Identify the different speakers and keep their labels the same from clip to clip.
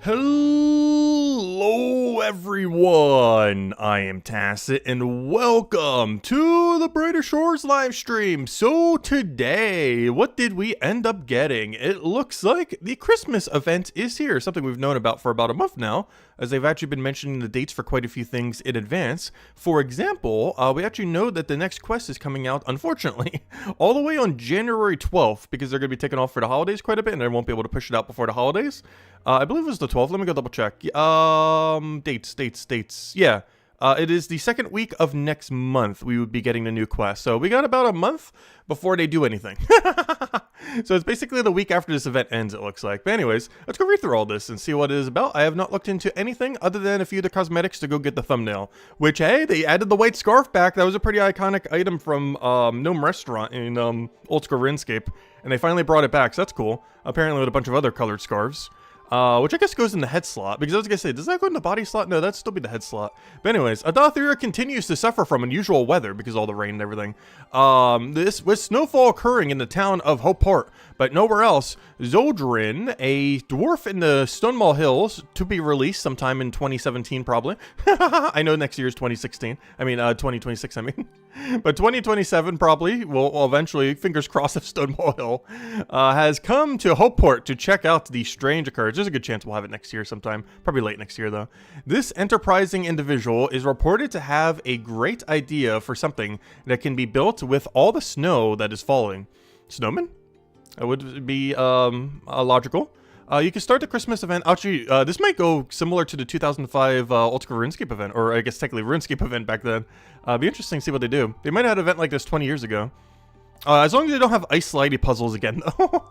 Speaker 1: Hello everyone, I am Tacit and welcome to the Brighter Shores live stream. So today, what did we end up getting? It looks like the Christmas event is here, something we've known about for about a month now, as they've actually been mentioning the dates for quite a few things in advance. For example, we actually know that the next quest is coming out, unfortunately, all the way on January 12th, because they're going to be taking off for the holidays quite a bit and they won't be able to push it out before the holidays. I believe it was the 12th. Let me go double check. Dates. Yeah. It is the second week of next month we would be getting the new quest. So we got about a month before they do anything. So it's basically the week after this event ends, it looks like. But anyways, let's go read through all this and see what it is about. I have not looked into anything other than a few of the cosmetics to go get the thumbnail. Which, hey, they added the white scarf back. That was a pretty iconic item from Gnome Restaurant in Old School RuneScape. And they finally brought it back, so that's cool. Apparently with a bunch of other colored scarves. Which I guess goes in the head slot, because I was gonna say, does that go in the body slot? No, that'd still be the head slot. But anyways, Adathyra continues to suffer from unusual weather because of all the rain and everything. With snowfall occurring in the town of Hopeport, but nowhere else, Zoldrin, a dwarf in the Stonemaul Hills, to be released sometime in 2017 probably. I know next year is 2016. 2026, I mean. But 2027 probably, will eventually, fingers crossed if Stonemaul Hill, has come to Hopeport to check out the strange occurrence. There's a good chance we'll have it next year sometime. Probably late next year, though. This enterprising individual is reported to have a great idea for something that can be built with all the snow that is falling. Snowman? That would be logical. You can start the Christmas event. Actually, this might go similar to the 2005 Old School RuneScape event, or I guess technically RuneScape event back then. Be interesting to see what they do. They might have had an event like this 20 years ago. As long as they don't have ice slidey puzzles again, though.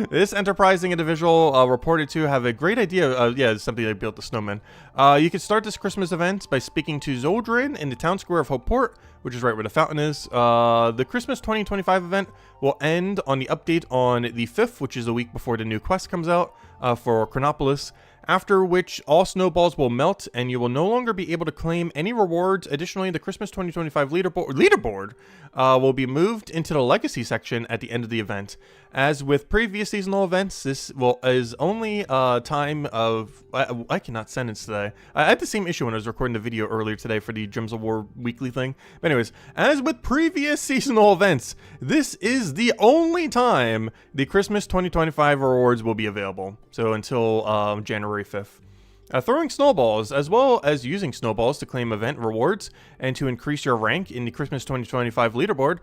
Speaker 1: This enterprising individual reported to have a great idea. Yeah, it's something they built the snowman. You can start this Christmas event by speaking to Zoldrin in the town square of Hopeport, which is right where the fountain is. The Christmas 2025 event will end on the update on the 5th, which is a week before the new quest comes out for Chronopolis. After which, all snowballs will melt, and you will no longer be able to claim any rewards. Additionally, the Christmas 2025 leaderboard will be moved into the Legacy section at the end of the event. As with previous seasonal events, this is only time of... I cannot sentence today. I had the same issue when I was recording the video earlier today for the Gems of War weekly thing. But anyways, as with previous seasonal events, this is the only time the Christmas 2025 rewards will be available. So until January 5th. Throwing snowballs, as well as using snowballs to claim event rewards and to increase your rank in the Christmas 2025 leaderboard,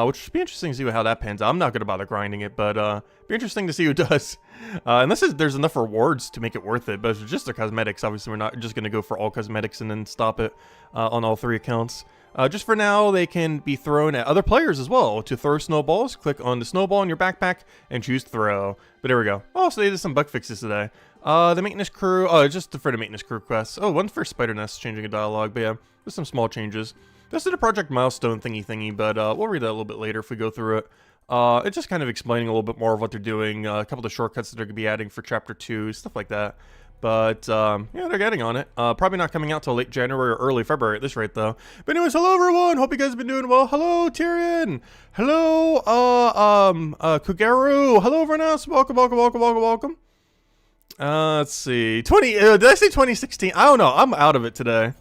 Speaker 1: which should be interesting to see how that pans out. I'm not going to bother grinding it, but be interesting to see who does. Unless there's enough rewards to make it worth it, but if it's just the cosmetics, obviously we're not just going to go for all cosmetics and then stop it on all 3 accounts. Just for now, they can be thrown at other players as well. To throw snowballs, click on the snowball in your backpack and choose throw. But there we go. Oh, so they did some bug fixes today. The maintenance crew, just for the maintenance crew quests. Oh, one for Spider Nest, changing a dialogue, but yeah, there's some small changes. This is a project milestone thingy, but we'll read that a little bit later if we go through it. It's just kind of explaining a little bit more of what they're doing, a couple of the shortcuts that they're going to be adding for Chapter 2, stuff like that. But, yeah, they're getting on it. Probably not coming out till late January or early February at this rate, though. But anyways, hello, everyone! Hope you guys have been doing well. Hello, Tyrion! Hello, Kugaru! Hello, everyone else! Welcome. Let's see. Did I say 2016? I don't know. I'm out of it today.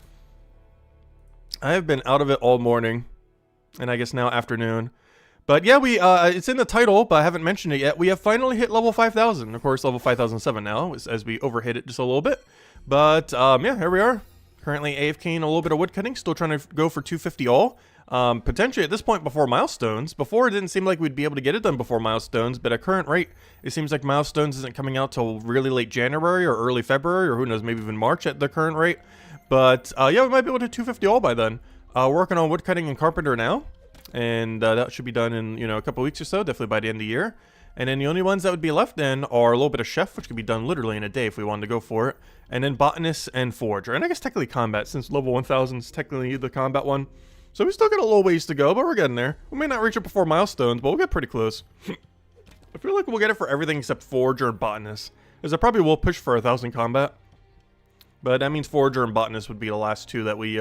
Speaker 1: I have been out of it all morning. And I guess now afternoon. But yeah, it's in the title, but I haven't mentioned it yet. We have finally hit level 5,000. Of course, level 5,007 now, as we overhit it just a little bit. But, yeah, here we are. Currently AFKing a little bit of woodcutting. Still trying to go for 250 all. Potentially at this point before milestones. Before, it didn't seem like we'd be able to get it done before milestones, but at current rate, it seems like milestones isn't coming out till really late January or early February, or who knows, maybe even March at the current rate. But, yeah, we might be able to 250 all by then. Working on woodcutting and carpenter now. And that should be done in, a couple weeks or so, definitely by the end of the year. And then the only ones that would be left then are a little bit of chef, which could be done literally in a day if we wanted to go for it. And then botanist and forager. And I guess technically combat, since level 1000 is technically the combat one. So we still got a little ways to go, but we're getting there. We may not reach it before milestones, but we'll get pretty close. I feel like we'll get it for everything except forager and botanist. Because I probably will push for 1000 combat. But that means forager and botanist would be the last 2 that we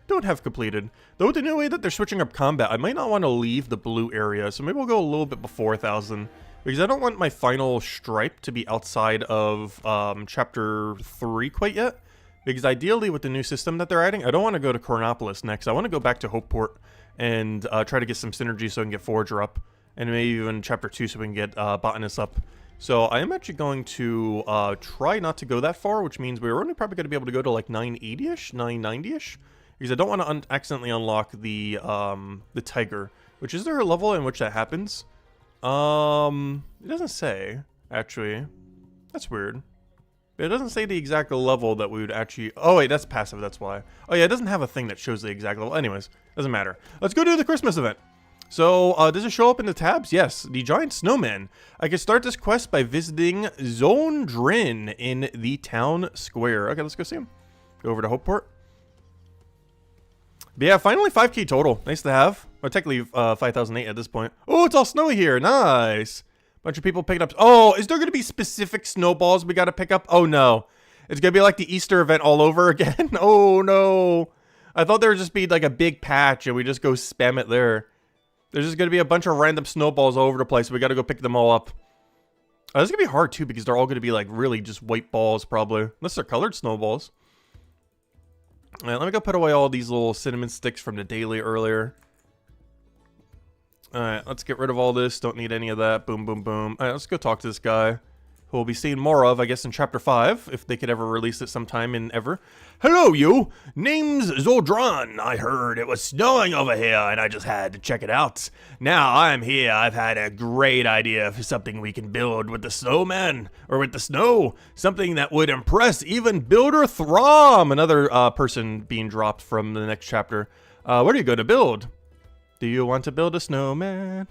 Speaker 1: don't have completed. Though with the new way that they're switching up combat, I might not want to leave the blue area, so maybe we'll go a little bit before 1000. Because I don't want my final stripe to be outside of Chapter 3 quite yet. Because ideally, with the new system that they're adding, I don't want to go to Chronopolis next. I want to go back to Hopeport and try to get some synergy so I can get Forager up. And maybe even Chapter 2 so we can get Botanist up. So I am actually going to try not to go that far, which means we're only probably going to be able to go to like 980-ish, 990-ish. Because I don't want to accidentally unlock the Tiger. Which, is there a level in which that happens? It doesn't say, actually. That's weird. It doesn't say the exact level that we would actually... Oh, wait, that's passive, that's why. Oh, yeah, it doesn't have a thing that shows the exact level. Anyways, doesn't matter. Let's go do the Christmas event. So, does it show up in the tabs? Yes, the Giant Snowman. I can start this quest by visiting Zondrin in the town square. Okay, let's go see him. Go over to Hopeport. But yeah, finally 5k total. Nice to have. Well, technically 5,008 at this point. Oh, it's all snowy here. Nice. Bunch of people picking up. Oh, is there going to be specific snowballs we got to pick up? Oh, no. It's going to be like the Easter event all over again. Oh, no. I thought there would just be like a big patch and we just go spam it there. There's just going to be a bunch of random snowballs all over the place. So we got to go pick them all up. This is going to be hard, too, because they're all going to be like really just white balls, probably. Unless they're colored snowballs. All right, let me go put away all these little cinnamon sticks from the daily earlier. Alright, let's get rid of all this. Don't need any of that. Boom, boom, boom. Alright, let's go talk to this guy, who we'll be seeing more of, I guess, in Chapter 5, if they could ever release it sometime in ever. Hello, you! Name's Zoldran. I heard it was snowing over here, and I just had to check it out. Now I'm here, I've had a great idea for something we can build with the snowman, or with the snow. Something that would impress even Builder Throm, another person being dropped from the next chapter. What are you going to build? Do you want to build a snowman?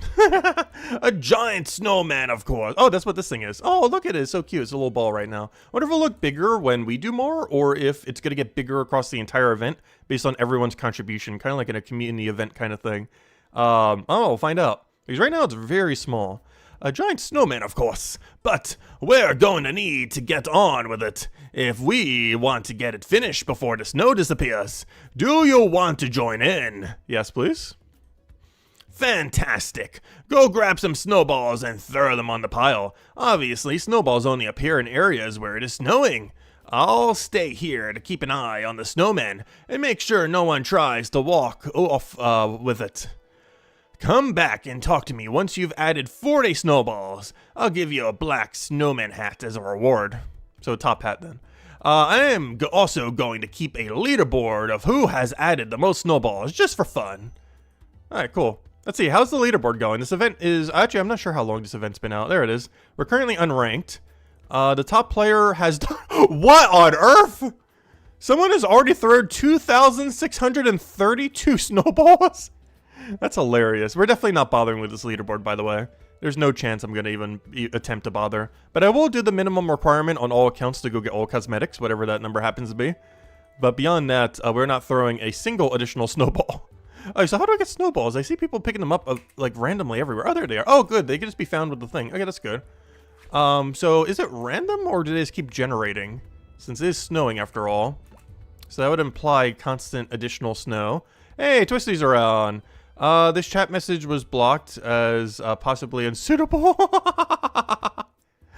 Speaker 1: A giant snowman, of course. Oh, that's what this thing is. Oh, look at it. It's so cute. It's a little ball right now. I wonder if it'll look bigger when we do more, or if it's going to get bigger across the entire event based on everyone's contribution, kind of like in a community event kind of thing. Oh, we'll find out. Because right now it's very small. A giant snowman, of course. But we're going to need to get on with it if we want to get it finished before the snow disappears. Do you want to join in? Yes, please. Fantastic! Go grab some snowballs and throw them on the pile. Obviously, snowballs only appear in areas where it is snowing. I'll stay here to keep an eye on the snowman and make sure no one tries to walk off with it. Come back and talk to me once you've added 40 snowballs. I'll give you a black snowman hat as a reward. So top hat then. I am also going to keep a leaderboard of who has added the most snowballs, just for fun. Alright, cool. Let's see, how's the leaderboard going? This event is... Actually, I'm not sure how long this event's been out. There it is. We're currently unranked. The top player has... What on earth? Someone has already thrown 2,632 snowballs? That's hilarious. We're definitely not bothering with this leaderboard, by the way. There's no chance I'm going to even attempt to bother. But I will do the minimum requirement on all accounts to go get all cosmetics, whatever that number happens to be. But beyond that, we're not throwing a single additional snowball. Oh, so how do I get snowballs? I see people picking them up like randomly everywhere. Oh, there they are. Oh, good. They can just be found with the thing. Okay, that's good. So is it random or do they just keep generating? Since it is snowing after all. So that would imply constant additional snow. Hey, Twisty's around. This chat message was blocked as possibly unsuitable.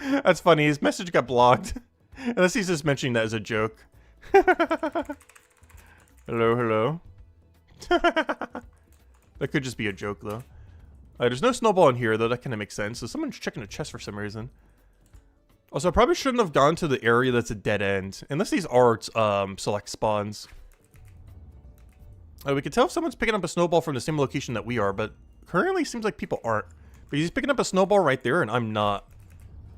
Speaker 1: That's funny. His message got blocked. Unless he's just mentioning that as a joke. Hello, hello. That could just be a joke, though. There's no snowball in here, though. That kind of makes sense. So someone's checking a chest for some reason. Also, I probably shouldn't have gone to the area that's a dead end. Unless these are select spawns. We can tell if someone's picking up a snowball from the same location that we are, but currently it seems like people aren't. But he's picking up a snowball right there, and I'm not.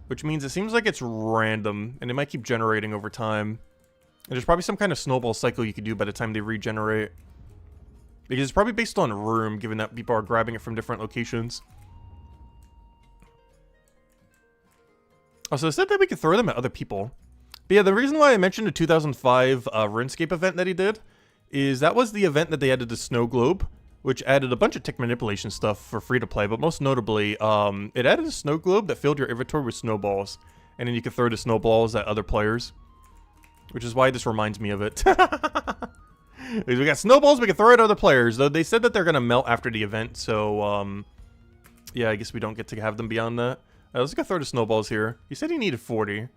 Speaker 1: Which means it seems like it's random, and it might keep generating over time. And there's probably some kind of snowball cycle you could do by the time they regenerate. Because it's probably based on room, given that people are grabbing it from different locations. Also, it said that we could throw them at other people. But yeah, the reason why I mentioned the 2005 RuneScape event that he did is that was the event that they added the snow globe, which added a bunch of tick manipulation stuff for free to play, but most notably, it added a snow globe that filled your inventory with snowballs, and then you could throw the snowballs at other players, which is why this reminds me of it. We got snowballs, we can throw at other players, though they said that they're going to melt after the event, so, yeah, I guess we don't get to have them beyond that. Let's go throw the snowballs here. He said he needed 40.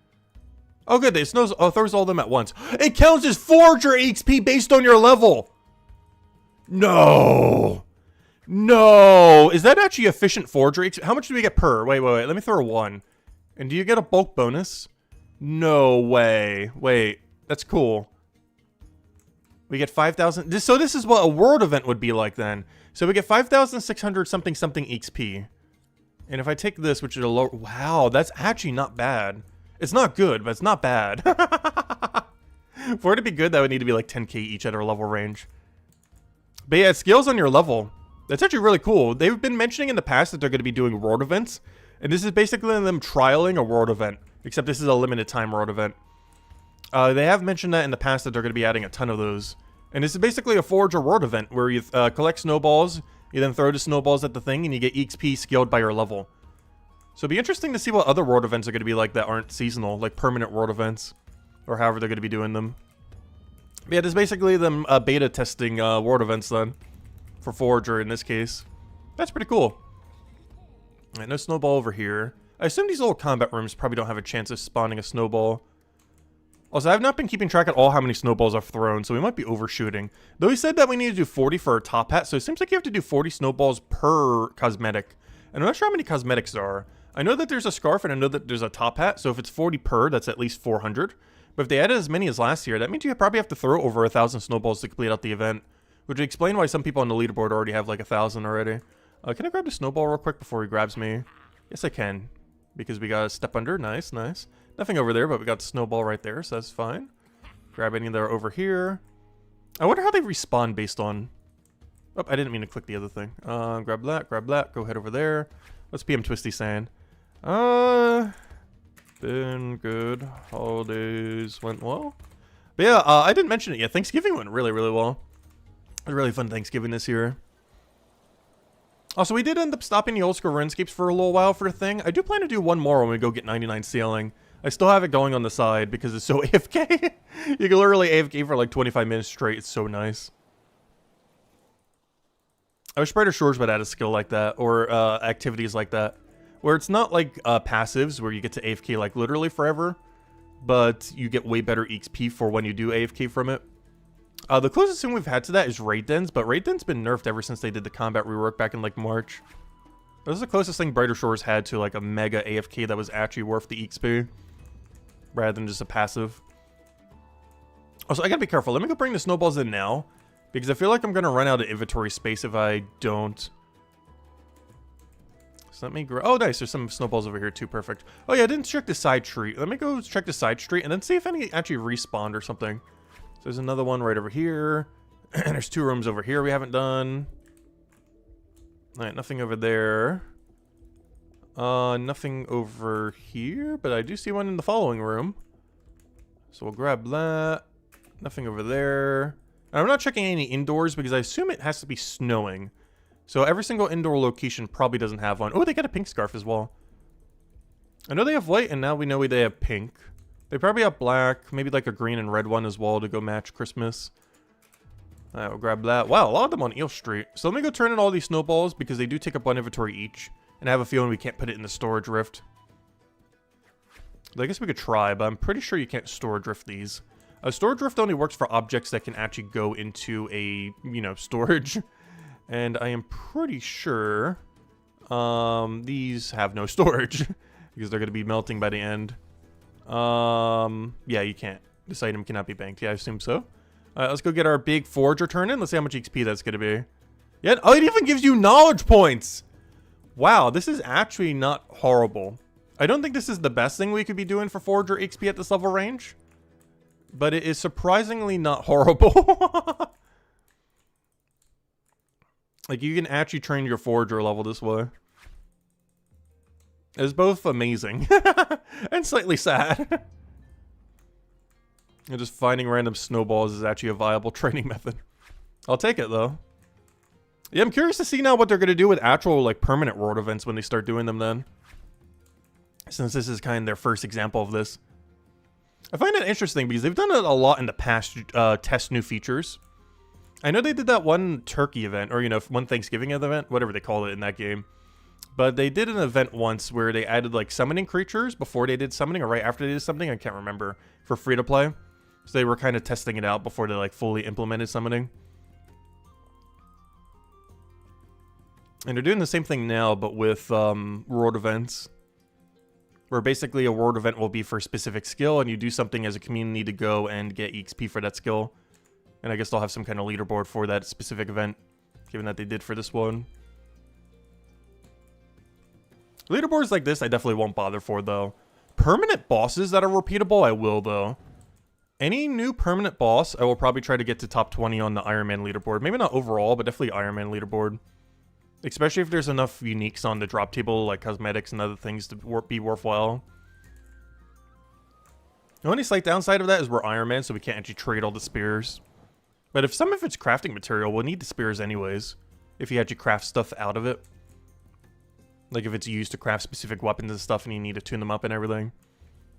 Speaker 1: Oh, good. It throws all of them at once. It counts as Forager XP based on your level. No. No. Is that actually efficient Forager XP? How much do we get per? Wait. Let me throw a 1. And do you get a bulk bonus? No way. Wait. That's cool. We get 5,000. So this is what a world event would be like then. So we get 5,600 something XP. And if I take this, which is a low... Wow, that's actually not bad. It's not good, but it's not bad. For it to be good, that would need to be like 10k each at our level range. But yeah, it scales on your level. That's actually really cool. They've been mentioning in the past that they're going to be doing world events. And this is basically them trialing a world event. Except this is a limited time world event. They have mentioned that in the past that they're going to be adding a ton of those. And this is basically a Forager world event where you collect snowballs. You then throw the snowballs at the thing and you get XP scaled by your level. So it'd be interesting to see what other world events are going to be like that aren't seasonal, like permanent world events. Or however they're going to be doing them. But yeah, this is basically them beta testing world events then. For Forager in this case. That's pretty cool. Alright, no snowball over here. I assume these little combat rooms probably don't have a chance of spawning a snowball. Also, I've not been keeping track of all how many snowballs I've thrown, so we might be overshooting. Though he said that we need to do 40 for a top hat, so it seems like you have to do 40 snowballs per cosmetic. And I'm not sure how many cosmetics there are. I know that there's a scarf and I know that there's a top hat, so if it's 40 per, that's at least 400. But if they added as many as last year, that means you probably have to throw over 1,000 snowballs to complete out the event. Which would explain why some people on the leaderboard already have like 1,000 already. Can I grab the snowball real quick before he grabs me? Yes, I can. Because we got a step under. Nice, nice. Nothing over there, but we got the snowball right there, so that's fine. Grab any there over here. I wonder how they respawn based on... Oh, I didn't mean to click the other thing. Grab that, go head over there. What's PM Twisty saying? Been good. Holidays went well. But yeah, I didn't mention it yet. Thanksgiving went really, really well. It was a really fun Thanksgiving this year. Also, we did end up stopping the old school RuneScapes for a little while for the thing. I do plan to do one more when we go get 99 sailing. I still have it going on the side because it's so AFK. You can literally AFK for like 25 minutes straight. It's so nice. I wish Brighter Shores would add a skill like that, or activities like that, where it's not like passives where you get to AFK like literally forever, but you get way better XP for when you do AFK from it. The closest thing we've had to that is Raid Dens, but Raid Den's been nerfed ever since they did the combat rework back in like March. This is the closest thing Brighter Shores had to like a mega AFK that was actually worth the XP, rather than just a passive. Also, I gotta be careful. Let me go bring the snowballs in now, because I feel like I'm gonna run out of inventory space if I don't. So let me grab... Oh, nice. There's some snowballs over here too. Perfect. Oh yeah, I didn't check the side street. Let me go check the side street and then see if any actually respawned or something. So there's another one right over here. And there's 2 rooms over here we haven't done. Alright, nothing over there. Nothing over here, but I do see one in the following room. So we'll grab that. Nothing over there. And I'm not checking any indoors because I assume it has to be snowing. So every single indoor location probably doesn't have one. Oh, they got a pink scarf as well. I know they have white, and now we know they have pink. They probably have black, maybe like a green and red one as well to go match Christmas. Alright, we'll grab that. Wow, a lot of them on Eel Street. So let me go turn in all these snowballs because they do take up 1 inventory each. And I have a feeling we can't put it in the storage rift. I guess we could try, but I'm pretty sure you can't storage rift these. Storage rift only works for objects that can actually go into a, storage. And I am pretty sure these have no storage because they're going to be melting by the end. Yeah, you can't. This item cannot be banked. Yeah, I assume so. Alright, let's go get our big forager turn in. Let's see how much XP that's going to be. Yeah, oh, it even gives you knowledge points. Wow, this is actually not horrible. I don't think this is the best thing we could be doing for forager XP at this level range. But it is surprisingly not horrible. Like, you can actually train your forager level this way. It's both amazing and slightly sad. And just finding random snowballs is actually a viable training method. I'll take it, though. Yeah, I'm curious to see now what they're going to do with actual, like, permanent world events when they start doing them then. Since this is kind of their first example of this. I find it interesting because they've done it a lot in the past, test new features. I know they did that one turkey event, or, one Thanksgiving event, whatever they call it in that game. But they did an event once where they added like summoning creatures before they did summoning or right after they did something. I can't remember, for free to play. So they were kind of testing it out before they like fully implemented summoning. And they're doing the same thing now, but with world events. Where basically a world event will be for a specific skill, and you do something as a community to go and get EXP for that skill. And I guess they'll have some kind of leaderboard for that specific event, given that they did for this one. Leaderboards like this, I definitely won't bother for, though. Permanent bosses that are repeatable, I will, though. Any new permanent boss, I will probably try to get to top 20 on the Iron Man leaderboard. Maybe not overall, but definitely Iron Man leaderboard. Especially if there's enough uniques on the drop table, like cosmetics and other things to be worthwhile. The only slight downside of that is we're Iron Man, so we can't actually trade all the spears. But if some of it's crafting material, we'll need the spears anyways. If you actually craft stuff out of it. Like if it's used to craft specific weapons and stuff and you need to tune them up and everything.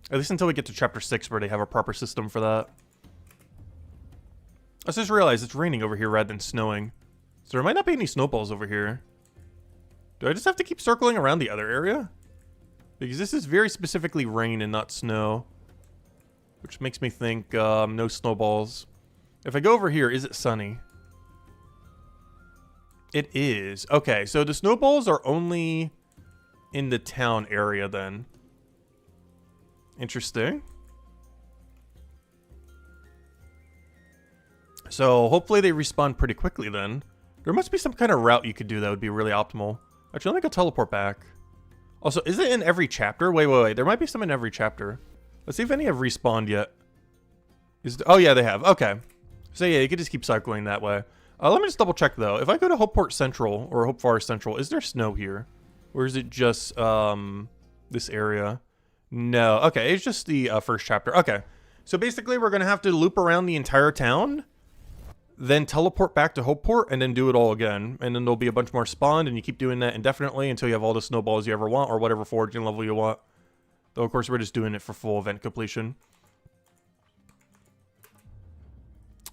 Speaker 1: At least until we get to chapter 6 where they have a proper system for that. I just realized it's raining over here rather than snowing. So there might not be any snowballs over here. Do I just have to keep circling around the other area? Because this is very specifically rain and not snow. Which makes me think no snowballs. If I go over here, is it sunny? It is. Okay, so the snowballs are only in the town area then. Interesting. So hopefully they respawn pretty quickly then. There must be some kind of route you could do that would be really optimal. Actually, let me go teleport back. Also, is it in every chapter? Wait. There might be some in every chapter. Let's see if any have respawned yet. Oh, yeah, they have. Okay. So, yeah, you could just keep cycling that way. Let me just double check, though. If I go to Hopeport Central, or Hope Forest Central, is there snow here? Or is it just this area? No. Okay, it's just the first chapter. Okay. So, basically, we're going to have to loop around the entire town. Then teleport back to Hopeport and then do it all again. And then there'll be a bunch more spawned and you keep doing that indefinitely until you have all the snowballs you ever want or whatever foraging level you want. Though, of course, we're just doing it for full event completion.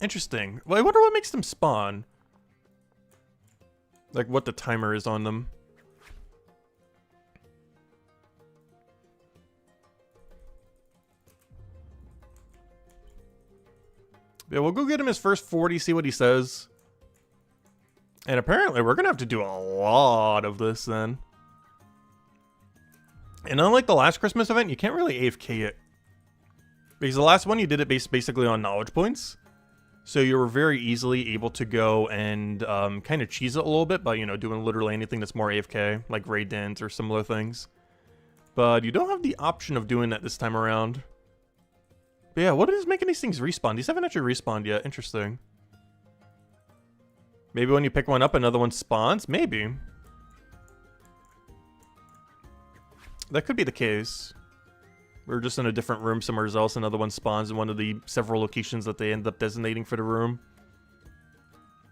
Speaker 1: Interesting. Well, I wonder what makes them spawn. Like, what the timer is on them. Yeah, we'll go get him his first 40, see what he says. And apparently, we're going to have to do a lot of this then. And unlike the last Christmas event, you can't really AFK it. Because the last one, you did it based basically on knowledge points. So you were very easily able to go and kind of cheese it a little bit by, you know, doing literally anything that's more AFK, like raid dens or similar things. But you don't have the option of doing that this time around. But yeah, what is making these things respawn? These haven't actually respawned yet. Interesting. Maybe when you pick one up, another one spawns? Maybe. That could be the case. We're just in a different room somewhere else. Another one spawns in one of the several locations that they end up designating for the room.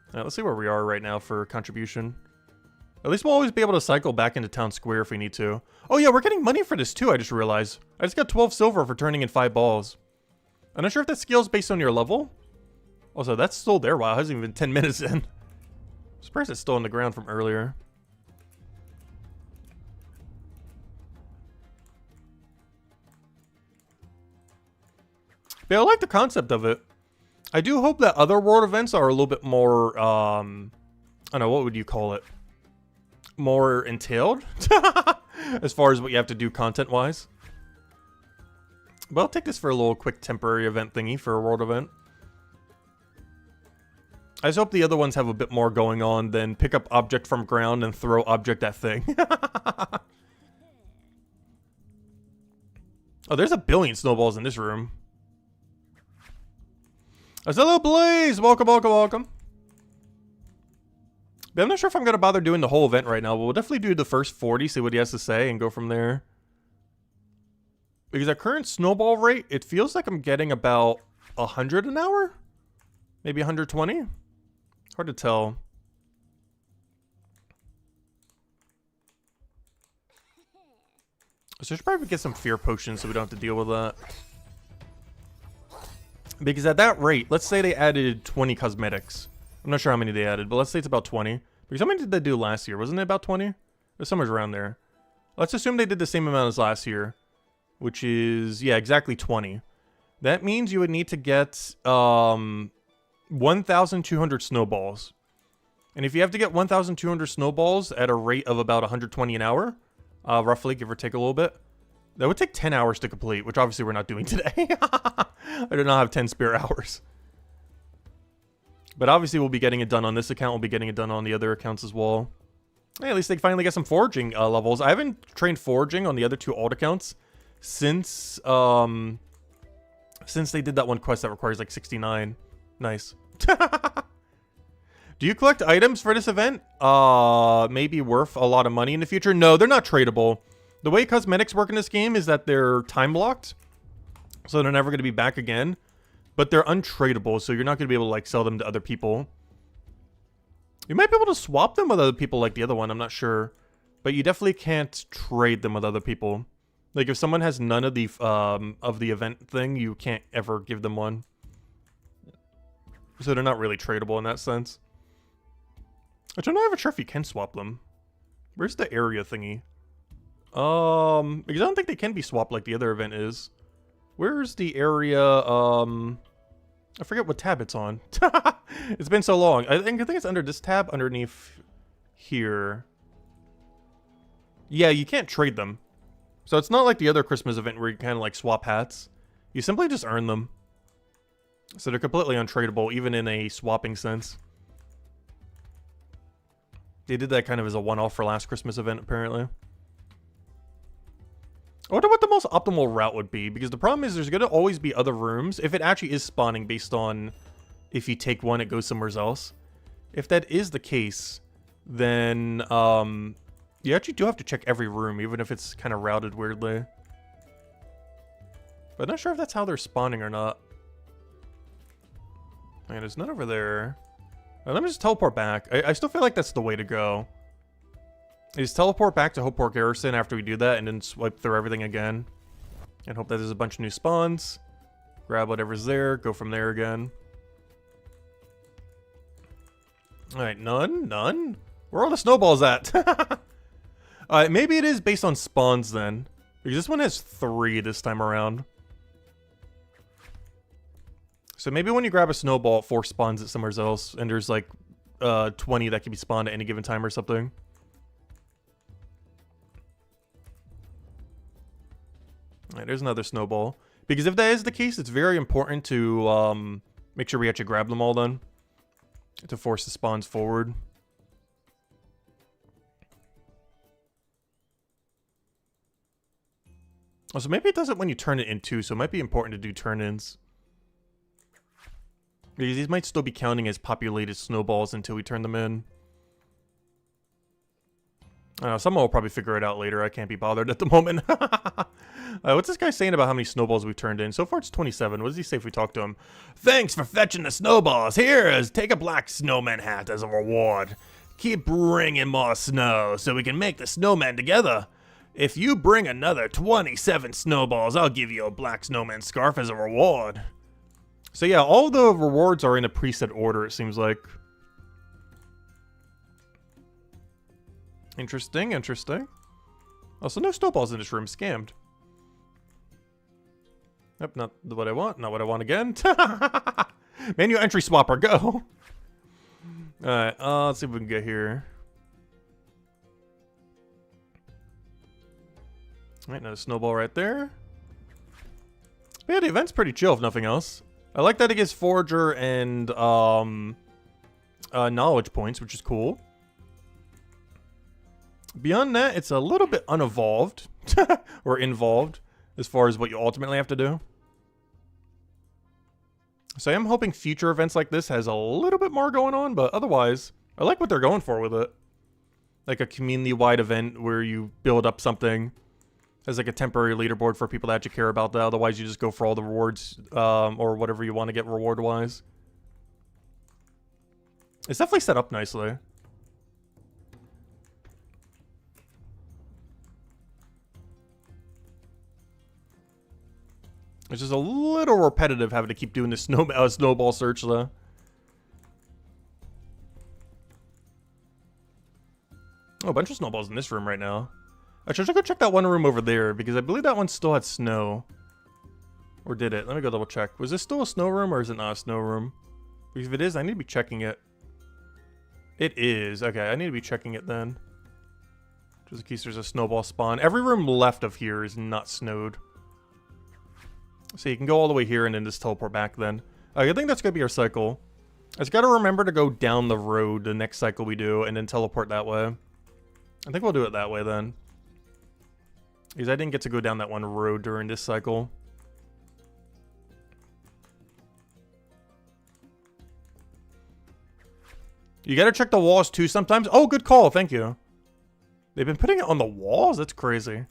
Speaker 1: Alright, let's see where we are right now for contribution. At least we'll always be able to cycle back into town square if we need to. Oh yeah, we're getting money for this too, I just realized. I just got 12 silver for turning in 5 balls. I'm not sure if that scales based on your level. Also, that's still there. Wow, it hasn't even been 10 minutes in. I'm surprised it's still on the ground from earlier. But I like the concept of it. I do hope that other world events are a little bit more, I don't know, what would you call it? More entailed? As far as what you have to do content-wise. But I'll take this for a little quick temporary event thingy for a world event. I just hope the other ones have a bit more going on than pick up object from ground and throw object at thing. Oh, there's a billion snowballs in this room. Hello, Blaze! Welcome, welcome, welcome. But I'm not sure if I'm going to bother doing the whole event right now, but we'll definitely do the first 40, see what he has to say, and go from there. Because at current snowball rate, it feels like I'm getting about 100 an hour? Maybe 120? Hard to tell. So I should probably get some fear potions so we don't have to deal with that. Because at that rate, let's say they added 20 cosmetics. I'm not sure how many they added, but let's say it's about 20. Because how many did they do last year? Wasn't it about 20? It somewhere around there. Let's assume they did the same amount as last year, which is, yeah, exactly 20. That means you would need to get 1,200 snowballs. And if you have to get 1,200 snowballs at a rate of about 120 an hour, roughly, give or take a little bit, that would take 10 hours to complete, which obviously we're not doing today. I do not have 10 spare hours. But obviously we'll be getting it done on this account. We'll be getting it done on the other accounts as well. Hey, at least they finally get some foraging levels. I haven't trained foraging on the other two alt accounts since they did that one quest that requires like 69. Nice. Do you collect items for this event? Maybe worth a lot of money in the future? No, they're not tradable. The way cosmetics work in this game is that they're time blocked, so they're never going to be back again. But they're untradeable, so you're not going to be able to like sell them to other people. You might be able to swap them with other people like the other one, I'm not sure. But you definitely can't trade them with other people. Like if someone has none of the event thing, you can't ever give them one. So they're not really tradable in that sense. Which I'm not even sure if you can swap them. Where's the area thingy? Because I don't think they can be swapped like the other event is. Where's the area, I forget what tab it's on. It's been so long. I think it's under this tab underneath here. Yeah, you can't trade them. So it's not like the other Christmas event where you kind of like swap hats. You simply just earn them. So they're completely untradeable, even in a swapping sense. They did that kind of as a one-off for last Christmas event, apparently. I wonder what the most optimal route would be, because the problem is there's going to always be other rooms, if it actually is spawning based on if you take one, it goes somewhere else. If that is the case, then you actually do have to check every room, even if it's kind of routed weirdly. But I'm not sure if that's how they're spawning or not. Man, there's none over there. Let me just teleport back. I still feel like that's the way to go. Is teleport back to Hopeport Garrison after we do that and then swipe through everything again. And hope that there's a bunch of new spawns. Grab whatever's there, go from there again. Alright, none? None? Where are all the snowballs at? Maybe it is based on spawns then. Because this one has 3 this time around. So maybe when you grab a snowball, it force spawns it somewhere else. And there's like 20 that can be spawned at any given time or something. Alright, there's another snowball. Because if that is the case, it's very important to make sure we actually grab them all then. To force the spawns forward. Also, maybe it does it when you turn it in too, so it might be important to do turn-ins. Because these might still be counting as populated snowballs until we turn them in. I don't know, someone will probably figure it out later. I can't be bothered at the moment. What's this guy saying about how many snowballs we've turned in? So far it's 27. What does he say if we talk to him? Thanks for fetching the snowballs. Here, take a black snowman hat as a reward. Keep bringing more snow so we can make the snowman together. If you bring another 27 snowballs, I'll give you a black snowman scarf as a reward. So yeah, all the rewards are in a preset order, it seems like. Interesting, interesting. Also, no snowballs in this room. Scammed. Yep, not what I want. Not what I want again. Menu entry swapper, go. Alright, let's see if we can get here. Alright, another snowball right there. But yeah, the event's pretty chill, if nothing else. I like that it gives Forager and knowledge points, which is cool. Beyond that, it's a little bit unevolved, or involved, as far as what you ultimately have to do. So I am hoping future events like this has a little bit more going on, but otherwise, I like what they're going for with it. Like a community-wide event where you build up something as like a temporary leaderboard for people that actually care about that. Otherwise, you just go for all the rewards, or whatever you want to get reward-wise. It's definitely set up nicely. It's just a little repetitive having to keep doing this snowball search, though. Oh, a bunch of snowballs in this room right now. Actually, I should go check that one room over there, because I believe that one still had snow. Or did it? Let me go double check. Was this still a snow room, or is it not a snow room? Because if it is, I need to be checking it. It is. Okay, I need to be checking it then. Just in case there's a snowball spawn. Every room left of here is not snowed. So you can go all the way here and then just teleport back then. I think that's going to be our cycle. I just got to remember to go down the road the next cycle we do and then teleport that way. I think we'll do it that way then. Because I didn't get to go down that one road during this cycle. You got to check the walls too sometimes. Oh, good call. Thank you. They've been putting it on the walls? That's crazy.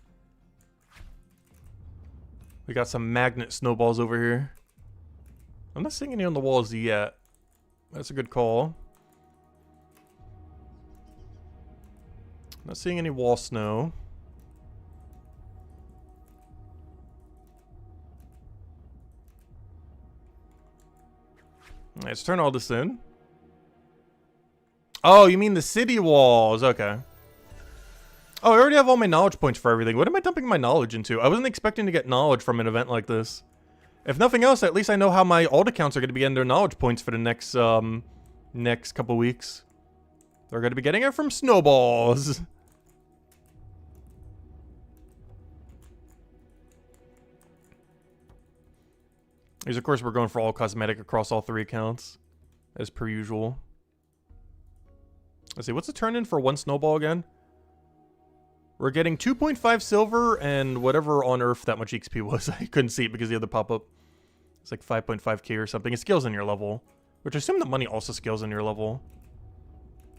Speaker 1: We got some magnet snowballs over here. I'm not seeing any on the walls yet. That's a good call. Not seeing any wall snow. Alright, let's turn all this in. Oh, you mean the city walls. Okay. Oh, I already have all my knowledge points for everything. What am I dumping my knowledge into? I wasn't expecting to get knowledge from an event like this. If nothing else, at least I know how my alt accounts are going to be getting their knowledge points for the next couple weeks. They're going to be getting it from snowballs. These, of course, we're going for all cosmetic across all 3 accounts, as per usual. Let's see, what's the turn in for 1 snowball again? We're getting 2.5 silver and whatever on Earth that much XP was. I couldn't see it because of the other pop-up. It's like 5.5k or something. It scales in your level. Which I assume the money also scales in your level.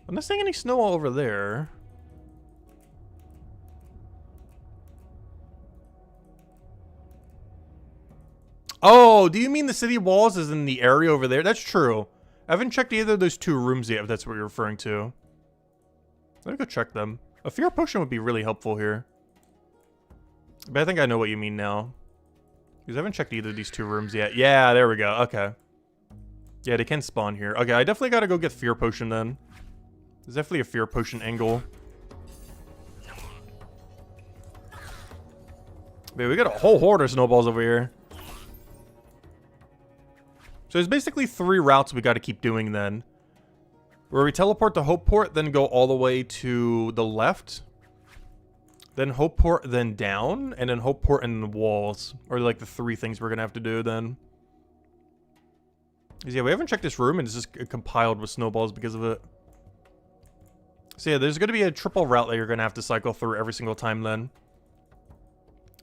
Speaker 1: I'm not seeing any snow all over there. Oh, do you mean the city walls is in the area over there? That's true. I haven't checked either of those 2 rooms yet, if that's what you're referring to. Let me go check them. A fear potion would be really helpful here. But I think I know what you mean now. Because I haven't checked either of these 2 rooms yet. Yeah, there we go. Okay. Yeah, they can spawn here. Okay, I definitely gotta go get fear potion then. There's definitely a fear potion angle. But we got a whole horde of snowballs over here. So there's basically 3 routes we gotta keep doing then. Where we teleport to Hopeport, then go all the way to the left. Then Hopeport, then down. And then Hopeport and the walls. Or like the 3 things we're going to have to do then. Because yeah, we haven't checked this room and it's just compiled with snowballs because of it. So yeah, there's going to be a triple route that you're going to have to cycle through every single time then.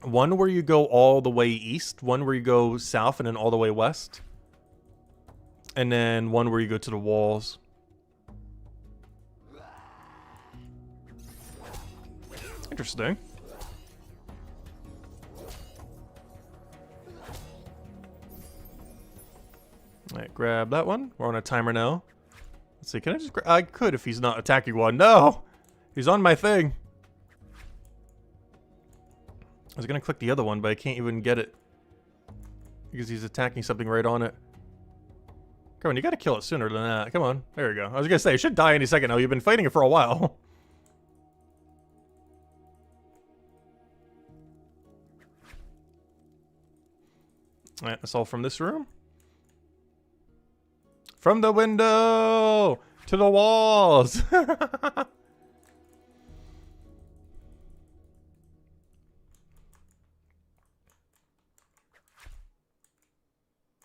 Speaker 1: One where you go all the way east. One where you go south and then all the way west. And then one where you go to the walls. Interesting. Alright, grab that one. We're on a timer now. Let's see, can I just grab... I could if he's not attacking one. No! He's on my thing. I was gonna click the other one, but I can't even get it. Because he's attacking something right on it. Come on, you gotta kill it sooner than that. Come on. There we go. I was gonna say, it should die any second now. You've been fighting it for a while. Alright, that's all from this room. From the window to the walls.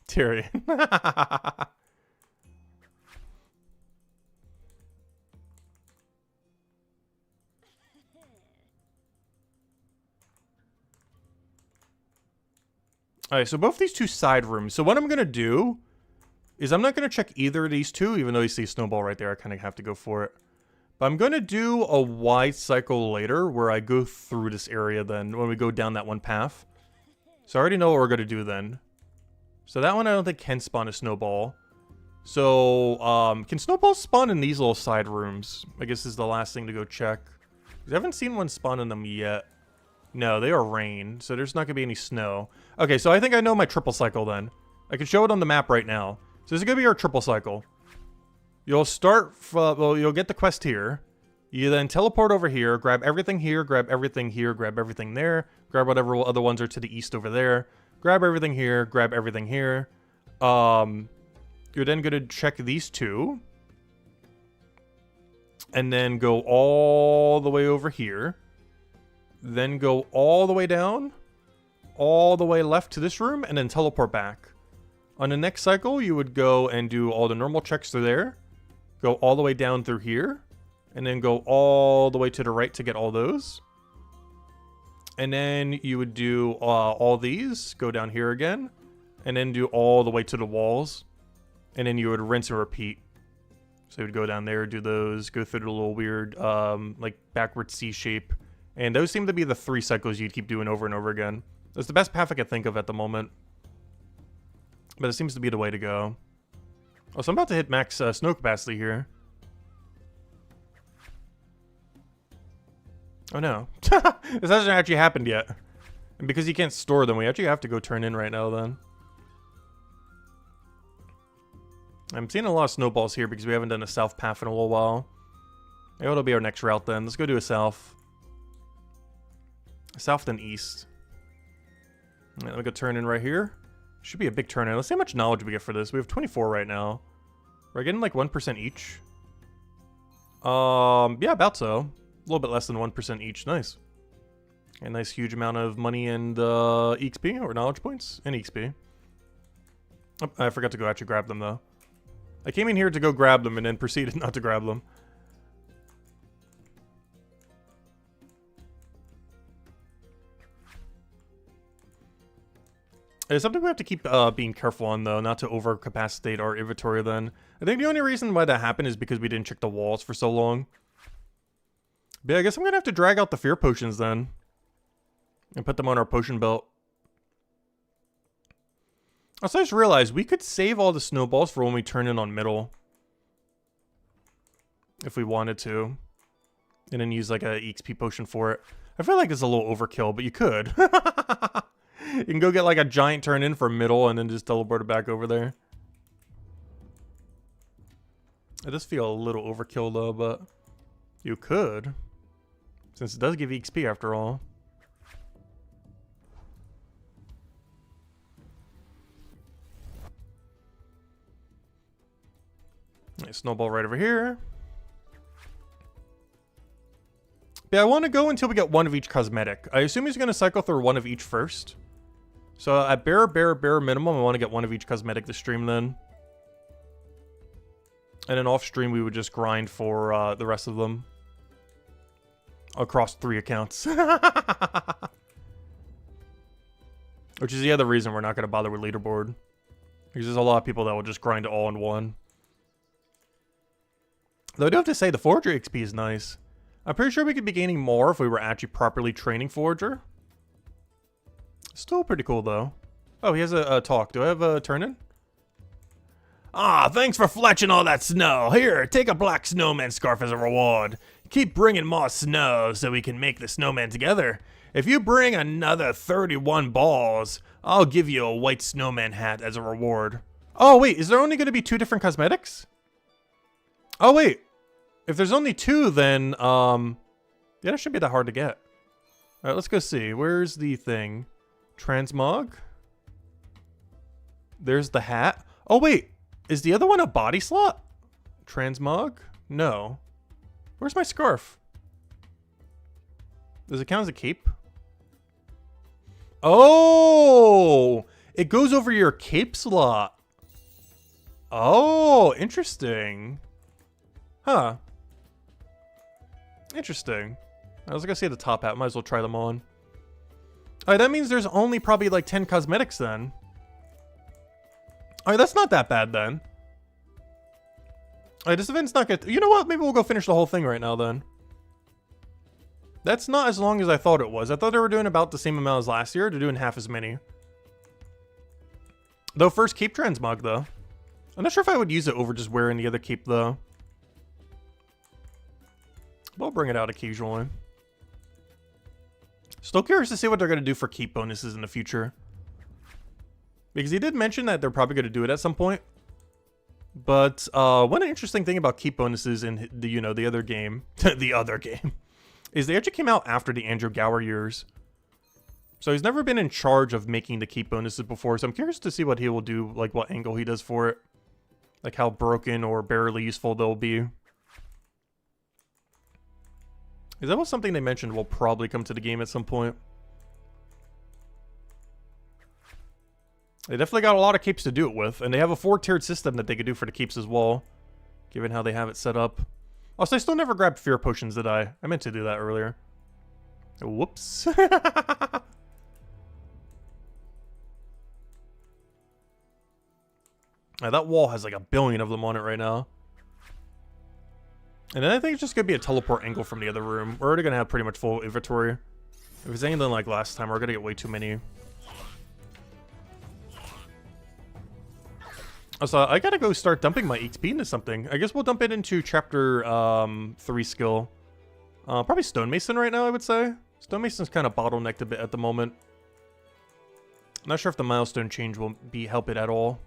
Speaker 1: Tyrion. Alright, so both these 2 side rooms. So what I'm going to do is I'm not going to check either of these 2, even though you see Snowball right there. I kind of have to go for it. But I'm going to do a wide cycle later where I go through this area then when we go down that one path. So I already know what we're going to do then. So that one I don't think can spawn a Snowball. So, can Snowballs spawn in these little side rooms? I guess is the last thing to go check. I haven't seen one spawn in them yet. No, they are rain, so there's not going to be any snow. Okay, so I think I know my triple cycle then. I can show it on the map right now. So this is going to be our triple cycle. You'll start from, well, you'll get the quest here. You then teleport over here, grab everything here, grab everything here, grab everything there, grab whatever other ones are to the east over there, grab everything here, grab everything here. You're then going to check these two. And then go all the way over here. Then go all the way down. All the way left to this room. And then teleport back. On the next cycle, you would go and do all the normal checks through there. Go all the way down through here. And then go all the way to the right to get all those. And then you would do all these. Go down here again. And then do all the way to the walls. And then you would rinse and repeat. So you would go down there, do those, go through the little weird, like, backward C shape. And those seem to be the 3 cycles you'd keep doing over and over again. That's the best path I could think of at the moment. But it seems to be the way to go. Oh, so I'm about to hit max snow capacity here. Oh, no. This hasn't actually happened yet. And because you can't store them, we actually have to go turn in right now, then. I'm seeing a lot of snowballs here because we haven't done a south path in a little while. Maybe it'll be our next route then. Let's go do a south. South then east. Right, let me go turn in right here. Should be a big turn in. Let's see how much knowledge we get for this. We have 24 right now. We're getting like 1% each. Yeah, about so. A little bit less than 1% each. Nice. A nice huge amount of money and EXP or knowledge points and EXP. Oh, I forgot to go actually grab them though. I came in here to go grab them and then proceeded not to grab them. It's something we have to keep being careful on, though, not to overcapacitate our inventory then. I think the only reason why that happened is because we didn't check the walls for so long. But yeah, I guess I'm going to have to drag out the fear potions then. And put them on our potion belt. Also, I just realized we could save all the snowballs for when we turn in on middle. If we wanted to. And then use like a EXP potion for it. I feel like it's a little overkill, but you could. You can go get like a giant turn in for middle and then just teleport it back over there. It does feel a little overkill though, but you could. Since it does give EXP after all. Nice snowball right over here. But I want to go until we get one of each cosmetic. I assume he's going to cycle through one of each first. So at bare minimum, I want to get one of each cosmetic this stream then. And then off stream, we would just grind for the rest of them. Across 3 accounts. Which is the other reason we're not going to bother with leaderboard. Because there's a lot of people that will just grind it all in one. Though I do have to say, the Forager XP is nice. I'm pretty sure we could be gaining more if we were actually properly training Forager. Still pretty cool, though. Oh, he has a talk. Do I have a turn-in? Ah, thanks for fletching all that snow. Here, take a black snowman scarf as a reward. Keep bringing more snow so we can make the snowman together. If you bring another 31 balls, I'll give you a white snowman hat as a reward. Oh, wait, is there only going to be 2 different cosmetics? Oh, wait. If there's only 2, then, yeah, that shouldn't be that hard to get. All right, let's go see. Where's the thing? Transmog? There's the hat. Oh, wait. Is the other one a body slot? Transmog? No. Where's my scarf? Does it count as a cape? Oh! It goes over your cape slot. Oh, interesting. Huh. Interesting. I was gonna say the top hat. Might as well try them on. Alright, that means there's only probably like 10 cosmetics then. Alright, that's not that bad then. Alright, this event's not good. You know what? Maybe we'll go finish the whole thing right now then. That's not as long as I thought it was. I thought they were doing about the same amount as last year. They're doing half as many. Though first cape transmog though. I'm not sure if I would use it over just wearing the other cape though. We'll bring it out occasionally. Still curious to see what they're going to do for keep bonuses in the future. Because he did mention that they're probably going to do it at some point. But one interesting thing about keep bonuses in the the other game, the other game, is they actually came out after the Andrew Gower years. So he's never been in charge of making the keep bonuses before. So I'm curious to see what he will do, like what angle he does for it, like how broken or barely useful they'll be. Is that was something they mentioned will probably come to the game at some point. They definitely got a lot of keeps to do it with, and they have a 4-tiered system that they could do for the keeps as well, given how they have it set up. Also, I still never grabbed fear potions, did I? I meant to do that earlier. Whoops. That wall has like 1 billion of them on it right now. And then I think it's just going to be a teleport angle from the other room. We're already going to have pretty much full inventory. If it's anything like last time, we're going to get way too many. So I gotta go start dumping my XP into something. I guess we'll dump it into chapter 3 skill. Probably Stonemason right now, I would say. Stonemason's kind of bottlenecked a bit at the moment. Not sure if the milestone change will help it at all.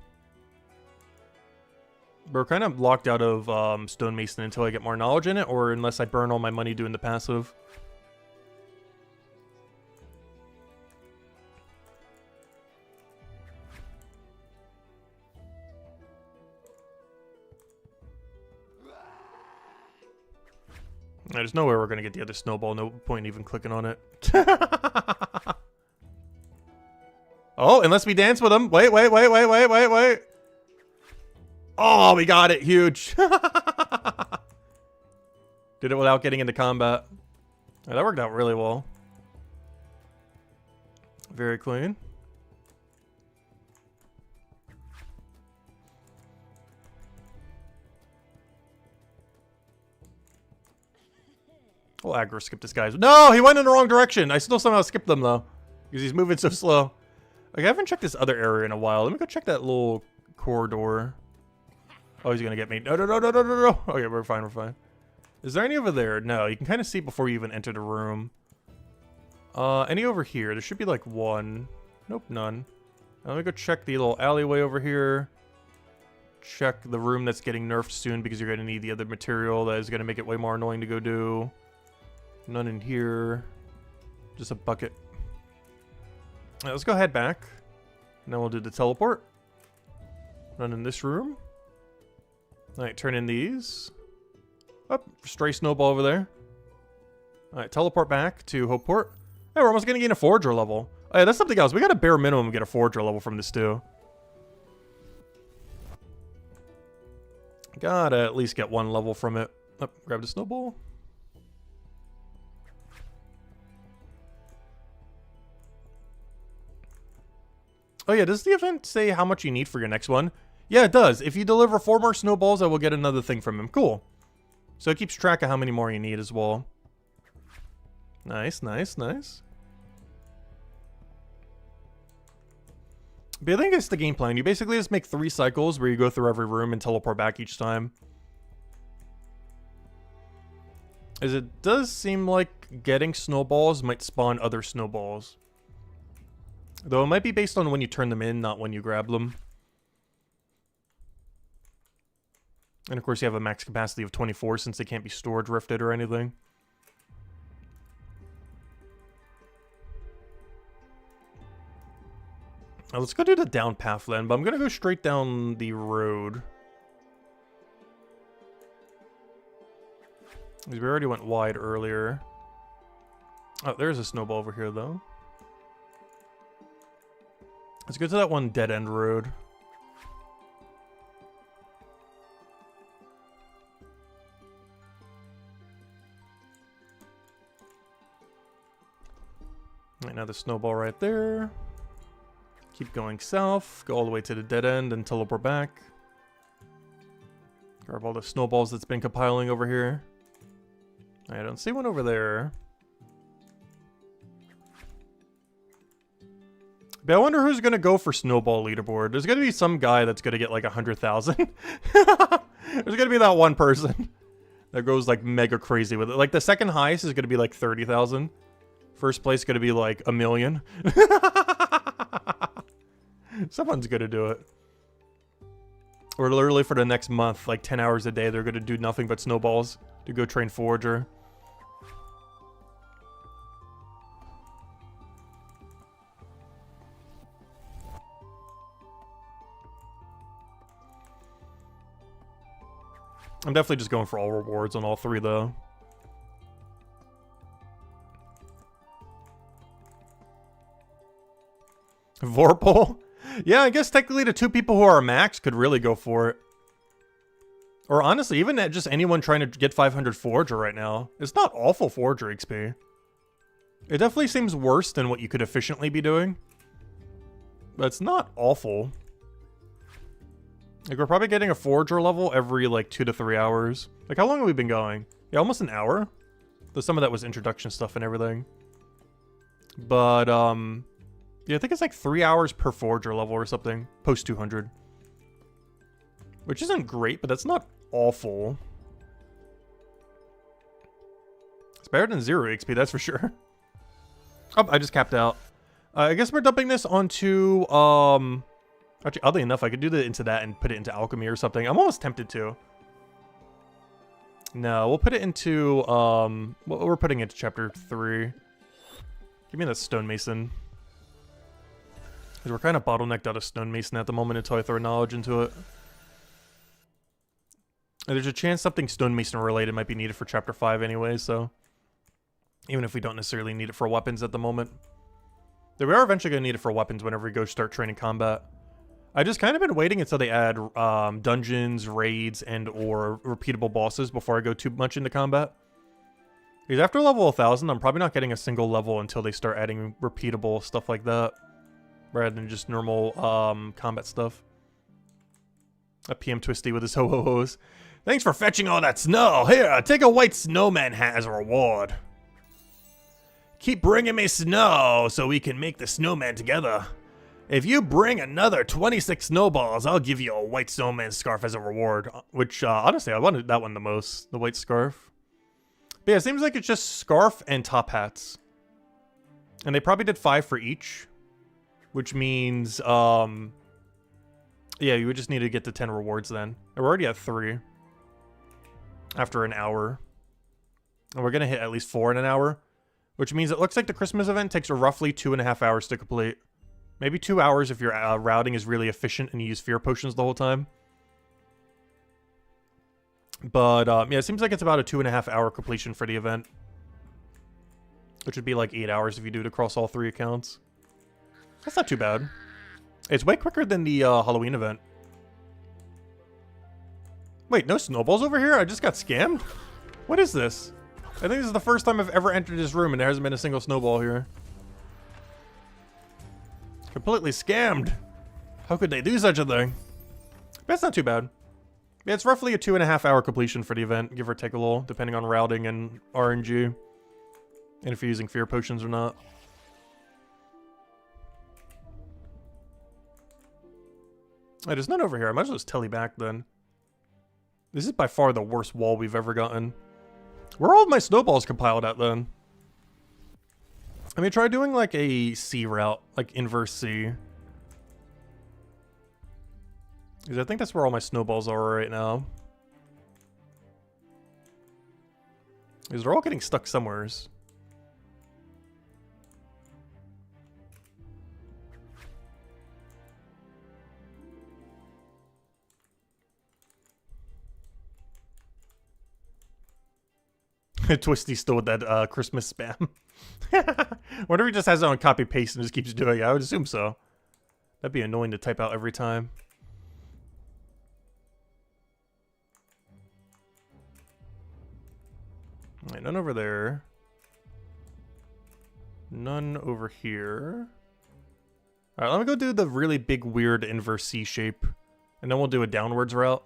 Speaker 1: We're kind of locked out of Stonemason until I get more knowledge in it, or unless I burn all my money doing the passive. There's no way we're going to get the other snowball. No point even clicking on it. Oh, unless we dance with him. Wait. Oh, we got it. Huge. Did it without getting into combat. Yeah, that worked out really well. Very clean. We'll aggro skip this guy. No, he went in the wrong direction. I still somehow skipped them, though. Because he's moving so slow. Okay, I haven't checked this other area in a while. Let me go check that little corridor. Oh, he's going to get me. No. Okay, we're fine. Is there any over there? No, you can kind of see before you even enter the room. Any over here? There should be like one. Nope, none. Now, let me go check the little alleyway over here. Check the room that's getting nerfed soon because you're going to need the other material that is going to make it way more annoying to go do. None in here. Just a bucket. Alright, let's go head back. And then we'll do the teleport. None in this room. Alright, turn in these. Oh, stray snowball over there. Alright, teleport back to Hopeport. Hey, we're almost going to gain a Forager level. Oh yeah, that's something else. We got a bare minimum get a Forager level from this too. Gotta at least get 1 level from it. Oh, grab the snowball. Oh yeah, does the event say how much you need for your next one? Yeah, it does. If you deliver 4 more snowballs, I will get another thing from him. Cool. So it keeps track of how many more you need as well. Nice. But I think it's the game plan. You basically just make 3 cycles where you go through every room and teleport back each time. As it does seem like getting snowballs might spawn other snowballs. Though it might be based on when you turn them in, not when you grab them. And of course you have a max capacity of 24 since they can't be storage rifted or anything. Now let's go do the down path then, but I'm gonna go straight down the road. We already went wide earlier. Oh, there's a snowball over here though. Let's go to that one dead end road. Right, another snowball right there. Keep going south, go all the way to the dead end and teleport back. Grab all the snowballs that's been compiling over here. I don't see one over there. But I wonder who's gonna go for snowball leaderboard. There's gonna be some guy that's gonna get like 100,000. There's gonna be that one person that goes like mega crazy with it. Like the second highest is gonna be like 30,000. First place gonna be like 1 million. Someone's gonna do it. Or literally for the next month, like 10 hours a day, they're going to do nothing but snowballs to go train Forager. I'm definitely just going for all rewards on all three, though. Vorpal? Yeah, I guess technically the two people who are max could really go for it. Or honestly, even at just anyone trying to get 500 Forager right now. It's not awful Forager XP. It definitely seems worse than what you could efficiently be doing. But it's not awful. Like, we're probably getting a Forager level every, like, 2 to 3 hours. Like, how long have we been going? Yeah, almost an hour? Though some of that was introduction stuff and everything. But, yeah, I think it's like 3 hours per Forager level or something. Post 200. Which isn't great, but that's not awful. It's better than 0 XP, that's for sure. Oh, I just capped out. I guess we're dumping this onto, actually, oddly enough, I could do that into that and put it into alchemy or something. I'm almost tempted to. No, we'll put it into, we're putting it into chapter 3. Give me that stonemason. Because we're kind of bottlenecked out of stonemason at the moment until I throw knowledge into it. And there's a chance something stonemason related might be needed for chapter 5 anyway, so. Even if we don't necessarily need it for weapons at the moment. Though we are eventually going to need it for weapons whenever we go start training combat. I just kind of been waiting until they add dungeons, raids, and or repeatable bosses before I go too much into combat. Because after level 1000, I'm probably not getting a single level until they start adding repeatable stuff like that. Rather than just normal combat stuff. A PM Twisty with his ho-ho-hos. Thanks for fetching all that snow. Here, take a white snowman hat as a reward. Keep bringing me snow so we can make the snowman together. If you bring another 26 snowballs, I'll give you a white snowman scarf as a reward. Which, honestly, I wanted that one the most. The white scarf. But yeah, it seems like it's just scarf and top hats. And they probably did 5 for each. Which means, yeah, you would just need to get to 10 rewards then. We're already at 3. After an hour. And we're going to hit at least 4 in an hour. Which means it looks like the Christmas event takes roughly 2.5 hours to complete. Maybe 2 hours if your routing is really efficient and you use fear potions the whole time. But, yeah, it seems like it's about a 2.5 hour completion for the event. Which would be like 8 hours if you do it across all 3 accounts. That's not too bad. It's way quicker than the Halloween event. Wait, no snowballs over here? I just got scammed? What is this? I think this is the first time I've ever entered this room and there hasn't been a single snowball here. Completely scammed. How could they do such a thing? That's not too bad. Yeah, it's roughly a 2.5 hour completion for the event, give or take a little, depending on routing and RNG. And if you're using fear potions or not. Hey, there's none over here. I might as well just tele back then. This is by far the worst wall we've ever gotten. Where are all my snowballs compiled at then? I mean, try doing like a C route, like inverse C. Because I think that's where all my snowballs are right now. Because they're all getting stuck somewheres. Twisty still with that Christmas spam. Wonder if he just has it on copy paste and just keeps doing it. I would assume so. That'd be annoying to type out every time. Alright, none over there. None over here. Alright, let me go do the really big weird inverse C shape. And then we'll do a downwards route.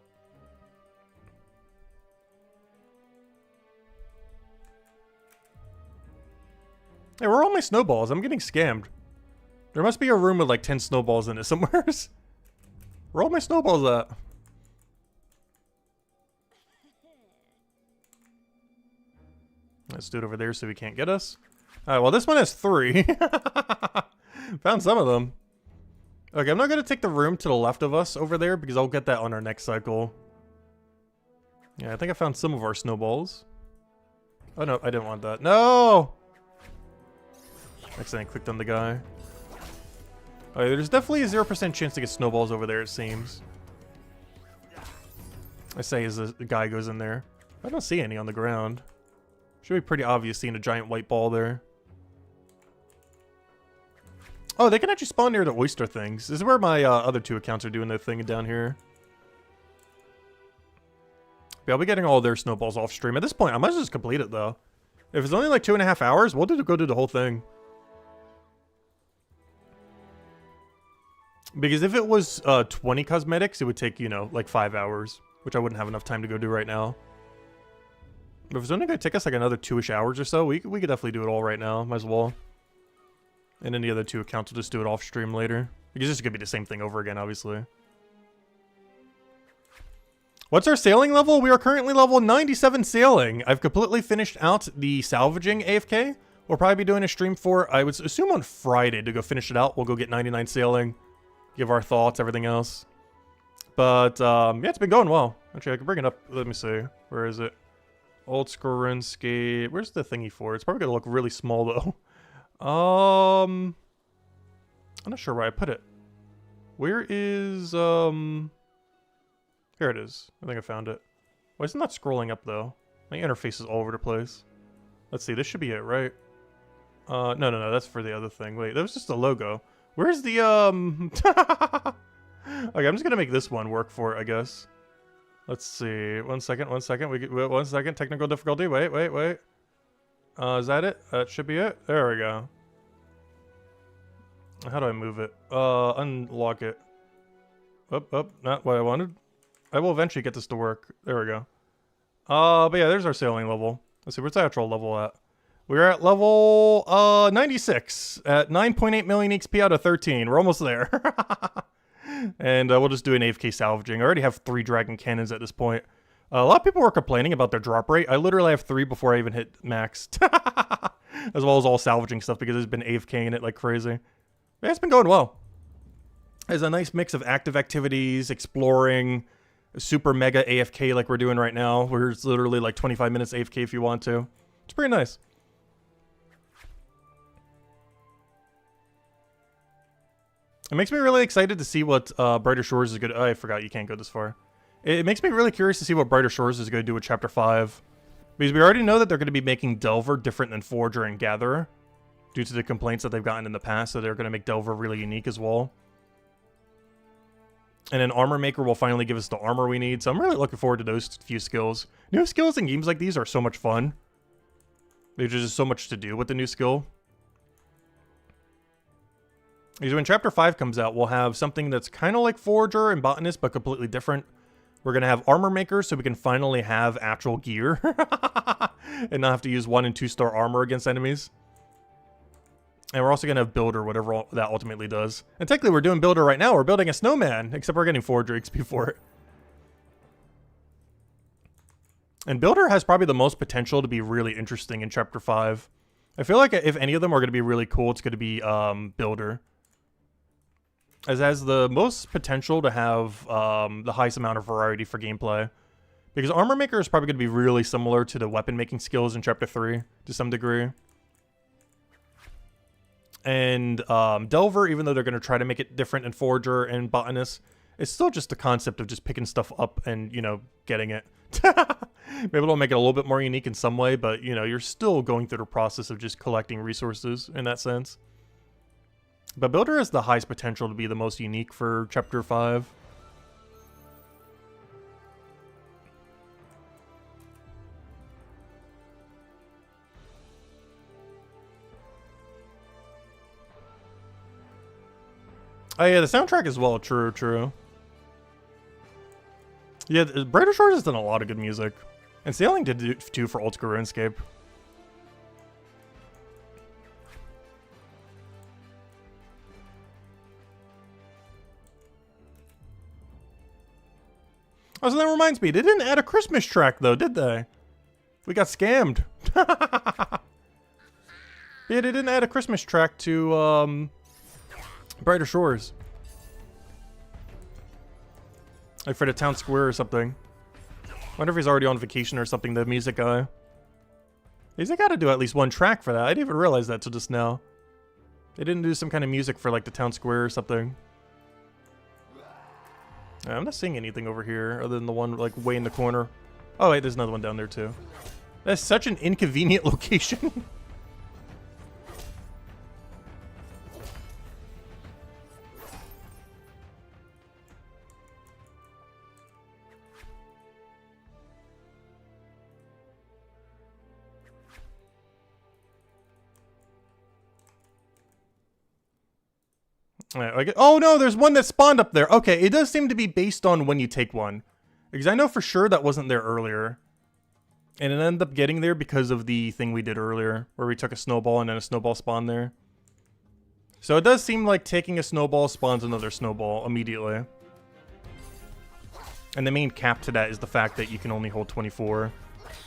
Speaker 1: Hey, where are all my snowballs? I'm getting scammed. There must be a room with like 10 snowballs in it somewhere. Where are all my snowballs at? Let's do it over there so he can't get us. Alright, well this one has 3. Found some of them. Okay, I'm not going to take the room to the left of us over there because I'll get that on our next cycle. Yeah, I think I found some of our snowballs. Oh no, I didn't want that. No! Accidentally clicked on the guy. Okay, there's definitely a 0% chance to get snowballs over there, it seems. I say as the guy goes in there. I don't see any on the ground. Should be pretty obvious seeing a giant white ball there. Oh, they can actually spawn near the oyster things. This is where my other 2 accounts are doing their thing down here. Yeah, I'll be getting all their snowballs off stream. At this point, I might just complete it, though. If it's only like 2.5 hours, we'll go do the whole thing. Because if it was 20 cosmetics, it would take, you know, like 5 hours. Which I wouldn't have enough time to go do right now. But if it's only going to take us like another 2-ish hours or so, we could definitely do it all right now. Might as well. And then the other 2 accounts will just do it off stream later. Because this is going to be the same thing over again, obviously. What's our sailing level? We are currently level 97 sailing. I've completely finished out the salvaging AFK. We'll probably be doing a stream for, I would assume on Friday to go finish it out. We'll go get 99 sailing. Give our thoughts, everything else. But, yeah, it's been going well. Actually, I can bring it up. Let me see. Where is it? Old School RuneScape. Where's the thingy for it? It's probably going to look really small, though. I'm not sure where I put it. Where is, here it is. I think I found it. Why isn't that scrolling up, though? My interface is all over the place. Let's see. This should be it, right? No. That's for the other thing. Wait, that was just the logo. Where's the, Okay, I'm just gonna make this one work for it, I guess. Let's see. One second. One second. Technical difficulty. Wait. Is that it? That should be it. There we go. How do I move it? Unlock it. Not what I wanted. I will eventually get this to work. There we go. But yeah, there's our sailing level. Let's see, where's the actual level at? We're at level 96 at 9.8 million XP out of 13. We're almost there. And we'll just do an AFK salvaging. I already have 3 dragon cannons at this point. A lot of people were complaining about their drop rate. I literally have 3 before I even hit max. As well as all salvaging stuff because it's been AFKing it like crazy. Yeah, it's been going well. There's a nice mix of active activities, exploring, super mega AFK like we're doing right now, where it's literally like 25 minutes AFK if you want to. It's pretty nice. It makes me really excited to see what Brighter Shores is going to... Oh, I forgot you can't go this far. It makes me really curious to see what Brighter Shores is going to do with Chapter 5. Because we already know that they're going to be making Delver different than Forger and Gatherer. Due to the complaints that they've gotten in the past, so they're going to make Delver really unique as well. And then Armor Maker will finally give us the armor we need, so I'm really looking forward to those few skills. New skills in games like these are so much fun. There's just so much to do with the new skill. Because when Chapter 5 comes out, we'll have something that's kind of like Forger and Botanist, but completely different. We're going to have Armor Maker, so we can finally have actual gear. And not have to use 1- and 2-star armor against enemies. And we're also going to have Builder, whatever that ultimately does. And technically, we're doing Builder right now. We're building a snowman, except we're getting Forger XP for it. And Builder has probably the most potential to be really interesting in Chapter 5. I feel like if any of them are going to be really cool, it's going to be Builder. As it has the most potential to have the highest amount of variety for gameplay. Because Armor Maker is probably going to be really similar to the weapon making skills in Chapter 3, to some degree. And Delver, even though they're going to try to make it different than Forger and Botanist, it's still just the concept of just picking stuff up and, you know, getting it. Maybe it'll make it a little bit more unique in some way, but, you know, you're still going through the process of just collecting resources in that sense. But Builder has the highest potential to be the most unique for Chapter 5. Oh yeah, the soundtrack as well. True. Yeah, Brighter Shores has done a lot of good music. And Sailing did do too for Old School RuneScape. Oh, so that reminds me, they didn't add a Christmas track though, did they? We got scammed. Yeah, they didn't add a Christmas track to Brighter Shores. Like for the town square or something. Wonder if he's already on vacation or something, the music guy. He's got to do at least one track for that. I didn't even realize that till just now. They didn't do some kind of music for like the town square or something. I'm not seeing anything over here other than the one like way in the corner. Oh wait, there's another one down there too. That's such an inconvenient location. Oh no, there's one that spawned up there. Okay, it does seem to be based on when you take one. Because I know for sure that wasn't there earlier. And it ended up getting there because of the thing we did earlier, where we took a snowball and then a snowball spawned there. So it does seem like taking a snowball spawns another snowball immediately. And the main cap to that is the fact that you can only hold 24.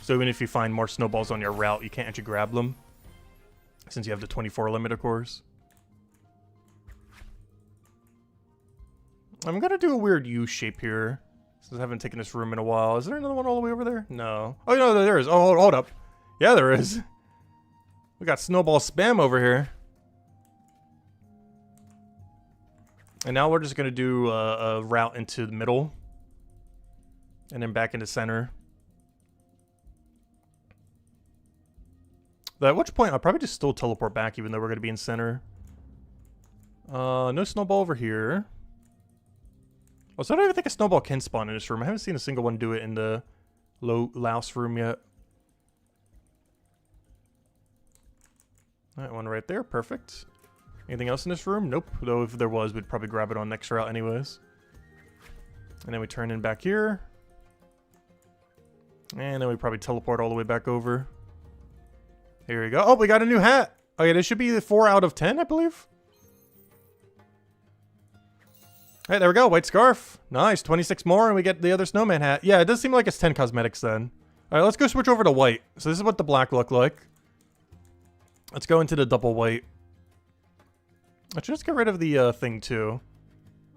Speaker 1: So even if you find more snowballs on your route, you can't actually grab them. Since you have the 24 limit, of course. I'm gonna do a weird U shape here. Since I haven't taken this room in a while. Is there another one all the way over there? No. Oh, no, there is. Oh, hold up. Yeah, there is. We got snowball spam over here. And now we're just gonna do a route into the middle. And then back into center. At which point, I'll probably just still teleport back even though we're gonna be in center. No snowball over here. Oh, so I don't even think a snowball can spawn in this room. I haven't seen a single one do it in the Louse room yet. Alright, one right there. Perfect. Anything else in this room? Nope. Though if there was, we'd probably grab it on next route anyways. And then we turn in back here. And then we probably teleport all the way back over. Here we go. Oh, we got a new hat. Okay, this should be the 4 out of 10, I believe. Hey, there we go. White scarf. Nice. 26 more and we get the other snowman hat. Yeah, it does seem like it's 10 cosmetics then. Alright, let's go switch over to white. So this is what the black looked like. Let's go into the double white. Let's just get rid of the thing too.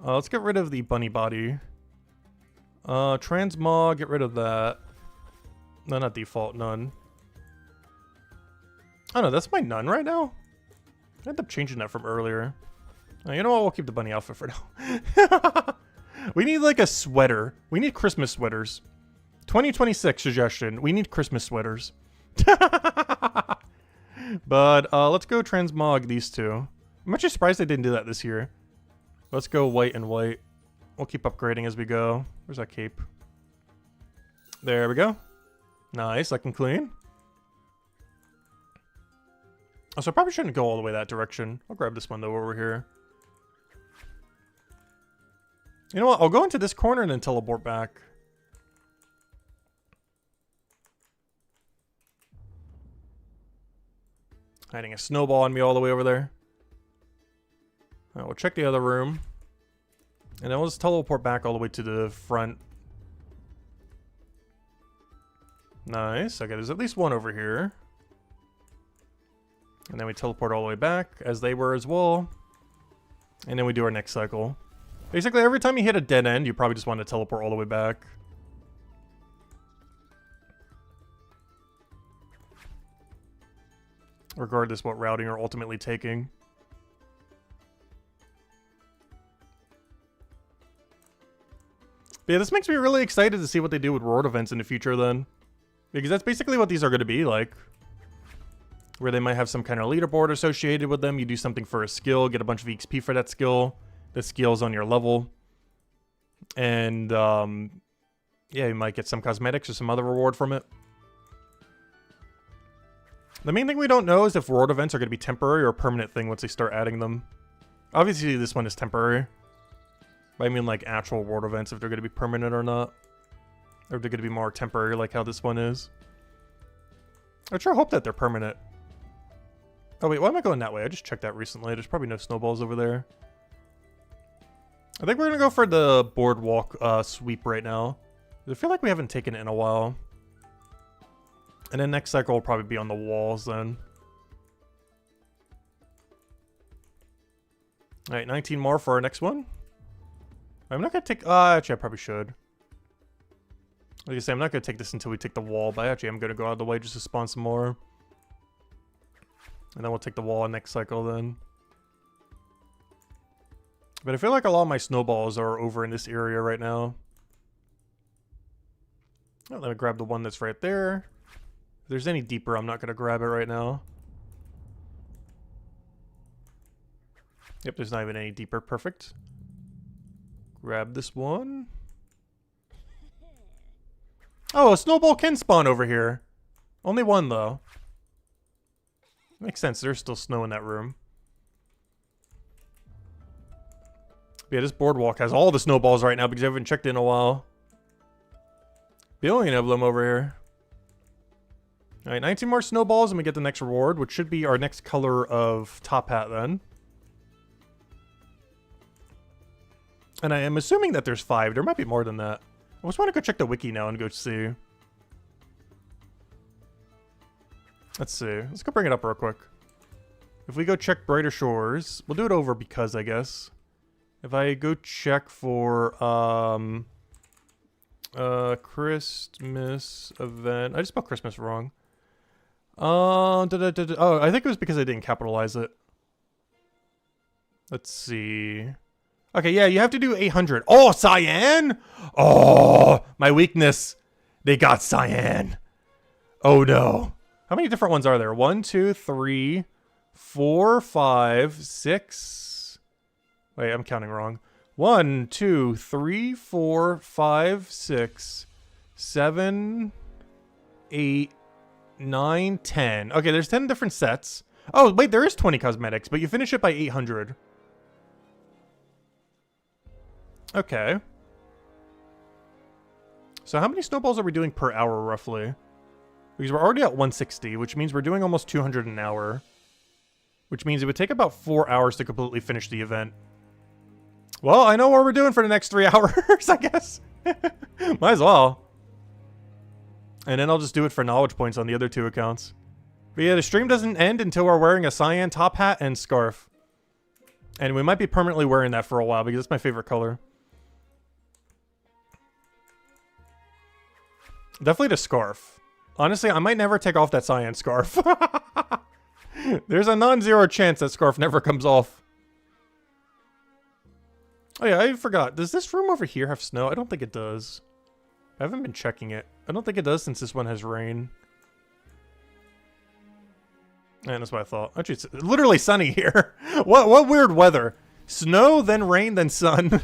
Speaker 1: Let's get rid of the bunny body. Transmog, get rid of that. No, not default, none. Oh no, that's my none right now? I ended up changing that from earlier. You know what? We'll keep the bunny outfit for now. We need like a sweater. We need Christmas sweaters. 2026 suggestion. We need Christmas sweaters. But let's go transmog these two. I'm actually surprised they didn't do that this year. Let's go white and white. We'll keep upgrading as we go. Where's that cape? There we go. Nice, looking clean. Oh, so I probably shouldn't go all the way that direction. I'll grab this one though over here. You know what? I'll go into this corner and then teleport back. Hiding a snowball on me all the way over there. Alright, we'll check the other room. And then we'll just teleport back all the way to the front. Nice. Okay, there's at least one over here. And then we teleport all the way back, as they were as well. And then we do our next cycle. Basically, every time you hit a dead end, you probably just want to teleport all the way back. Regardless what routing you're ultimately taking. But yeah, this makes me really excited to see what they do with reward events in the future then. Because that's basically what these are going to be like. Where they might have some kind of leaderboard associated with them. You do something for a skill, get a bunch of XP for that skill. The skill's on your level. And, yeah, you might get some cosmetics or some other reward from it. The main thing we don't know is if reward events are going to be temporary or a permanent thing once they start adding them. Obviously, this one is temporary. But I mean, like, actual reward events, if they're going to be permanent or not. Or if they're going to be more temporary, like how this one is. I sure hope that they're permanent. Oh, wait, why am I going that way? I just checked that recently. There's probably no snowballs over there. I think we're going to go for the boardwalk sweep right now. I feel like we haven't taken it in a while. And then next cycle will probably be on the walls then. Alright, 19 more for our next one. I'm not gonna take, actually I probably should. Like I say, I'm not gonna take this until we take the wall, but actually I'm gonna go out of the way just to spawn some more. And then we'll take the wall next cycle then. But I feel like a lot of my snowballs are over in this area right now. Oh, let me grab the one that's right there. If there's any deeper, I'm not gonna grab it right now. Yep, there's not even any deeper. Perfect. Grab this one. Oh, a snowball can spawn over here. Only one, though. Makes sense. There's still snow in that room. But yeah, this boardwalk has all the snowballs right now because I haven't checked in a while. Billion of them over here. Alright, 19 more snowballs and we get the next reward, which should be our next color of top hat then. And I am assuming that there's 5. There might be more than that. I just want to go check the wiki now and go see. Let's see. Let's go bring it up real quick. If we go check Brighter Shores, we'll do it over because, I guess. If I go check for, Christmas event. I just spelled Christmas wrong. Oh, I think it was because I didn't capitalize it. Let's see. Okay, yeah, you have to do 800. Oh, cyan! Oh, my weakness. They got cyan. Oh, no. How many different ones are there? 1, 2, 3, 4, 5, 6. Wait, I'm counting wrong. 1, 2, 3, 4, 5, 6, 7, 8, 9, 10. Okay, there's 10 different sets. Oh, wait, there is 20 cosmetics, but you finish it by 800. Okay. So how many snowballs are we doing per hour, roughly? Because we're already at 160, which means we're doing almost 200 an hour. Which means it would take about 4 hours to completely finish the event. Well, I know what we're doing for the next 3 hours, I guess. Might as well. And then I'll just do it for knowledge points on the other 2 accounts. But yeah, the stream doesn't end until we're wearing a cyan top hat and scarf. And we might be permanently wearing that for a while because it's my favorite color. Definitely the scarf. Honestly, I might never take off that cyan scarf. There's a non-zero chance that scarf never comes off. Oh yeah, I forgot. Does this room over here have snow? I don't think it does. I haven't been checking it. I don't think it does since this one has rain. And that's what I thought. Actually, it's literally sunny here. What weird weather. Snow, then rain, then sun.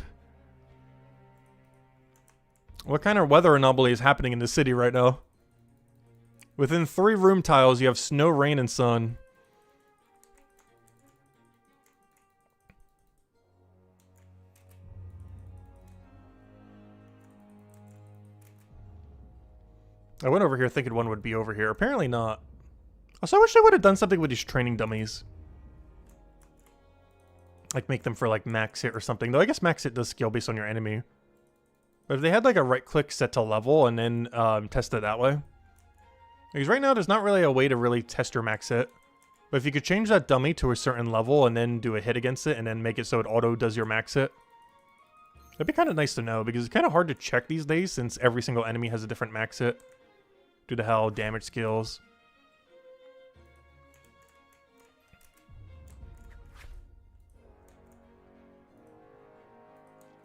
Speaker 1: What kind of weather anomaly is happening in this city right now? Within 3 room tiles, you have snow, rain, and sun. I went over here thinking one would be over here. Apparently not. Also, I wish they would have done something with these training dummies. Like make them for like max hit or something. Though I guess max hit does scale based on your enemy. But if they had like a right click set to level and then test it that way. Because right now there's not really a way to really test your max hit. But if you could change that dummy to a certain level and then do a hit against it and then make it so it auto does your max hit. That'd be kind of nice to know because it's kind of hard to check these days since every single enemy has a different max hit. Due to how damage scales.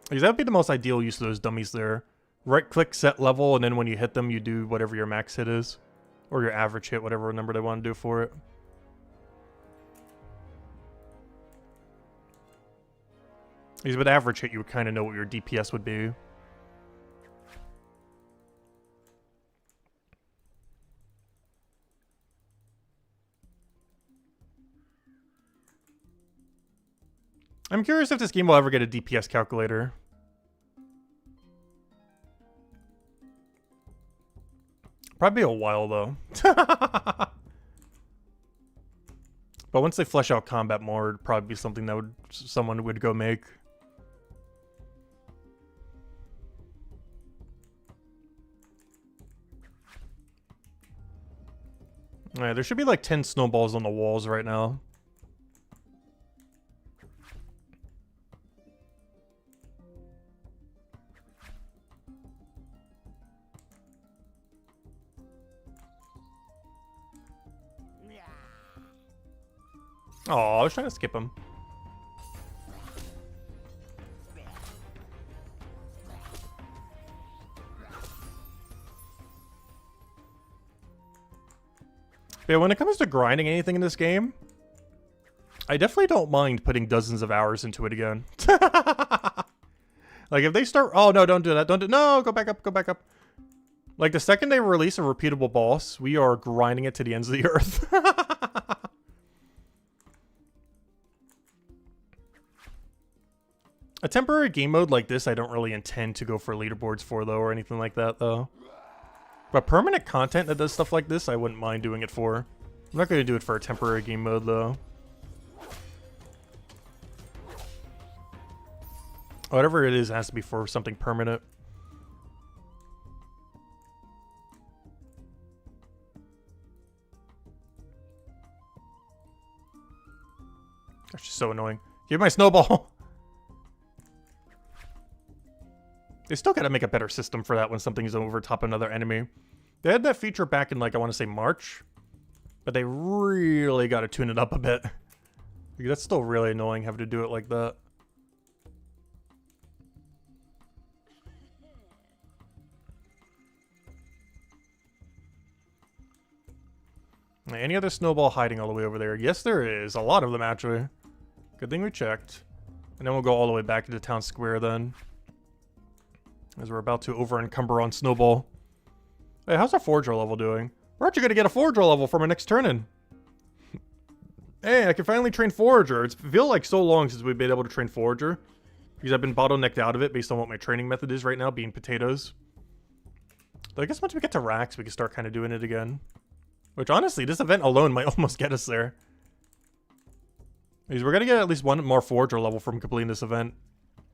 Speaker 1: Because that would be the most ideal use of those dummies there. Right click, set level, and then when you hit them, you do whatever your max hit is. Or your average hit, whatever number they want to do for it. Because with average hit, you would kind of know what your DPS would be. I'm curious if this game will ever get a DPS calculator. Probably a while, though. But once they flesh out combat more, it'd probably be something that someone would go make. Alright, there should be like 10 snowballs on the walls right now. Oh, I was trying to skip him. But yeah, when it comes to grinding anything in this game, I definitely don't mind putting dozens of hours into it again. Like, if they start... Oh, no, don't do that. Don't do... No, go back up, go back up. Like, the second they release a repeatable boss, we are grinding it to the ends of the earth. A temporary game mode like this, I don't really intend to go for leaderboards for, though, or anything like that, though. But permanent content that does stuff like this, I wouldn't mind doing it for. I'm not going to do it for a temporary game mode, though. Whatever it is, it has to be for something permanent. Gosh, she's so annoying. Give me my snowball! They still gotta make a better system for that when something's over top another enemy. They had that feature back in, like, I want to say March. But they really gotta tune it up a bit. Like, that's still really annoying having to do it like that. Any other snowball hiding all the way over there? Yes, there is. A lot of them, actually. Good thing we checked. And then we'll go all the way back into town square then. As we're about to over-encumber on snowball. Hey, how's our forager level doing? We're actually going to get a forager level for my next turn-in. Hey, I can finally train forager. It's feel like so long since we've been able to train forager. Because I've been bottlenecked out of it based on what my training method is right now, being potatoes. But I guess once we get to racks, we can start kind of doing it again. Which, honestly, this event alone might almost get us there. Because we're going to get at least one more forager level from completing this event.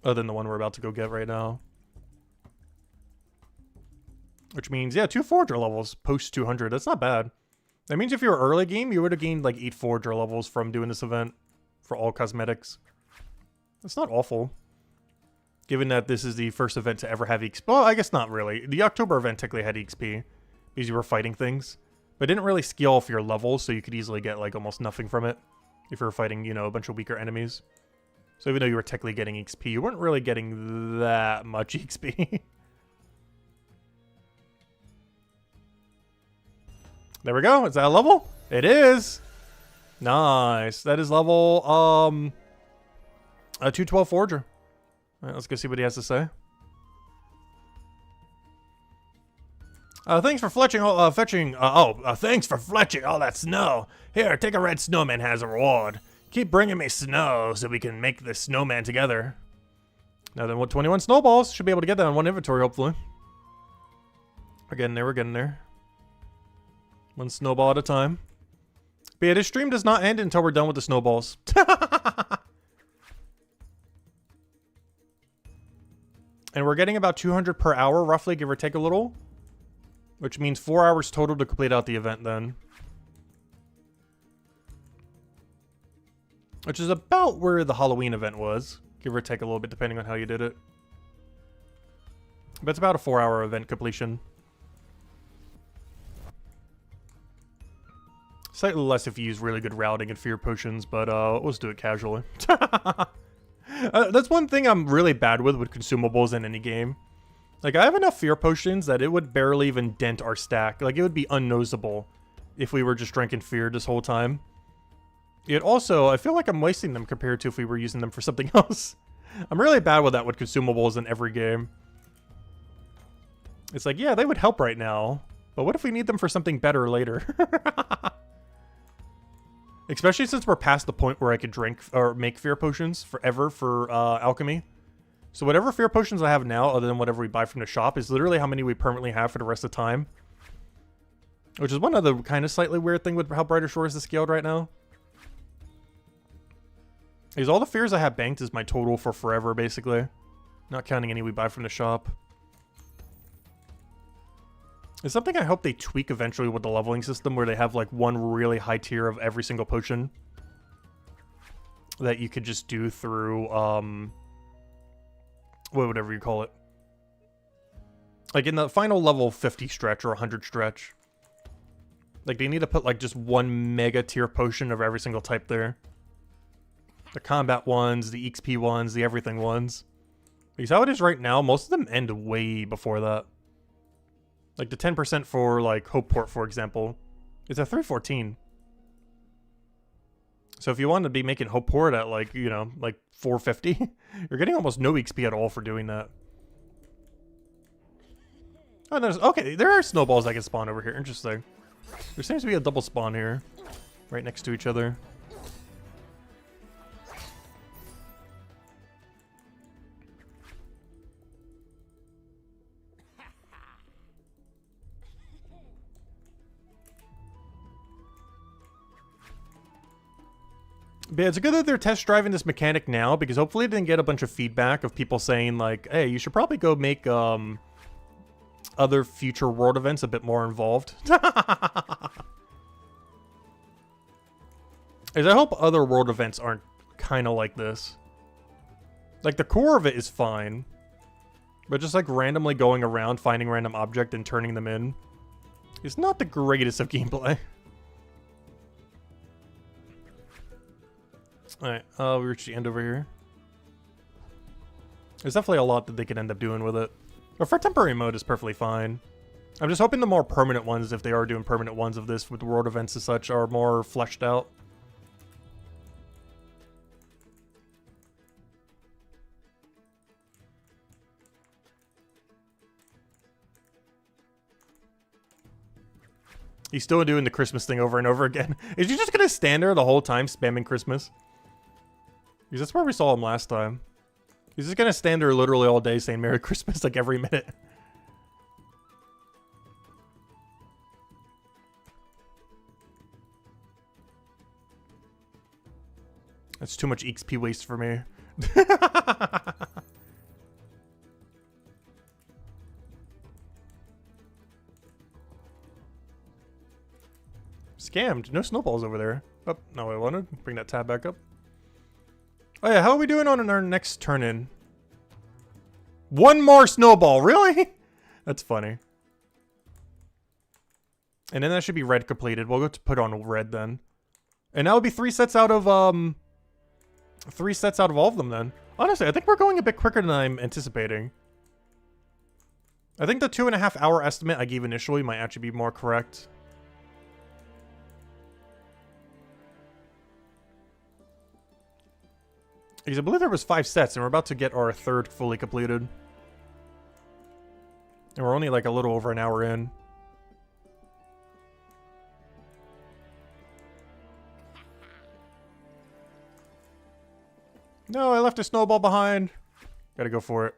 Speaker 1: Other than the one we're about to go get right now. Which means, yeah, 2 forager levels post 200. That's not bad. That means if you were early game, you would have gained like 8 forager levels from doing this event. For all cosmetics. That's not awful. Given that this is the first event to ever have EXP. Well, I guess not really. The October event technically had EXP. Because you were fighting things. But it didn't really scale off your levels, so you could easily get like almost nothing from it. If you were fighting, you know, a bunch of weaker enemies. So even though you were technically getting XP, you weren't really getting that much XP. There we go. Is that a level? It is. Nice. That is level, a 212 Forager. All right, let's go see what he has to say. Thanks for fetching all, thanks for fletching all that snow. Here, take a red snowman as a reward. Keep bringing me snow so we can make this snowman together. Now then, what 21 snowballs? Should be able to get that on one inventory, hopefully. We're getting there, we're getting there. One snowball at a time. But yeah, this stream does not end until we're done with the snowballs. And we're getting about 200 per hour, roughly, give or take a little. Which means 4 hours total to complete out the event then. Which is about where the Halloween event was. Give or take a little bit depending on how you did it. But it's about a 4-hour event completion. Slightly less if you use really good routing and fear potions, but let's do it casually. That's one thing I'm really bad with consumables in any game. Like, I have enough fear potions that it would barely even dent our stack. Like, it would be unnoticeable if we were just drinking fear this whole time. Yet also, I feel like I'm wasting them compared to if we were using them for something else. I'm really bad with that with consumables in every game. It's like, yeah, they would help right now. But what if we need them for something better later? Especially since we're past the point where I could drink or make fear potions forever for alchemy. So whatever fear potions I have now, other than whatever we buy from the shop, is literally how many we permanently have for the rest of the time. Which is one other kind of slightly weird thing with how Brighter Shores is scaled right now. Because all the fears I have banked is my total for forever, basically. Not counting any we buy from the shop. It's something I hope they tweak eventually with the leveling system, where they have like one really high tier of every single potion. That you could just do through, whatever you call it. Like in the final level 50 stretch or 100 stretch. Like they need to put like just one mega tier potion of every single type there. The combat ones, the XP ones, the everything ones. Because how it is right now, most of them end way before that. Like the 10% for like Hopeport, for example, it's at 314. So if you want to be making Hopeport at like, you know, like 450, you're getting almost no XP at all for doing that. Oh, okay, there are snowballs that can spawn over here. Interesting. There seems to be a double spawn here, right next to each other. But yeah, it's good that they're test driving this mechanic now, because hopefully they didn't get a bunch of feedback of people saying like, hey, you should probably go make other future world events a bit more involved. As I hope other world events aren't kind of like this. Like the core of it is fine, but just like randomly going around finding random object and turning them in is not the greatest of gameplay. Alright, we reached the end over here. There's definitely a lot that they could end up doing with it. But for temporary mode, it's perfectly fine. I'm just hoping the more permanent ones, if they are doing permanent ones of this with world events and such, are more fleshed out. He's still doing the Christmas thing over and over again. Is he just gonna stand there the whole time spamming Christmas? Because that's where we saw him last time. He's just gonna stand there literally all day saying Merry Christmas like every minute. That's too much XP waste for me. Scammed. No snowballs over there. Oh, no, I wanted to bring that tab back up. Oh yeah, how are we doing on our next turn-in? One more snowball, really? That's funny. And then that should be red completed. We'll go to put on red then. And that would be 3 sets out of, 3 sets out of all of them then. Honestly, I think we're going a bit quicker than I'm anticipating. I think the 2.5 hour estimate I gave initially might actually be more correct. Because I believe there was 5 sets, and we're about to get our 3rd fully completed. And we're only like a little over an hour in. No, I left a snowball behind. Gotta go for it.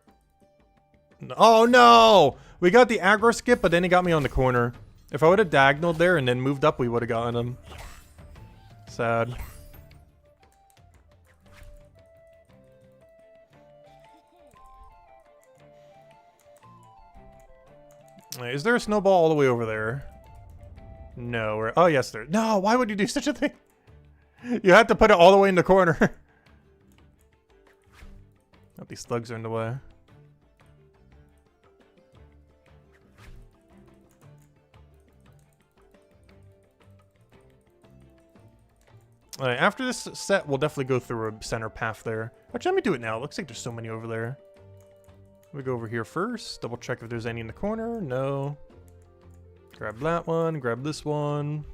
Speaker 1: Oh no! We got the aggro skip, but then he got me on the corner. If I would have diagonaled there and then moved up, we would have gotten him. Sad. Is there a snowball all the way over there? No. Oh, yes, there. No, why would you do such a thing? You have to put it all the way in the corner. Oh, these thugs are in the way. Alright, after this set, we'll definitely go through a center path there. Actually, let me do it now. It looks like there's so many over there. We go over here first, double check if there's any in the corner. No. Grab that one, grab this one.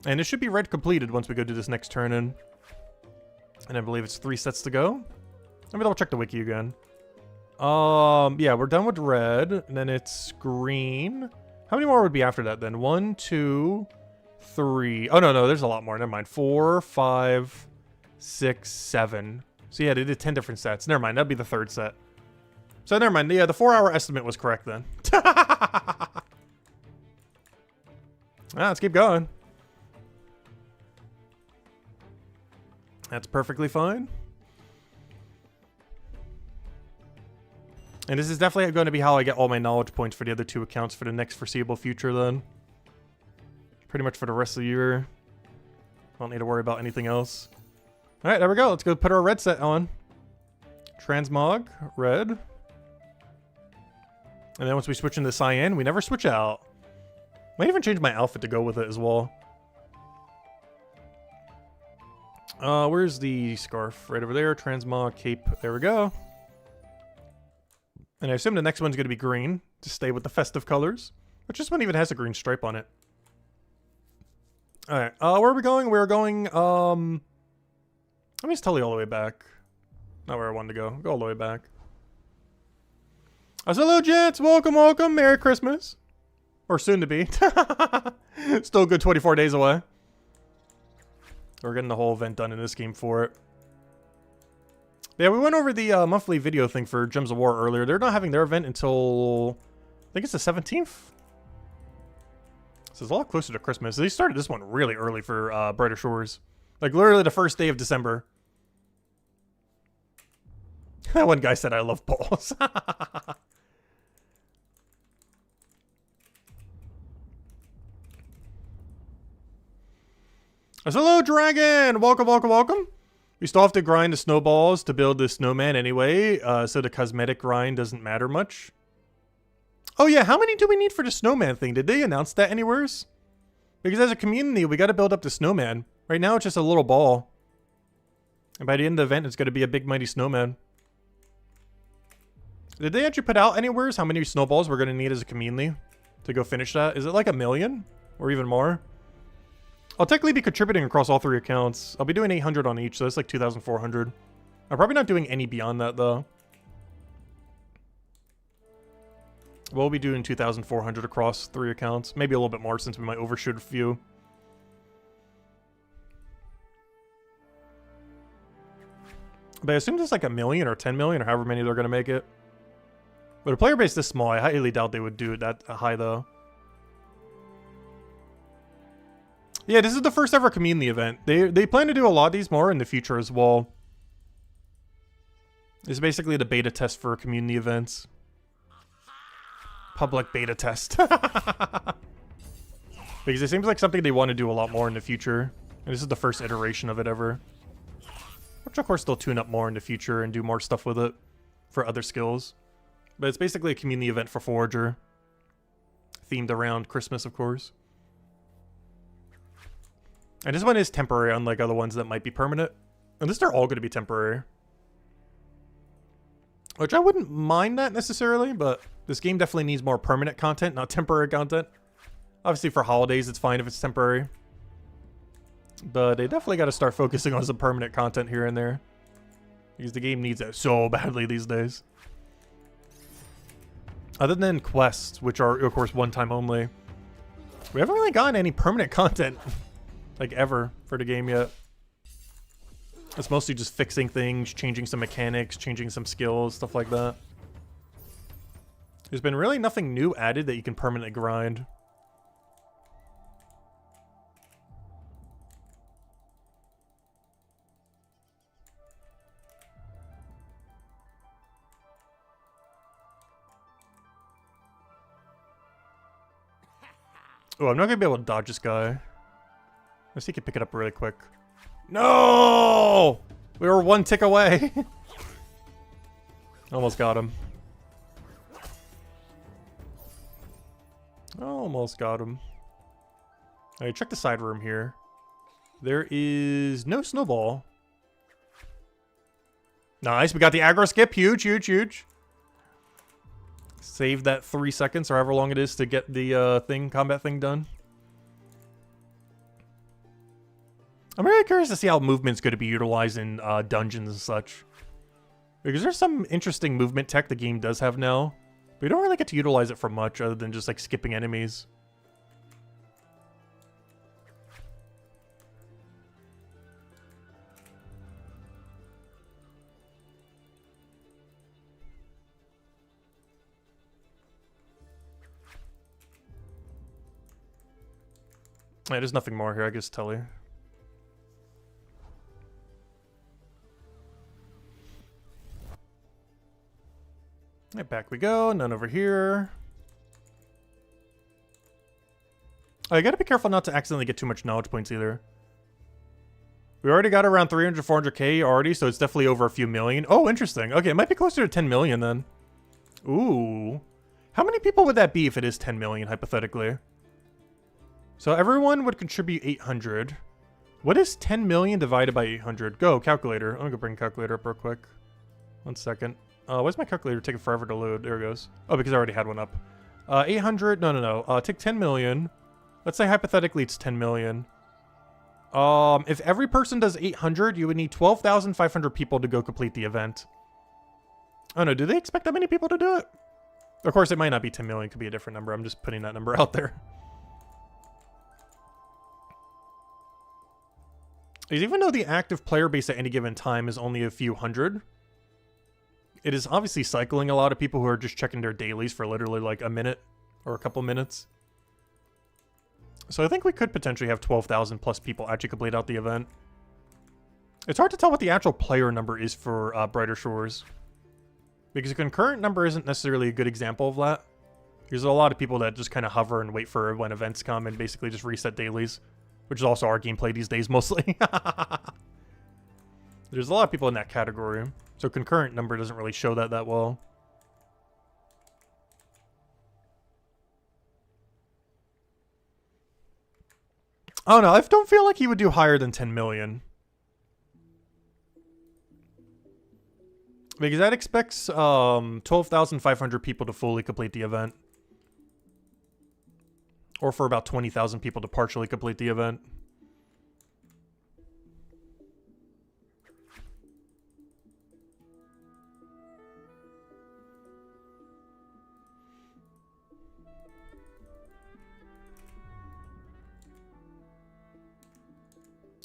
Speaker 1: And it should be red completed once we go do this next turn in. And I believe it's 3 sets to go. Let me double check the wiki again. Yeah, we're done with red, and then it's green. How many more would be after that then? 1, 2, 3. Oh, no, there's a lot more. Never mind. 4, 5, 6, 7. So yeah, they did 10 different sets. Never mind, that'd be the 3rd set. So never mind, yeah, the 4 hour estimate was correct then. Let's keep going. That's perfectly fine. And this is definitely going to be how I get all my knowledge points for the other 2 accounts for the next foreseeable future then. Pretty much for the rest of the year. I don't need to worry about anything else. Alright, there we go. Let's go put our red set on. Transmog, red. And then once we switch into cyan, we never switch out. Might even change my outfit to go with it as well. Where's the scarf? Right over there. Transmog cape. There we go. And I assume the next one's going to be green to stay with the festive colors. But this one even has a green stripe on it. Alright, where are we going? We're going, let me just tell you all the way back. Not where I wanted to go. Go all the way back. Hello, gents! Welcome, welcome! Merry Christmas! Or soon to be. Still a good 24 days away. We're getting the whole event done in this game for it. Yeah, we went over the monthly video thing for Gems of War earlier. They're not having their event until, I think it's the 17th? So it's a lot closer to Christmas. They started this one really early for Brighter Shores. Like, literally the first day of December. That one guy said, I love balls. Hello, Dragon! Welcome, welcome, welcome. We still have to grind the snowballs to build the snowman anyway, so the cosmetic grind doesn't matter much. Oh yeah, how many do we need for the snowman thing? Did they announce that anywheres? Because as a community, we got to build up the snowman. Right now, it's just a little ball. And by the end of the event, it's going to be a big mighty snowman. Did they actually put out anywheres how many snowballs we're going to need as a community to go finish that? Is it like 1 million? Or even more? I'll technically be contributing across all 3 accounts. I'll be doing 800 on each, so that's like 2,400. I'm probably not doing any beyond that, though. We'll be doing 2,400 across 3 accounts. Maybe a little bit more since we might overshoot a few. But I assume it's like 1 million or 10 million or however many they're going to make it. But a player base this small, I highly doubt they would do it that high, though. Yeah, this is the first ever community event. They plan to do a lot of these more in the future as well. It's basically the beta test for community events. Public beta test. Because it seems like something they want to do a lot more in the future. And this is the first iteration of it ever. Which of course they'll tune up more in the future and do more stuff with it for other skills. But it's basically a community event for Forager. Themed around Christmas, of course. And this one is temporary, unlike other ones that might be permanent. And this, they're all going to be temporary. Which I wouldn't mind that necessarily, but this game definitely needs more permanent content, not temporary content. Obviously for holidays, it's fine if it's temporary. But they definitely got to start focusing on some permanent content here and there. Because the game needs it so badly these days. Other than quests, which are, of course, one time only. We haven't really gotten any permanent content. Like, ever, for the game yet. It's mostly just fixing things, changing some mechanics, changing some skills, stuff like that. There's been really nothing new added that you can permanently grind. Oh, I'm not gonna be able to dodge this guy. Let's see if he can pick it up really quick. No! We were 1 tick away. Almost got him. Almost got him. Alright, check the side room here. There is no snowball. Nice, we got the aggro skip. Huge, huge, huge. Save that 3 seconds or however long it is to get the combat thing done. I'm really curious to see how movement's going to be utilized in dungeons and such. Because there's some interesting movement tech the game does have now. But we don't really get to utilize it for much other than just like skipping enemies. Yeah, there's nothing more here, I guess tell you. Yeah, back we go. None over here. Oh, you gotta be careful not to accidentally get too much knowledge points either. We already got around 300, 400k already, so it's definitely over a few million. Oh, interesting. Okay, it might be closer to 10 million then. Ooh. How many people would that be if it is 10 million, hypothetically? So everyone would contribute 800. What is 10 million divided by 800? Go, calculator. I'm gonna go bring calculator up real quick. 1 second. Why's my calculator taking forever to load? There it goes. Oh, because I already had one up. 800, no. Take 10 million. Let's say hypothetically it's 10 million. If every person does 800, you would need 12,500 people to go complete the event. Oh no, do they expect that many people to do it? Of course, it might not be 10 million, it could be a different number. I'm just putting that number out there. Even though the active player base at any given time is only a few hundred, it is obviously cycling a lot of people who are just checking their dailies for literally like a minute or a couple minutes. So I think we could potentially have 12,000 plus people actually complete out the event. It's hard to tell what the actual player number is for Brighter Shores, because the concurrent number isn't necessarily a good example of that. There's a lot of people that just kind of hover and wait for when events come and basically just reset dailies, which is also our gameplay these days mostly. There's a lot of people in that category, so concurrent number doesn't really show that well. Oh no, I don't feel like he would do higher than 10 million. Because that expects 12,500 people to fully complete the event. Or for about 20,000 people to partially complete the event.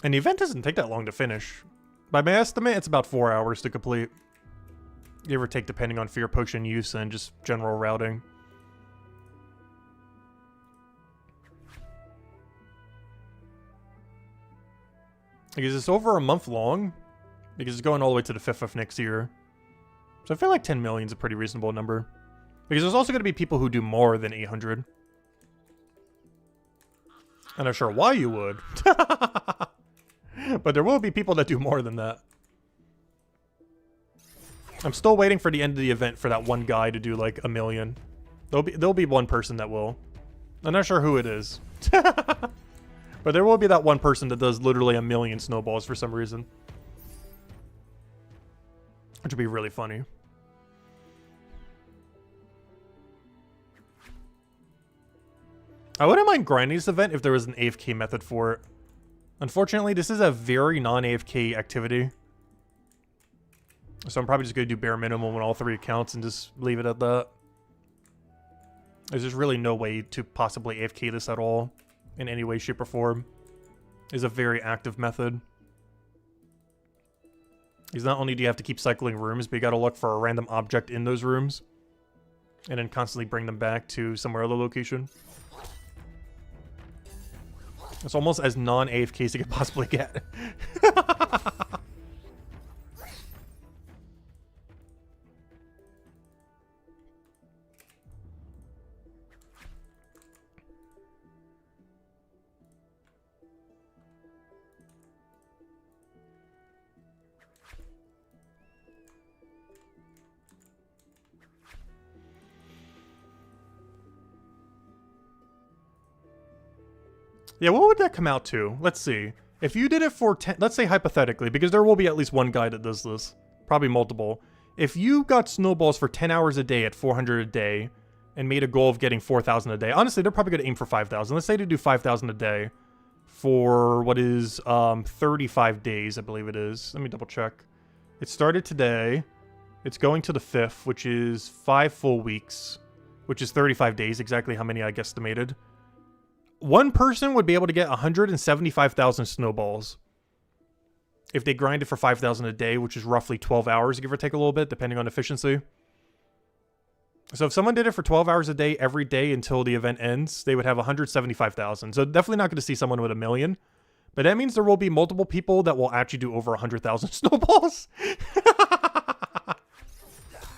Speaker 1: And the event doesn't take that long to finish. By my estimate, it's about 4 hours to complete. Give or take, depending on fear potion use and just general routing. Because it's over a month long. Because it's going all the way to the 5th of next year. So I feel like 10 million is a pretty reasonable number. Because there's also going to be people who do more than 800. I'm not sure why you would. But there will be people that do more than that. I'm still waiting for the end of the event for that one guy to do like 1 million. There'll be one person that will. I'm not sure who it is. But there will be that one person that does literally 1 million snowballs for some reason. Which would be really funny. I wouldn't mind grinding this event if there was an AFK method for it. Unfortunately, this is a very non-AFK activity. So I'm probably just going to do bare minimum on all 3 accounts and just leave it at that. There's just really no way to possibly AFK this at all, in any way, shape, or form. It's a very active method. Because not only do you have to keep cycling rooms, but you got to look for a random object in those rooms. And then constantly bring them back to somewhere other location. It's almost as non-AFK as you could possibly get. Yeah, what would that come out to? Let's see. If you did it for 10, let's say hypothetically, because there will be at least one guy that does this. Probably multiple. If you got snowballs for 10 hours a day at 400 a day, and made a goal of getting 4,000 a day, honestly, they're probably going to aim for 5,000. Let's say they do 5,000 a day for what is 35 days, I believe it is. Let me double check. It started today. It's going to the 5th, which is 5 full weeks, which is 35 days, exactly how many I guesstimated. One person would be able to get 175,000 snowballs if they grinded for 5,000 a day, which is roughly 12 hours, give or take a little bit, depending on efficiency. So if someone did it for 12 hours a day every day until the event ends, they would have 175,000. So definitely not going to see someone with 1 million. But that means there will be multiple people that will actually do over 100,000 snowballs.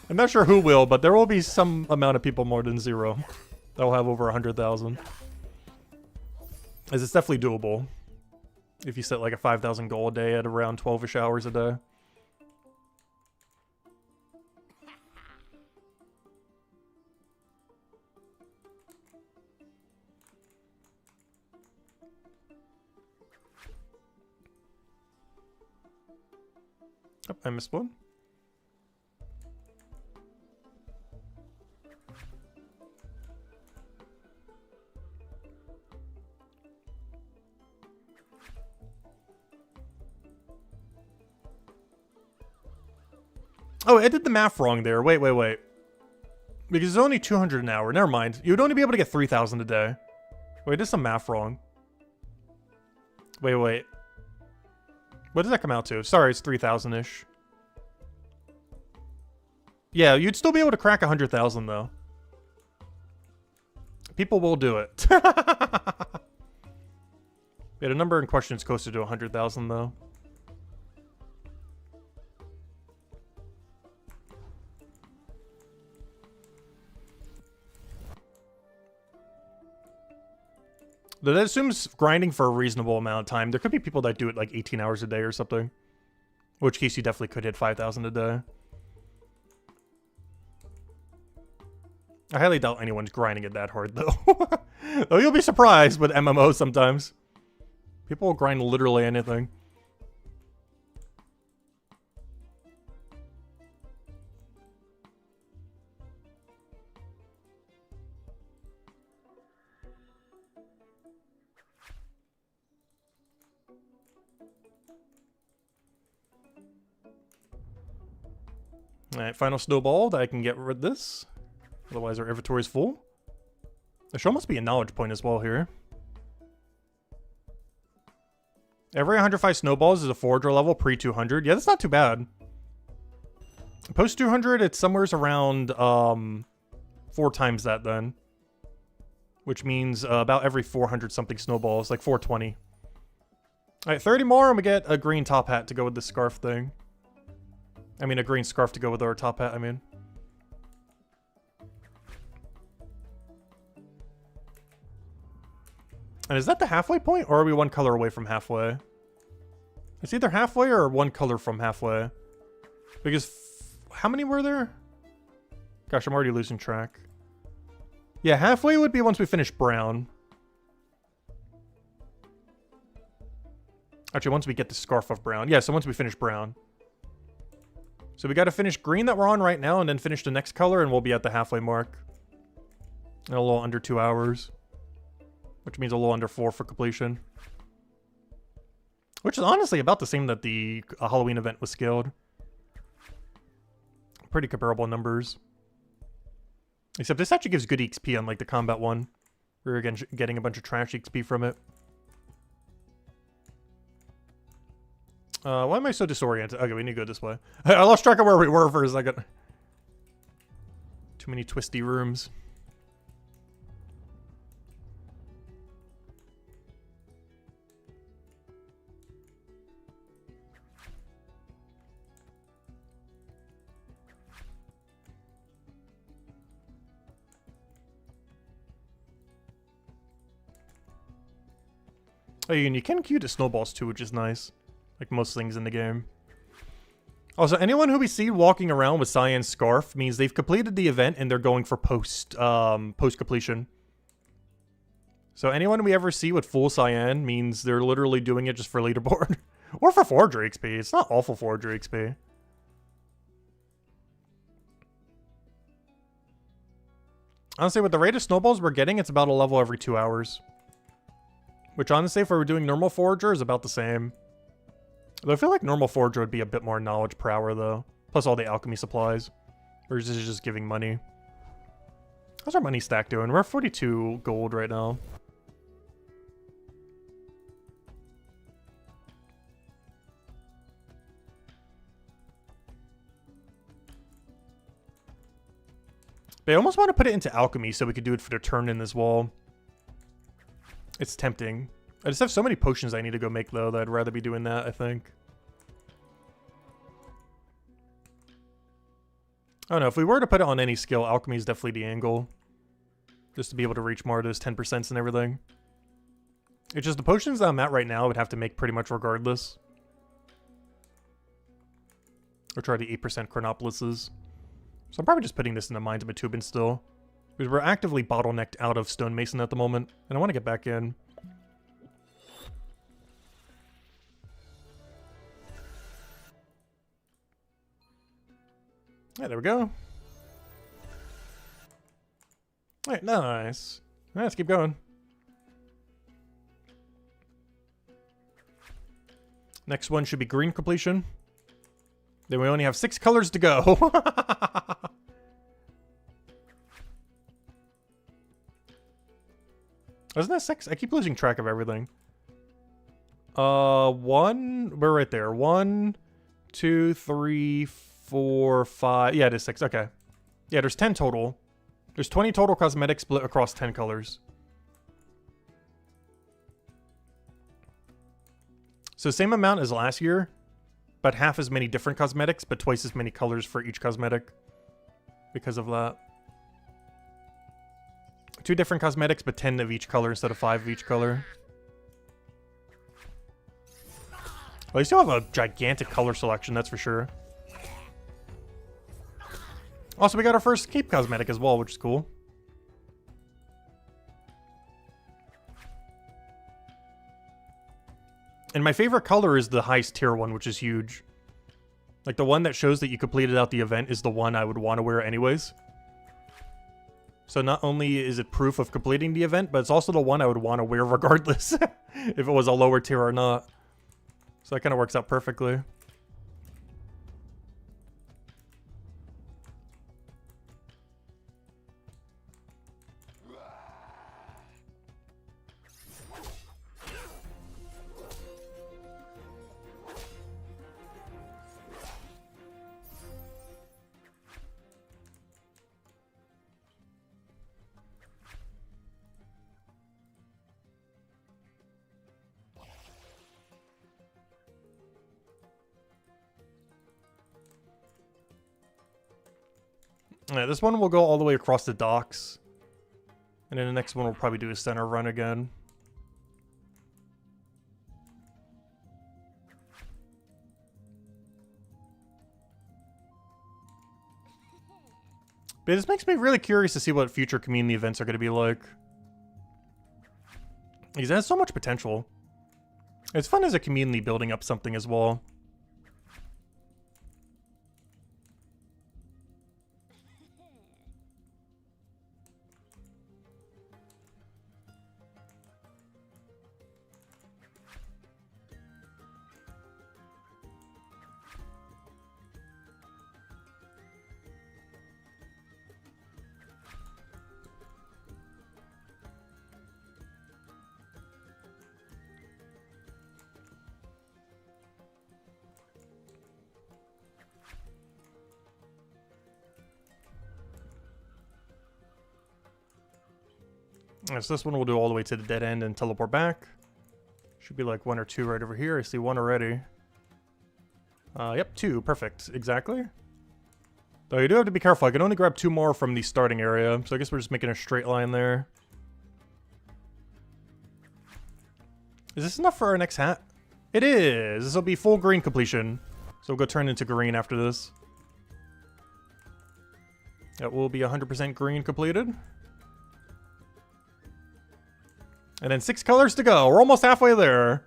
Speaker 1: I'm not sure who will, but there will be some amount of people more than 0 that will have over 100,000. As it's definitely doable if you set like a 5,000 goal a day at around 12-ish hours a day. Oh, I missed one. Oh, I did the math wrong there. Wait. Because it's only 200 an hour. Never mind. You would only be able to get 3,000 a day. Wait, did some math wrong. Wait. What does that come out to? Sorry, it's 3,000-ish. Yeah, you'd still be able to crack 100,000 though. People will do it. Yeah, the number in question is closer to 100,000 though. That assumes grinding for a reasonable amount of time. There could be people that do it like 18 hours a day or something. In which case you definitely could hit 5,000 a day. I highly doubt anyone's grinding it that hard though. Though you'll be surprised with MMOs sometimes. People will grind literally anything. Alright, final snowball that I can get rid of this. Otherwise our inventory is full. There should almost be a knowledge point as well here. Every 105 snowballs is a forager level pre-200. Yeah, that's not too bad. Post-200, it's somewhere around 4 times that then. Which means about every 400 something snowballs, like 420. Alright, 30 more and we get a green top hat to go with the scarf thing. I mean, a green scarf to go with our top hat, I mean. And is that the halfway point, or are we one color away from halfway? It's either halfway or one color from halfway. Because, how many were there? Gosh, I'm already losing track. Yeah, halfway would be once we finish brown. Actually, once we get the scarf of brown. Yeah, so once we finish brown. So we gotta finish green that we're on right now and then finish the next color and we'll be at the halfway mark. In a little under 2 hours. Which means a little under 4 for completion. Which is honestly about the same that the Halloween event was scaled. Pretty comparable numbers. Except this actually gives good XP unlike the combat one. We're again getting a bunch of trash XP from it. Why am I so disoriented? Okay, we need to go this way. I lost track of where we were for a second. Too many twisty rooms. Oh, and you can queue to snowballs too, which is nice. Like most things in the game. Also, anyone who we see walking around with Cyan's scarf means they've completed the event and they're going for post completion. So anyone we ever see with full Cyan means they're literally doing it just for leaderboard. Or for Forger XP. It's not awful Forger XP. Honestly, with the rate of snowballs we're getting, it's about a level every 2 hours. Which honestly, if we were doing normal Forager, is about the same. Though I feel like normal Forager would be a bit more knowledge per hour, though. Plus all the alchemy supplies. Whereas this is just giving money. How's our money stack doing? We're at 42 gold right now. But I almost want to put it into alchemy so we could do it for the turn-in as well. It's tempting. I just have so many potions I need to go make, though, that I'd rather be doing that, I think. I don't know, if we were to put it on any skill, alchemy is definitely the angle. Just to be able to reach more of those 10% and everything. It's just the potions that I'm at right now I would have to make pretty much regardless. Or try the 8% Chronopolises. So I'm probably just putting this in the Mines of Matubin still. Because we're actively bottlenecked out of Stonemason at the moment. And I want to get back in. Yeah, there we go. Alright, nice. Alright, let's keep going. Next one should be green completion. Then we only have 6 colors to go. Isn't that 6? I keep losing track of everything. We're right there. 1, 2, 3, 4, 5. Yeah, it is 6. Okay. Yeah, there's 10 total. There's 20 total cosmetics split across 10 colors. So same amount as last year, but half as many different cosmetics, but twice as many colors for each cosmetic. Because of that. 2 different cosmetics, but 10 of each color instead of 5 of each color. Well, you still have a gigantic color selection, that's for sure. Also, we got our first cape cosmetic as well, which is cool. And my favorite color is the highest tier one, which is huge. Like, the one that shows that you completed out the event is the one I would want to wear anyways. So not only is it proof of completing the event, but it's also the one I would want to wear regardless. If it was a lower tier or not. So that kind of works out perfectly. Yeah, this one will go all the way across the docks. And then the next one will probably do a center run again. But this makes me really curious to see what future community events are going to be like. Because it has so much potential. It's fun as a community building up something as well. So this one will do all the way to the dead end and teleport back. Should be like 1 or 2 right over here. I see 1 already. Yep, 2. Perfect. Exactly. Though you do have to be careful. I can only grab 2 more from the starting area. So I guess we're just making a straight line there. Is this enough for our next hat? It is! This will be full green completion. So we'll go turn into green after this. That will be 100% green completed. And then 6 colors to go. We're almost halfway there.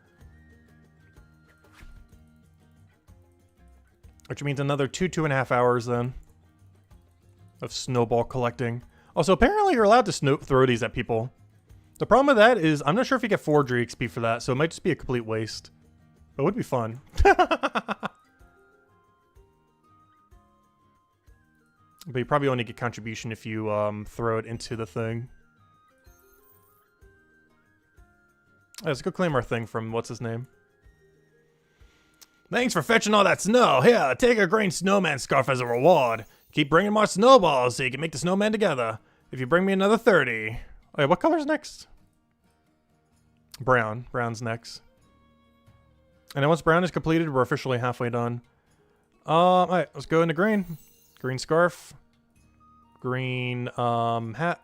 Speaker 1: Which means another 2.5 hours then. Of snowball collecting. Also, apparently you're allowed to throw these at people. The problem with that is, I'm not sure if you get forgery XP for that, so it might just be a complete waste. But it would be fun. But you probably only get contribution if you throw it into the thing. Let's go claim our thing from what's his name. Thanks for fetching all that snow. Here, take a green snowman scarf as a reward. Keep bringing more snowballs so you can make the snowman together. If you bring me another 30. Oh yeah, what color's next? Brown. Brown's next. And then once brown is completed, we're officially halfway done. Alright, let's go into green. Green scarf. Green hat.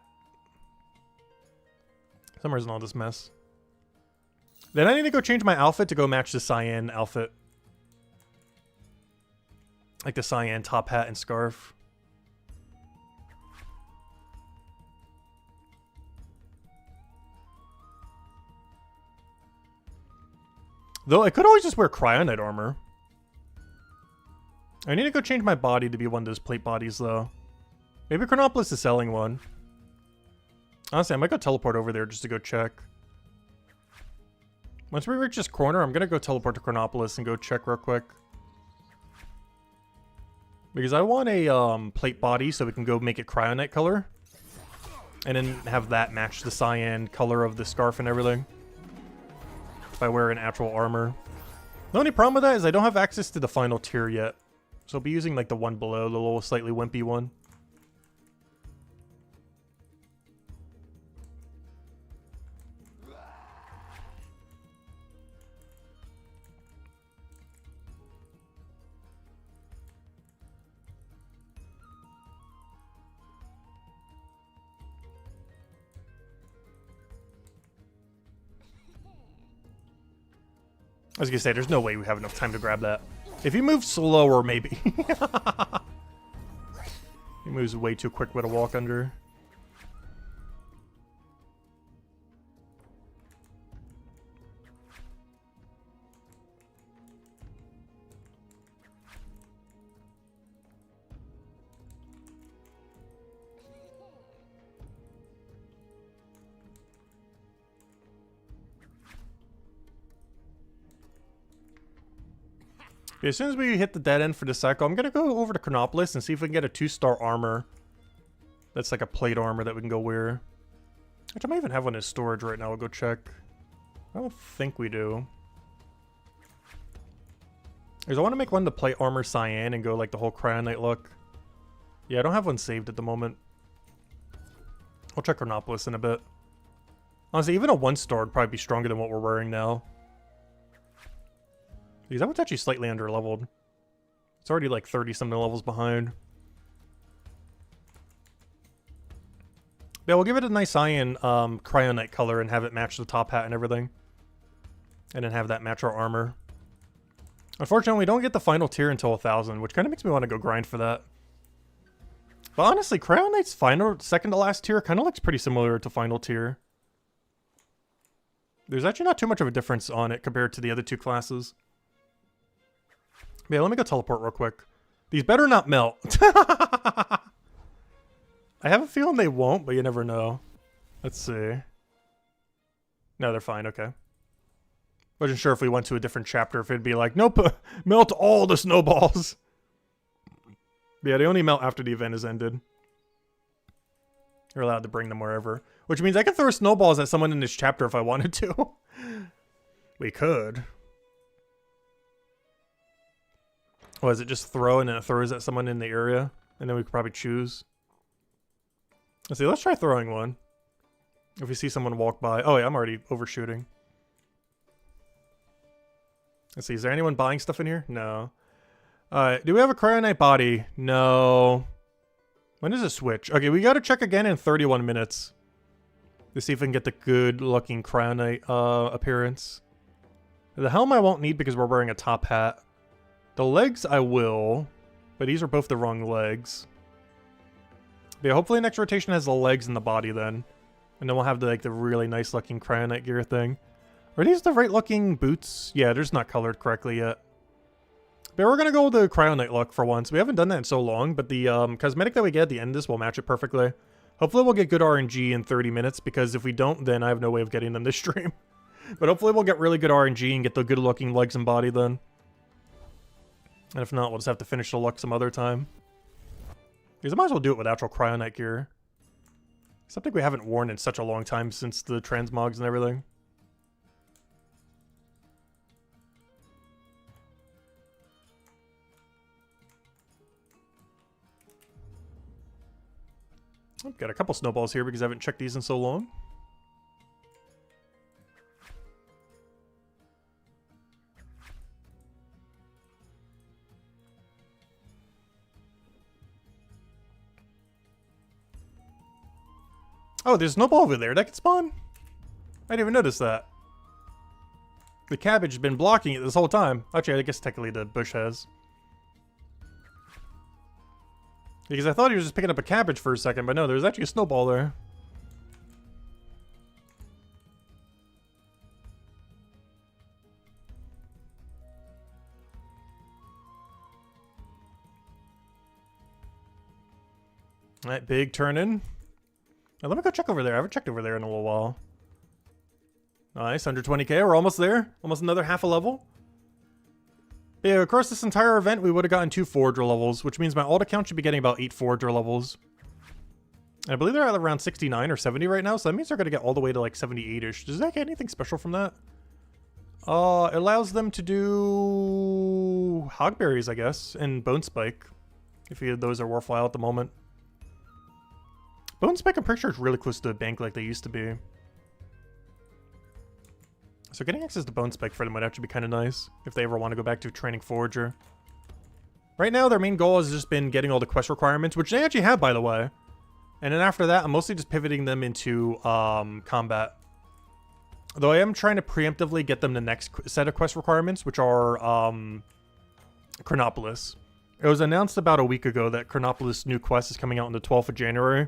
Speaker 1: Somewhere's in all this mess. Then I need to go change my outfit to go match the cyan outfit. Like the cyan top hat and scarf. Though I could always just wear Cryonite armor. I need to go change my body to be one of those plate bodies, though. Maybe Chronopolis is selling one. Honestly, I might go teleport over there just to go check. Once we reach this corner, I'm gonna go teleport to Chronopolis and go check real quick. Because I want a plate body so we can go make it Cryonite color. And then have that match the cyan color of the scarf and everything. If I wear an actual armor. The only problem with that is I don't have access to the final tier yet. So I'll be using like the one below, the little slightly wimpy one. I was gonna say, there's no way we have enough time to grab that. If he moves slower, maybe. He moves way too quick with a walk under. Okay, as soon as we hit the dead end for the cycle, I'm gonna go over to Chronopolis and see if we can get a 2-star armor. That's like a plate armor that we can go wear. Which I might even have one in storage right now. We'll go check. I don't think we do. Because I want to make one the plate armor cyan and go like the whole Cryonite look. Yeah, I don't have one saved at the moment. I'll check Chronopolis in a bit. Honestly, even a 1-star would probably be stronger than what we're wearing now. Because that one's actually slightly under-leveled. It's already like 30-something levels behind. Yeah, we'll give it a nice cyan Cryonite color and have it match the top hat and everything. And then have that match our armor. Unfortunately, we don't get the final tier until 1,000, which kind of makes me want to go grind for that. But honestly, Cryonite's final, second to last tier kind of looks pretty similar to final tier. There's actually not too much of a difference on it compared to the other two classes. Yeah, let me go teleport real quick. These better not melt. I have a feeling they won't, but you never know. Let's see. No, they're fine, okay. Wasn't sure if we went to a different chapter, if it'd be like, nope, melt all the snowballs. Yeah, they only melt after the event is ended. You're allowed to bring them wherever. Which means I could throw snowballs at someone in this chapter if I wanted to. We could. Oh, is it just throw and then it throws at someone in the area? And then we could probably choose. Let's see, let's try throwing one. If we see someone walk by. Oh yeah, I'm already overshooting. Let's see, is there anyone buying stuff in here? No. Alright, do we have a Cryonite body? No. When does it switch? Okay, we gotta check again in 31 minutes. To see if we can get the good looking Cryonite appearance. The helm I won't need because we're wearing a top hat. The legs I will, but these are both the wrong legs. But yeah, hopefully next rotation has the legs and the body then. And then we'll have the really nice looking Cryonite gear thing. Are these the right looking boots? Yeah, they're just not colored correctly yet. But we're gonna go with the Cryonite look for once. We haven't done that in so long, but the cosmetic that we get at the end of this will match it perfectly. Hopefully we'll get good RNG in 30 minutes, because if we don't, then I have no way of getting them this stream. But hopefully we'll get really good RNG and get the good looking legs and body then. And if not, we'll just have to finish the look some other time. Because I might as well do it with actual Cryonite gear. Something we haven't worn in such a long time since the transmogs and everything. I've got a couple snowballs here because I haven't checked these in so long. Oh, there's a snowball over there that can spawn? I didn't even notice that. The cabbage has been blocking it this whole time. Actually, I guess technically the bush has. Because I thought he was just picking up a cabbage for a second, but no, there's actually a snowball there. Alright, big turn in. Now, let me go check over there. I haven't checked over there in a little while. Nice, under 20k. We're almost there. Almost another half a level. Yeah, across this entire event, we would have gotten 2 forager levels, which means my alt account should be getting about 8 forager levels. And I believe they're at around 69 or 70 right now, so that means they're going to get all the way to like 78-ish. Does that get anything special from that? It allows them to do hogberries, I guess, and bone spike, if those are worthwhile at the moment. Bone spike, I'm pretty sure, is really close to the bank like they used to be. So getting access to bone spike for them would actually be kind of nice if they ever want to go back to training forager. Right now, their main goal has just been getting all the quest requirements, which they actually have, by the way. And then after that, I'm mostly just pivoting them into combat. Though I am trying to preemptively get them the next set of quest requirements, which are Chronopolis. It was announced about a week ago that Chronopolis new quest is coming out on the 12th of January.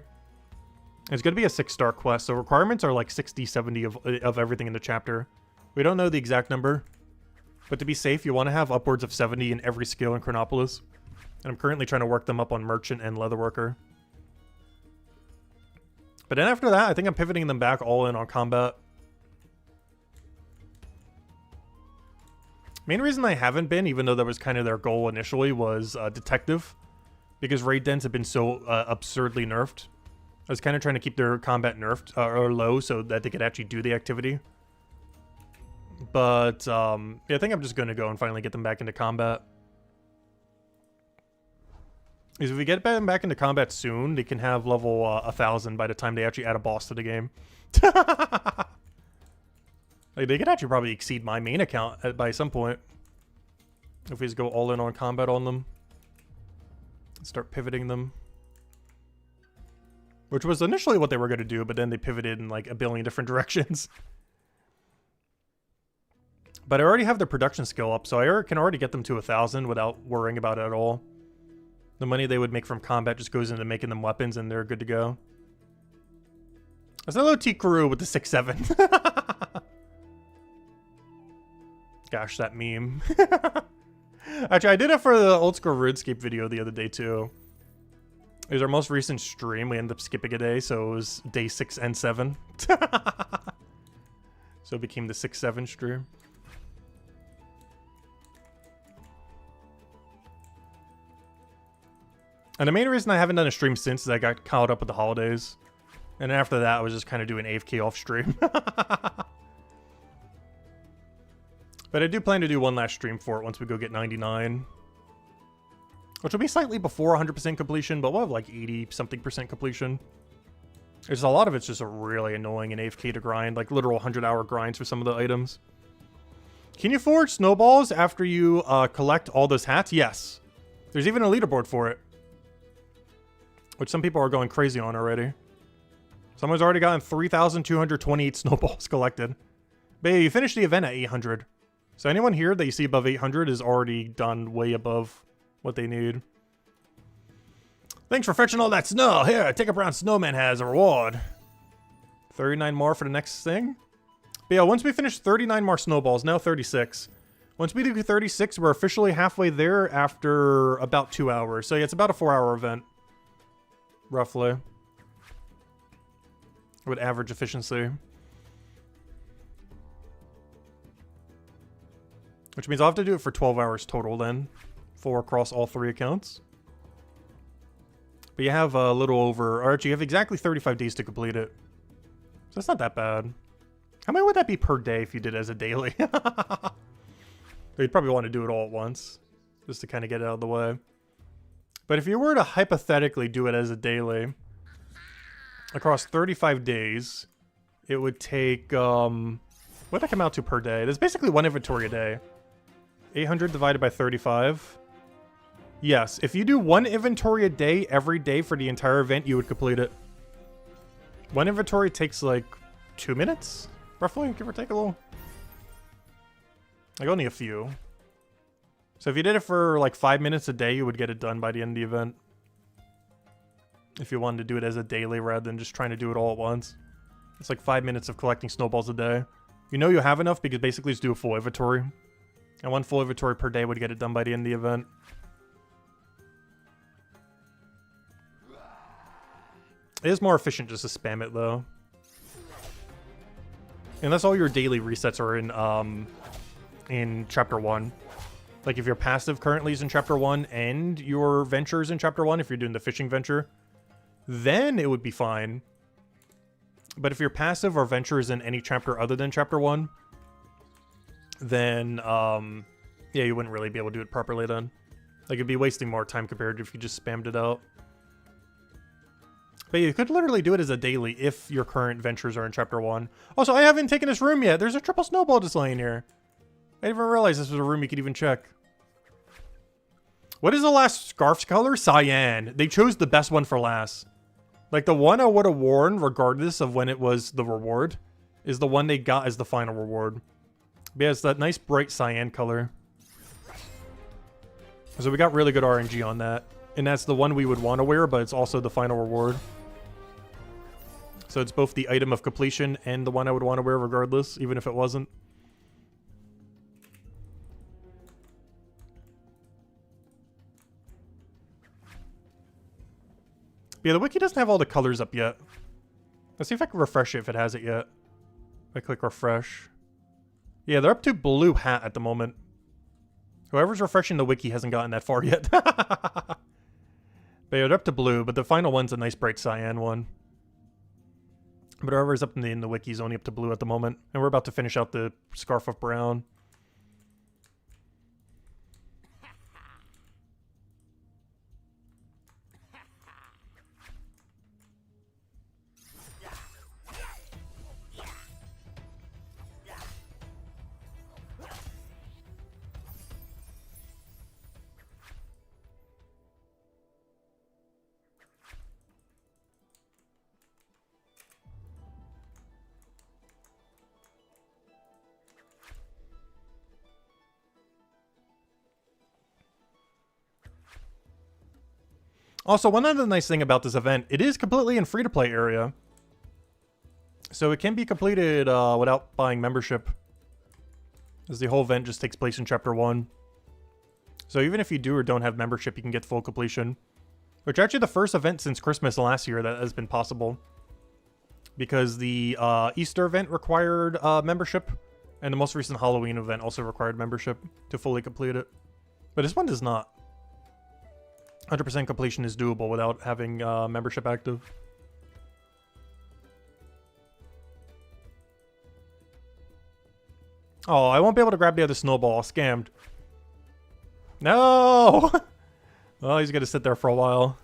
Speaker 1: It's going to be a 6-star quest, so requirements are like 60, 70 of everything in the chapter. We don't know the exact number, but to be safe, you want to have upwards of 70 in every skill in Chronopolis. And I'm currently trying to work them up on Merchant and Leatherworker. But then after that, I think I'm pivoting them back all in on combat. Main reason I haven't been, even though that was kind of their goal initially, was Detective. Because raid dens have been so absurdly nerfed. I was kind of trying to keep their combat nerfed, or low, so that they could actually do the activity. But, yeah, I think I'm just going to go and finally get them back into combat. Because if we get them back into combat soon, they can have level 1,000 by the time they actually add a boss to the game. Like, they could actually probably exceed my main account by some point. If we just go all in on combat on them. Start pivoting them. Which was initially what they were going to do, but then they pivoted in like a billion different directions. But I already have their production skill up, so I can already get them to 1,000 without worrying about it at all. The money they would make from combat just goes into making them weapons, and they're good to go. There's another T-Crew with the 6-7. Gosh, that meme. Actually, I did it for the old school RuneScape video the other day, too. It was our most recent stream. We ended up skipping a day, so it was day 6 and 7. So it became the 6-7 stream. And the main reason I haven't done a stream since is I got caught up with the holidays. And after that, I was just kind of doing AFK off stream. But I do plan to do one last stream for it once we go get 99. Which will be slightly before 100% completion, but we'll have like 80-something% completion. There's a lot of it's just a really annoying and AFK to grind, like literal 100-hour grinds for some of the items. Can you forge snowballs after you collect all those hats? Yes. There's even a leaderboard for it. Which some people are going crazy on already. Someone's already gotten 3,228 snowballs collected. But yeah, you finished the event at 800. So anyone here that you see above 800 is already done way above what they need. Thanks for fetching all that snow. Here, take a brown snowman has a reward. 39 more for the next thing. But yeah, once we finish 39 more snowballs, now 36. Once we do 36, we're officially halfway there after about 2 hours. So yeah, it's about a 4-hour event. Roughly. With average efficiency. Which means I'll have to do it for 12 hours total then. 4 across all 3 accounts. But you have a little over, or actually you have exactly 35 days to complete it. So that's not that bad. How many would that be per day if you did it as a daily? You'd probably want to do it all at once. Just to kind of get it out of the way. But if you were to hypothetically do it as a daily, across 35 days, it would take, what would that come out to per day? There's basically 1 inventory a day. 800 divided by 35. Yes, if you do 1 inventory a day every day for the entire event, you would complete it. 1 inventory takes like 2 minutes, roughly, give or take a little. Like only a few. So if you did it for like 5 minutes a day, you would get it done by the end of the event. If you wanted to do it as a daily rather than just trying to do it all at once. It's like 5 minutes of collecting snowballs a day. You know you have enough because basically just do a full inventory. And 1 full inventory per day would get it done by the end of the event. It is more efficient just to spam it, though. Unless all your daily resets are in Chapter 1. Like, if your passive currently is in Chapter 1 and your venture is in Chapter 1, if you're doing the fishing venture, then it would be fine. But if your passive or venture is in any chapter other than Chapter 1, then, yeah, you wouldn't really be able to do it properly then. Like, it'd be wasting more time compared to if you just spammed it out. But you could literally do it as a daily if your current ventures are in Chapter 1. Also, I haven't taken this room yet. There's a triple snowball just laying here. I didn't even realize this was a room you could even check. What is the last scarf's color? Cyan. They chose the best one for last. Like, the one I would have worn, regardless of when it was the reward, is the one they got as the final reward. But yeah, it's that nice bright cyan color. So we got really good RNG on that. And that's the one we would want to wear, but it's also the final reward. So it's both the item of completion and the one I would want to wear regardless, even if it wasn't. Yeah, the wiki doesn't have all the colors up yet. Let's see if I can refresh it if it has it yet. If I click refresh. Yeah, they're up to blue hat at the moment. Whoever's refreshing the wiki hasn't gotten that far yet. But yeah, they're up to blue, but the final one's a nice bright cyan one. But whoever's up in the wiki is only up to blue at the moment. And we're about to finish out the Scarf of Brown. Also, one other nice thing about this event, it is completely in free-to-play area. So it can be completed without buying membership. As the whole event just takes place in Chapter 1. So even if you do or don't have membership, you can get full completion. Which actually the first event since Christmas last year that has been possible. Because the Easter event required membership. And the most recent Halloween event also required membership to fully complete it. But this one does not. 100% completion is doable without having membership active. Oh, I won't be able to grab the other snowball. Scammed. No! Well, he's going to sit there for a while.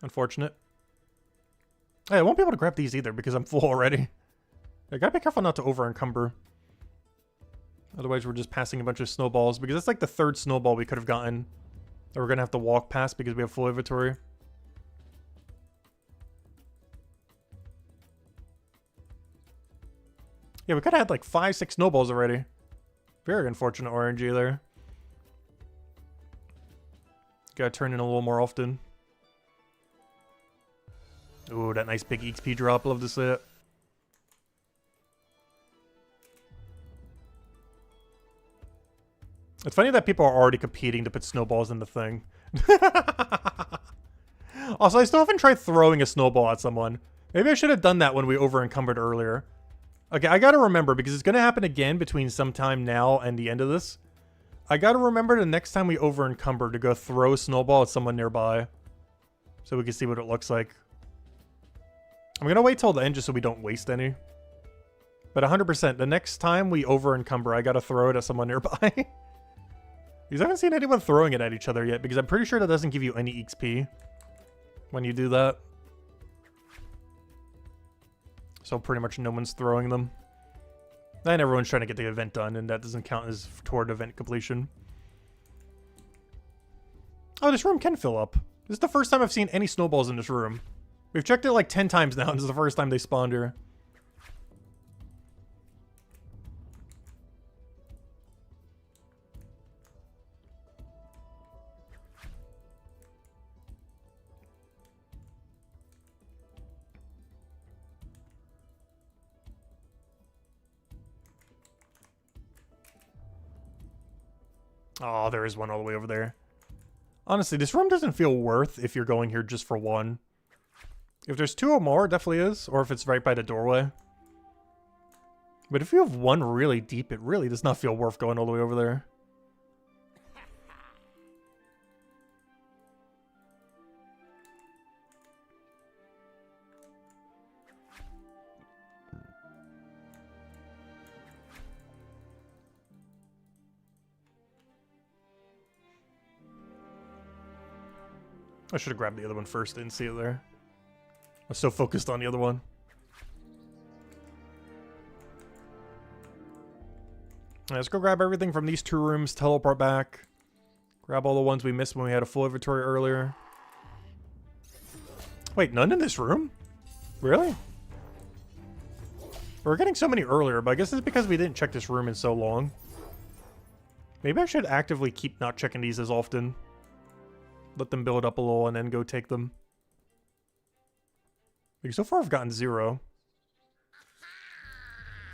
Speaker 1: Unfortunate. Hey, I won't be able to grab these either because I'm full already. I gotta be careful not to over-encumber. Otherwise, we're just passing a bunch of snowballs because that's like the third snowball we could have gotten that we're going to have to walk past because we have full inventory. Yeah, we could have had like 5-6 snowballs already. Very unfortunate RNG there. Gotta turn in a little more often. Ooh, that nice big XP drop. Love to see it. It's funny that people are already competing to put snowballs in the thing. Also, I still haven't tried throwing a snowball at someone. Maybe I should have done that when we over-encumbered earlier. Okay, I gotta remember, because it's gonna happen again between sometime now and the end of this. I gotta remember the next time we over-encumber to go throw a snowball at someone nearby. So we can see what it looks like. I'm gonna wait till the end just so we don't waste any. But 100%, the next time we over-encumber, I gotta throw it at someone nearby. Because I haven't seen anyone throwing it at each other yet, because I'm pretty sure that doesn't give you any XP when you do that. So pretty much no one's throwing them. And everyone's trying to get the event done, and that doesn't count as toward event completion. Oh, this room can fill up. This is the first time I've seen any snowballs in this room. We've checked it like 10 times now, and this is the first time they spawned here. Oh, there is one all the way over there. Honestly, this room doesn't feel worth if you're going here just for one. If there's 2 or more, it definitely is. Or if it's right by the doorway. But if you have one really deep, it really does not feel worth going all the way over there. I should have grabbed the other one first, didn't see it there. I was so focused on the other one. Right, let's go grab everything from these 2 rooms, teleport back. Grab all the ones we missed when we had a full inventory earlier. Wait, none in this room? Really? We were getting so many earlier, but I guess it's because we didn't check this room in so long. Maybe I should actively keep not checking these as often. Let them build up a little and then go take them. Because so far I've gotten 0.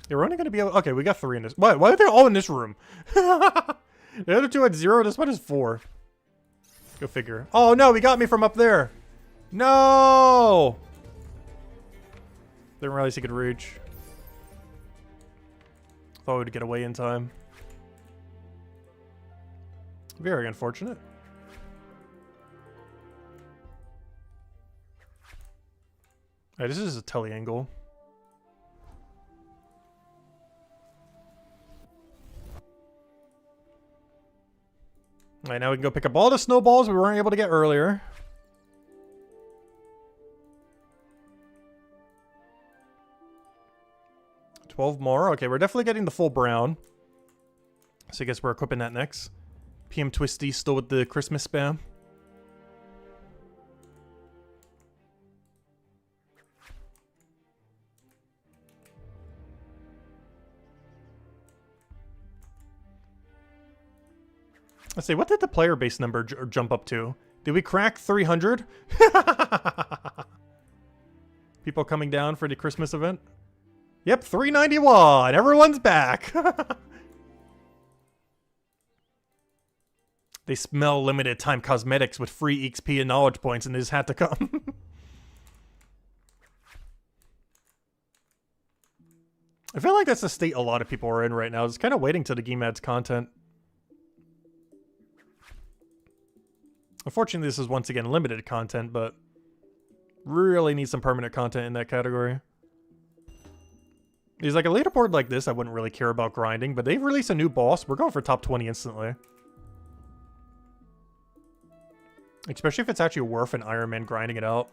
Speaker 1: Yeah, we're only going to be able... Okay, we got 3 in this. Why are they all in this room? The other 2 had 0. This one is 4. Go figure. Oh, no. He got me from up there. No! Didn't realize he could reach. Thought we would get away in time. Very unfortunate. Alright, this is a teleangle. Alright, now we can go pick up all the snowballs we weren't able to get earlier. $12 more. Okay, we're definitely getting the full brown. So I guess we're equipping that next. PM Twisty still with the Christmas spam. Let's see, what did the player base number jump up to? Did we crack 300? People coming down for the Christmas event? Yep, 391. Everyone's back. They smell limited time cosmetics with free XP and knowledge points and they just had to come. I feel like that's the state a lot of people are in right now. It's kind of waiting till the game adds content. Unfortunately, this is once again limited content, but really need some permanent content in that category. There's like a leaderboard like this, I wouldn't really care about grinding, but they've released a new boss. We're going for top 20 instantly. Especially if it's actually worth an Iron Man grinding it out.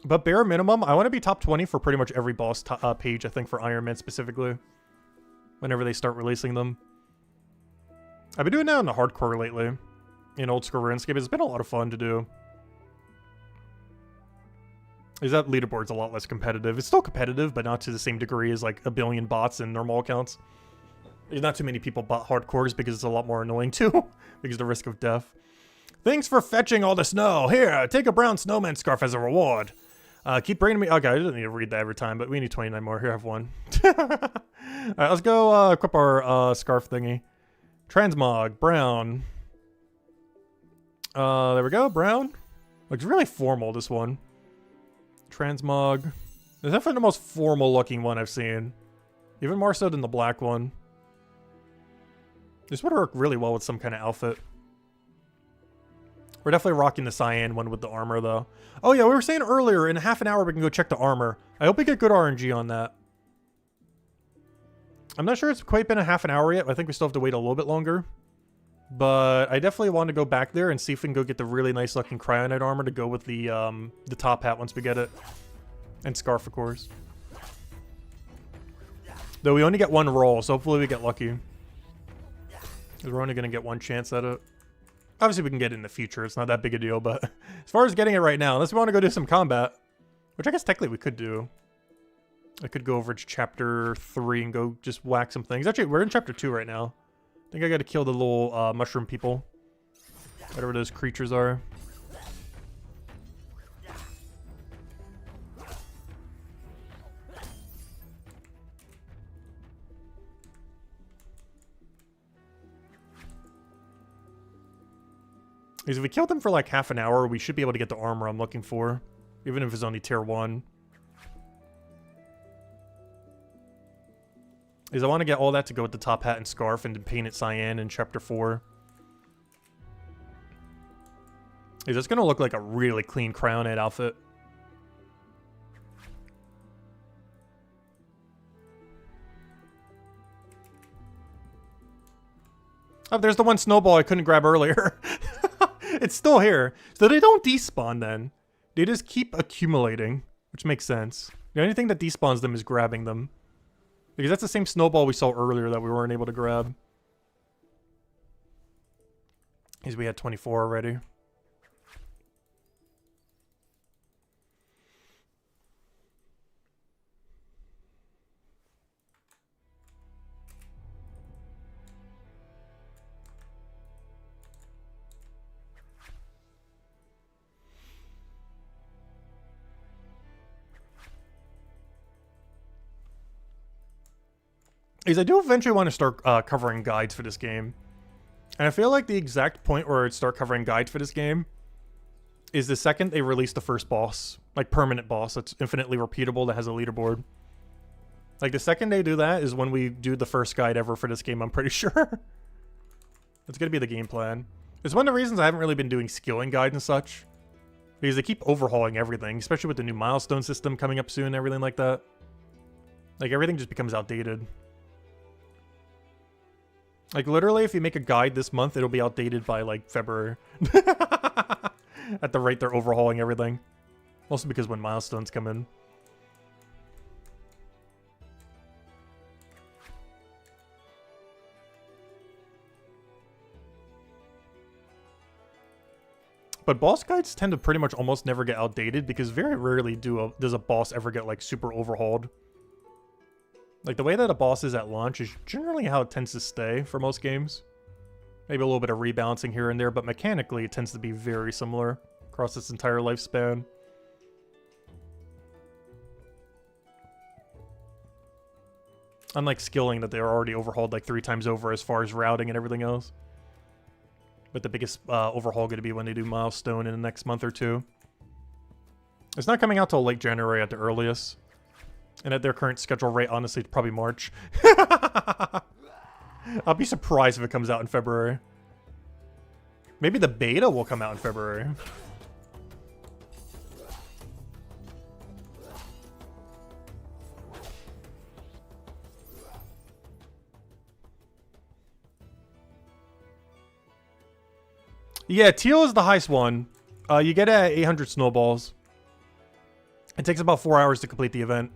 Speaker 1: But bare minimum, I want to be top 20 for pretty much every boss page, I think, for Iron Man specifically. Whenever they start releasing them. I've been doing that in the hardcore lately. In old school RuneScape, it's been a lot of fun to do. Is that leaderboard's a lot less competitive. It's still competitive, but not to the same degree as like a billion bots in normal accounts. There's not too many people bot hardcores because it's a lot more annoying too, because of the risk of death. Thanks for fetching all the snow. Here, take a brown snowman scarf as a reward. Keep bringing me... Okay, I didn't need to read that every time, but we need 29 more. Here, I have one. Alright, let's go equip our scarf thingy. Transmog, brown. There we go, brown. Looks really formal, this one. Transmog. It's definitely the most formal looking one I've seen. Even more so than the black one. This would work really well with some kind of outfit. We're definitely rocking the cyan one with the armor, though. Oh yeah, we were saying earlier, in half an hour we can go check the armor. I hope we get good RNG on that. I'm not sure it's quite been a half an hour yet. I think we still have to wait a little bit longer. But I definitely want to go back there and see if we can go get the really nice looking Cryonite armor to go with the top hat once we get it. And scarf, of course. Though we only get one roll, so hopefully we get lucky. Because we're only going to get one chance at it. Obviously we can get it in the future, it's not that big a deal, but as far as getting it right now, unless we want to go do some combat, which I guess technically we could do. I could go over to chapter 3 and go just whack some things. Actually, we're in chapter 2 right now. I think I gotta kill the little mushroom people. Whatever those creatures are. Because if we kill them for like half an hour, we should be able to get the armor I'm looking for. Even if it's only tier 1. Is I want to get all that to go with the top hat and scarf and then paint it cyan in chapter 4. Is it's going to look like a really clean Crown Head outfit. Oh, there's the one snowball I couldn't grab earlier. It's still here. So they don't despawn then. They just keep accumulating, which makes sense. The only thing that despawns them is grabbing them. Because that's the same snowball we saw earlier that we weren't able to grab. Because we had 24 already. Is I do eventually want to start covering guides for this game. And I feel like the exact point where I'd start covering guides for this game is the second they release the first boss. Like, permanent boss that's infinitely repeatable that has a leaderboard. Like, the second they do that is when we do the first guide ever for this game, I'm pretty sure. That's gonna be the game plan. It's one of the reasons I haven't really been doing skilling guides and such. Because they keep overhauling everything, especially with the new milestone system coming up soon and everything like that. Like, everything just becomes outdated. Like, literally, if you make a guide this month, it'll be outdated by, like, February. At the rate they're overhauling everything. Also because when milestones come in. But boss guides tend to pretty much almost never get outdated because very rarely does a boss ever get, like, super overhauled. Like, the way that a boss is at launch is generally how it tends to stay for most games. Maybe a little bit of rebalancing here and there, but mechanically it tends to be very similar across its entire lifespan. Unlike skilling that they're already overhauled like 3 times over as far as routing and everything else. But the biggest overhaul going to be when they do milestone in the next month or two. It's not coming out till late January at the earliest. And at their current schedule rate, honestly, it's probably March. I'll be surprised if it comes out in February. Maybe the beta will come out in February. Yeah, teal is the highest one. You get it at 800 snowballs. It takes about 4 hours to complete the event.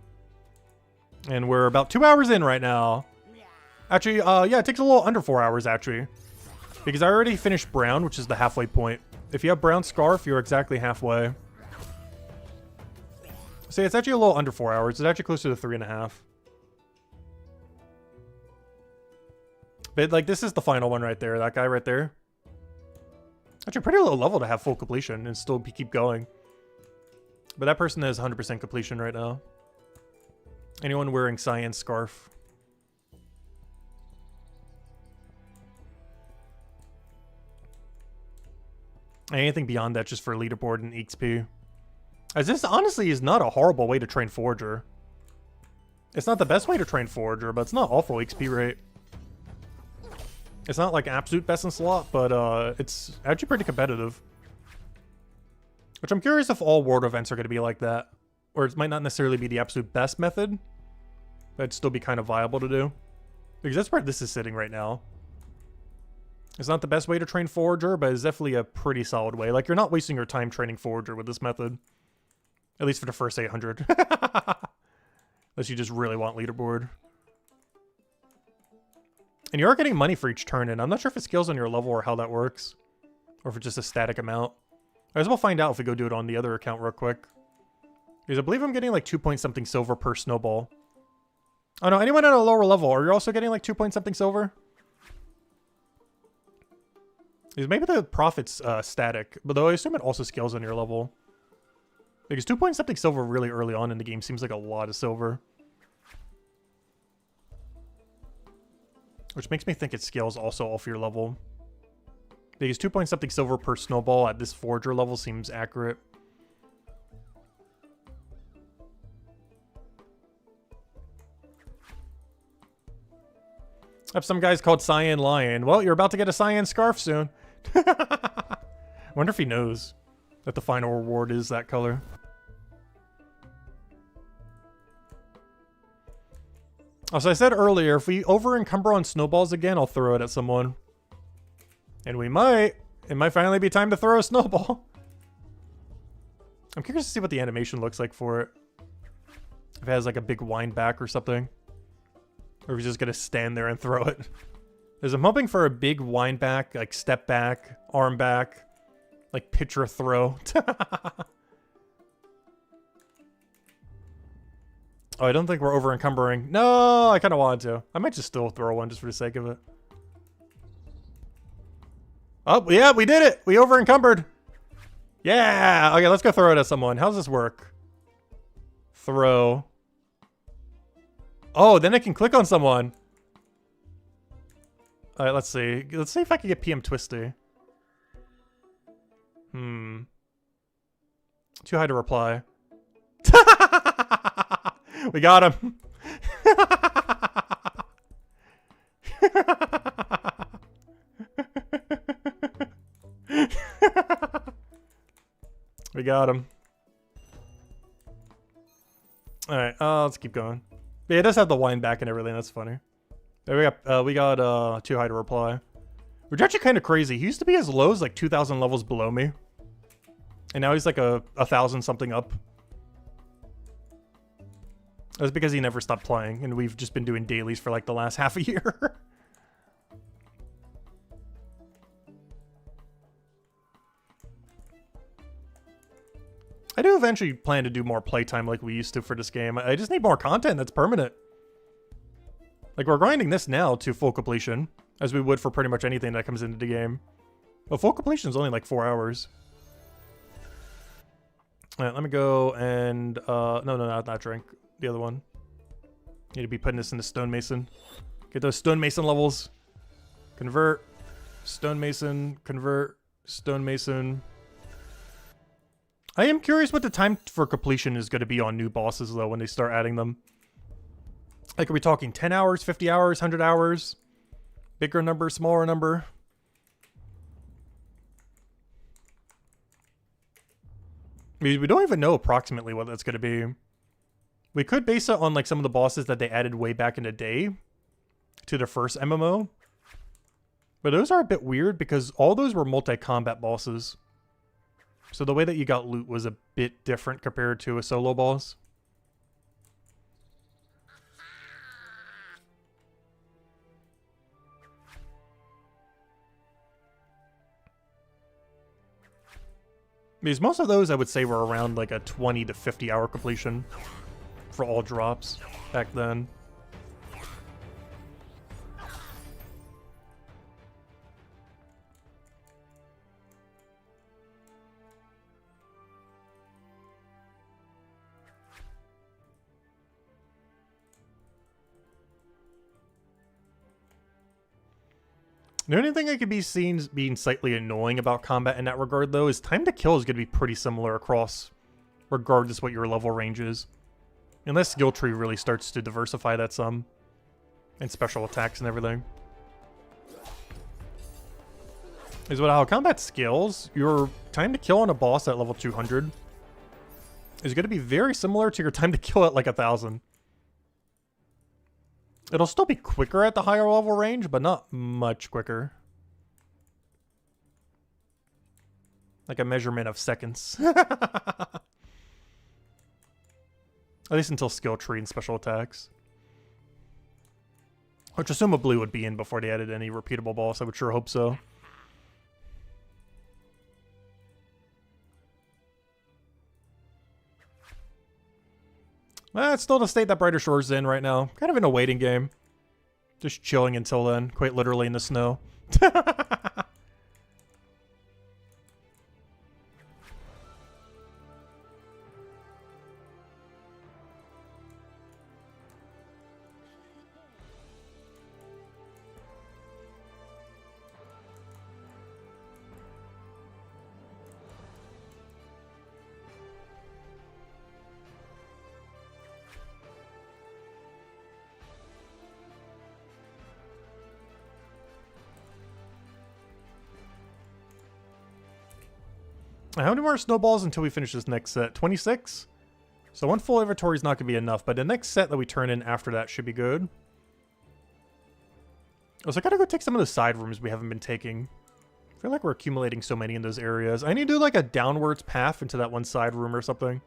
Speaker 1: And we're about 2 hours in right now. Actually, yeah, it takes a little under 4 hours, actually. Because I already finished brown, which is the halfway point. If you have brown scarf, you're exactly halfway. So it's actually a little under 4 hours. It's actually closer to 3.5. But, like, this is the final one right there. That guy right there. Actually, pretty low level to have full completion and still keep going. But that person has 100% completion right now. Anyone wearing cyan scarf? Anything beyond that just for leaderboard and XP. As this honestly is not a horrible way to train Forager. It's not the best way to train Forager, but it's not awful XP rate. It's not like absolute best in slot, but it's actually pretty competitive. Which I'm curious if all world events are going to be like that. Or it might not necessarily be the absolute best method, but it'd still be kind of viable to do. Because that's where this is sitting right now. It's not the best way to train Forager, but it's definitely a pretty solid way. Like, you're not wasting your time training Forager with this method. At least for the first 800. Unless you just really want leaderboard. And you are getting money for each turn, and I'm not sure if it scales on your level or how that works. Or if it's just a static amount. I guess we'll find out if we go do it on the other account real quick. Because I believe I'm getting like 2 point something silver per snowball. Oh no, anyone at a lower level, are you also getting like 2 point something silver? Because maybe the profit's static, but though I assume it also scales on your level. Because 2 point something silver really early on in the game seems like a lot of silver. Which makes me think it scales also off your level. Because 2 point something silver per snowball at this forager level seems accurate. I have some guys called Cyan Lion. Well, you're about to get a Cyan Scarf soon. I wonder if he knows that the final reward is that color. As I said earlier, if we over-encumber on snowballs again, I'll throw it at someone. And we might. It might finally be time to throw a snowball. I'm curious to see what the animation looks like for it. If it has like a big wind back or something. Or if he's just gonna stand there and throw it. Because I'm hoping for a big wind back, like step back, arm back, like pitcher throw. Oh, I don't think we're over encumbering. No, I kind of wanted to. I might just still throw one just for the sake of it. Oh, yeah, we did it. We over encumbered. Yeah. Okay, let's go throw it at someone. How does this work? Throw. Oh, then I can click on someone. All right, let's see. Let's see if I can get PM Twisty. Too high to reply. We got him. We got him. All right, let's keep going. But yeah, it does have the wind back and everything. That's funny. There we got too high to reply. Which is actually kind of crazy. He used to be as low as like 2,000 levels below me, and now he's like a 1,000 something up. That's because he never stopped playing, and we've just been doing dailies for like the last half a year. I do eventually plan to do more playtime like we used to for this game. I just need more content that's permanent. Like, we're grinding this now to full completion, as we would for pretty much anything that comes into the game. But full completion is only like 4 hours. Alright, let me go and... no, not that drink. The other one. Need to be putting this into Stonemason. Get those Stonemason levels. Convert. Stonemason. Convert. Stonemason. I am curious what the time for completion is going to be on new bosses, though, when they start adding them. Like, are we talking 10 hours, 50 hours, 100 hours? Bigger number, smaller number? We don't even know approximately what that's going to be. We could base it on, like, some of the bosses that they added way back in the day to their first MMO. But those are a bit weird because all those were multi-combat bosses. So the way that you got loot was a bit different compared to a solo boss. Because most of those I would say were around like a 20 to 50 hour completion for all drops back then. The only thing I could be seen being slightly annoying about combat in that regard, though, is time to kill is going to be pretty similar across, regardless what your level range is. Unless skill tree really starts to diversify that some. And special attacks and everything. Is what how combat skills, your time to kill on a boss at level 200 is going to be very similar to your time to kill at like 1,000. It'll still be quicker at the higher level range, but not much quicker. Like a measurement of seconds. At least until skill tree and special attacks. Which assumably would be in before they added any repeatable boss. I would sure hope so. It's still the state that Brighter Shores is in right now. Kind of in a waiting game. Just chilling until then. Quite literally in the snow. How many more snowballs until we finish this next set? 26? So one full inventory is not going to be enough, but the next set that we turn in after that should be good. Oh, so I gotta go take some of the side rooms we haven't been taking. I feel like we're accumulating so many in those areas. I need to do like a downwards path into that one side room or something.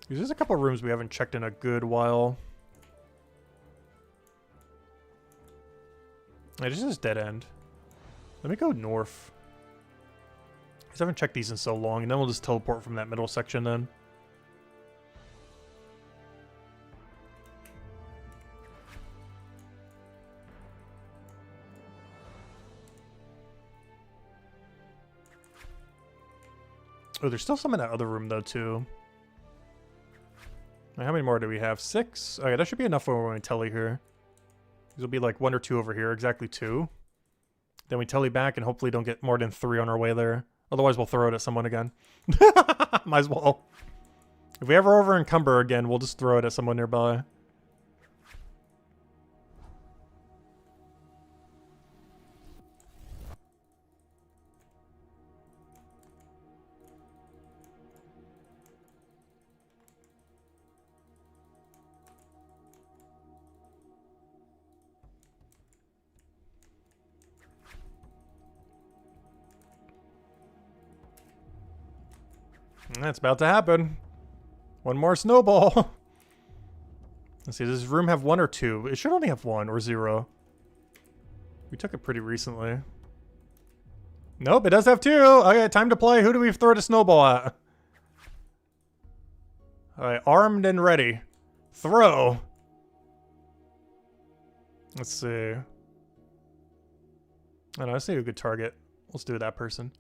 Speaker 1: There's a couple of rooms we haven't checked in a good while. This is dead end. Let me go north. I haven't checked these in so long, and then we'll just teleport from that middle section then. Oh, there's still some in that other room though too. Now, how many more do we have? 6? Okay, that should be enough for when we telly here. There'll be like 1 or 2 over here, exactly 2. Then we telly back and hopefully don't get more than 3 on our way there. Otherwise, we'll throw it at someone again. Might as well. If we ever over encumber again, we'll just throw it at someone nearby. That's about to happen. 1 more snowball. Let's see, does this room have 1 or 2? It should only have 1 or 0. We took it pretty recently. Nope, it does have 2. Okay, time to play. Who do we throw the snowball at? Alright, armed and ready. Throw. Let's see. I don't know, I see a good target. Let's do that person.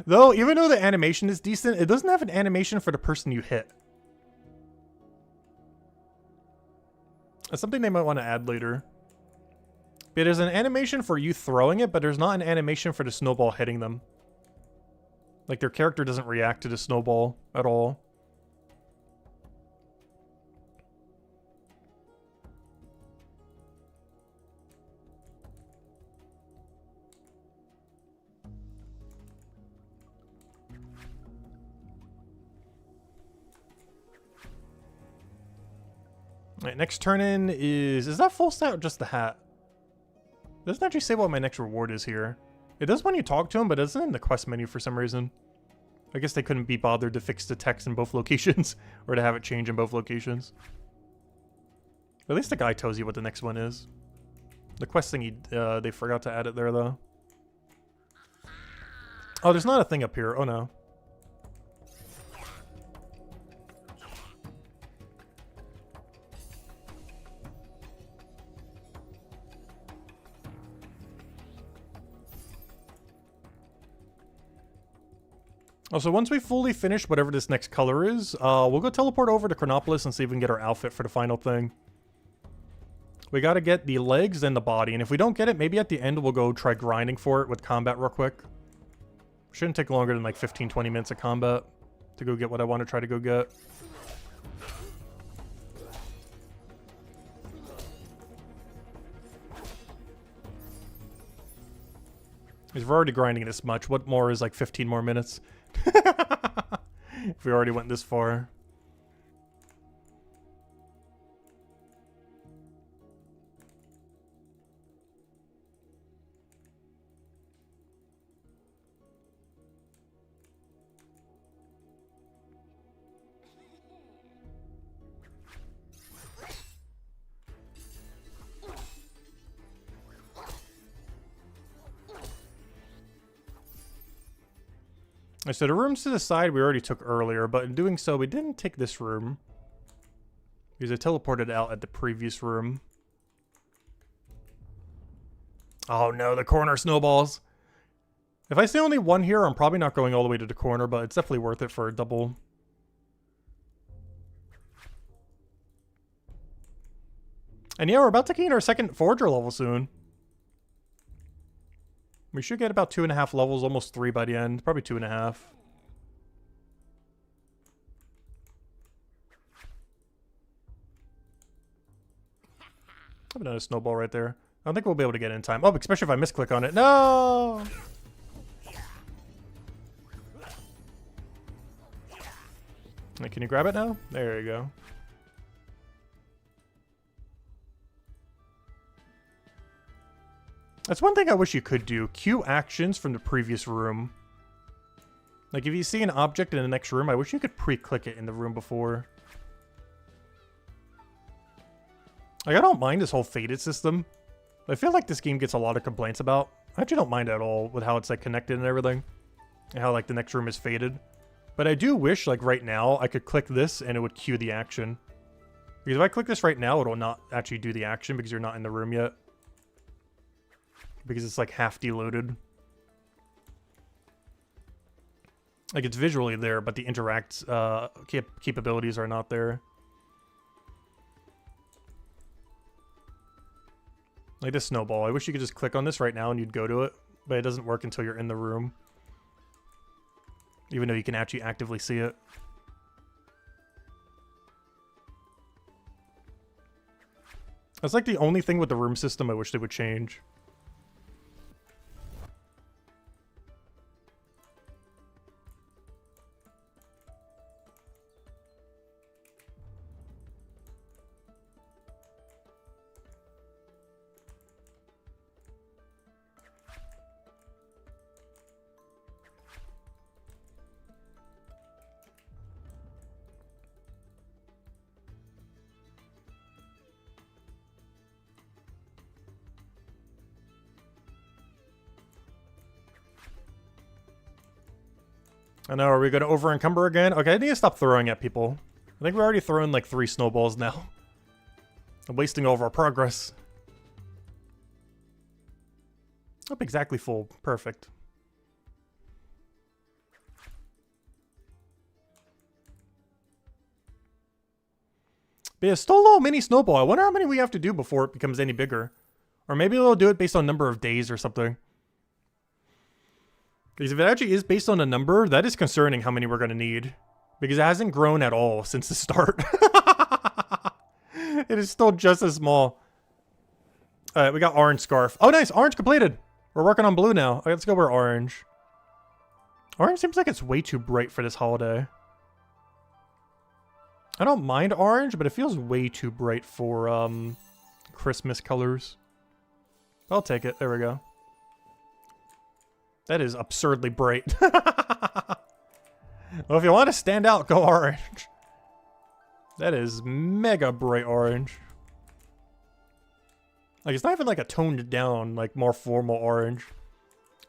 Speaker 1: Though, even though the animation is decent, it doesn't have an animation for the person you hit. That's something they might want to add later. But there's an animation for you throwing it, but there's not an animation for the snowball hitting them. Like, their character doesn't react to the snowball at all. Alright, next turn in is that full stat or just the hat? It doesn't actually say what my next reward is here. It does when you talk to him, but it isn't in the quest menu for some reason. I guess they couldn't be bothered to fix the text in both locations, or to have it change in both locations. At least the guy tells you what the next one is. The quest thing, they forgot to add it there, though. Oh, there's not a thing up here. Oh, no. Also, once we fully finish whatever this next color is, we'll go teleport over to Chronopolis and see if we can get our outfit for the final thing. We gotta get the legs and the body, and if we don't get it, maybe at the end we'll go try grinding for it with combat real quick. Shouldn't take longer than like 15-20 minutes of combat to go get what I want to try to go get. Because we're already grinding this much. What more is like 15 more minutes? If we already went this far. So the rooms to the side we already took earlier, but in doing so we didn't take this room. Because I teleported out at the previous room. Oh no, the corner snowballs. If I see only one here, I'm probably not going all the way to the corner, but it's definitely worth it for a double. And yeah, we're about to gain our second Forager level soon. We should get about 2.5 levels, almost 3 by the end. Probably 2.5. I have another snowball right there. I don't think we'll be able to get in time. Oh, especially if I misclick on it. No! Can you grab it now? There you go. That's one thing I wish you could do. Queue actions from the previous room. Like, if you see an object in the next room, I wish you could pre-click it in the room before. Like, I don't mind this whole faded system. I feel like this game gets a lot of complaints about. I actually don't mind at all with how it's, like, connected and everything. And how, like, the next room is faded. But I do wish, like, right now, I could click this and it would cue the action. Because if I click this right now, it will not actually do the action because you're not in the room yet. Because it's, like, half deloaded. Like, it's visually there, but the interact capabilities are not there. Like this snowball. I wish you could just click on this right now and you'd go to it. But it doesn't work until you're in the room. Even though you can actually actively see it. That's like the only thing with the room system I wish they would change. I know, are we going to over-encumber again? Okay, I need to stop throwing at people. I think we're already throwing like 3 snowballs now. I'm wasting all of our progress. Up exactly full. Perfect. But yeah, still a little mini snowball. I wonder how many we have to do before it becomes any bigger. Or maybe they'll do it based on number of days or something. Because if it actually is based on a number, that is concerning how many we're going to need. Because it hasn't grown at all since the start. It is still just as small. Alright, we got orange scarf. Oh, nice. Orange completed. We're working on blue now. Okay, let's go wear orange. Orange seems like it's way too bright for this holiday. I don't mind orange, but it feels way too bright for Christmas colors. I'll take it. There we go. That is absurdly bright. Well, if you want to stand out, go orange. That is mega bright orange. Like, it's not even like a toned down, like, more formal orange.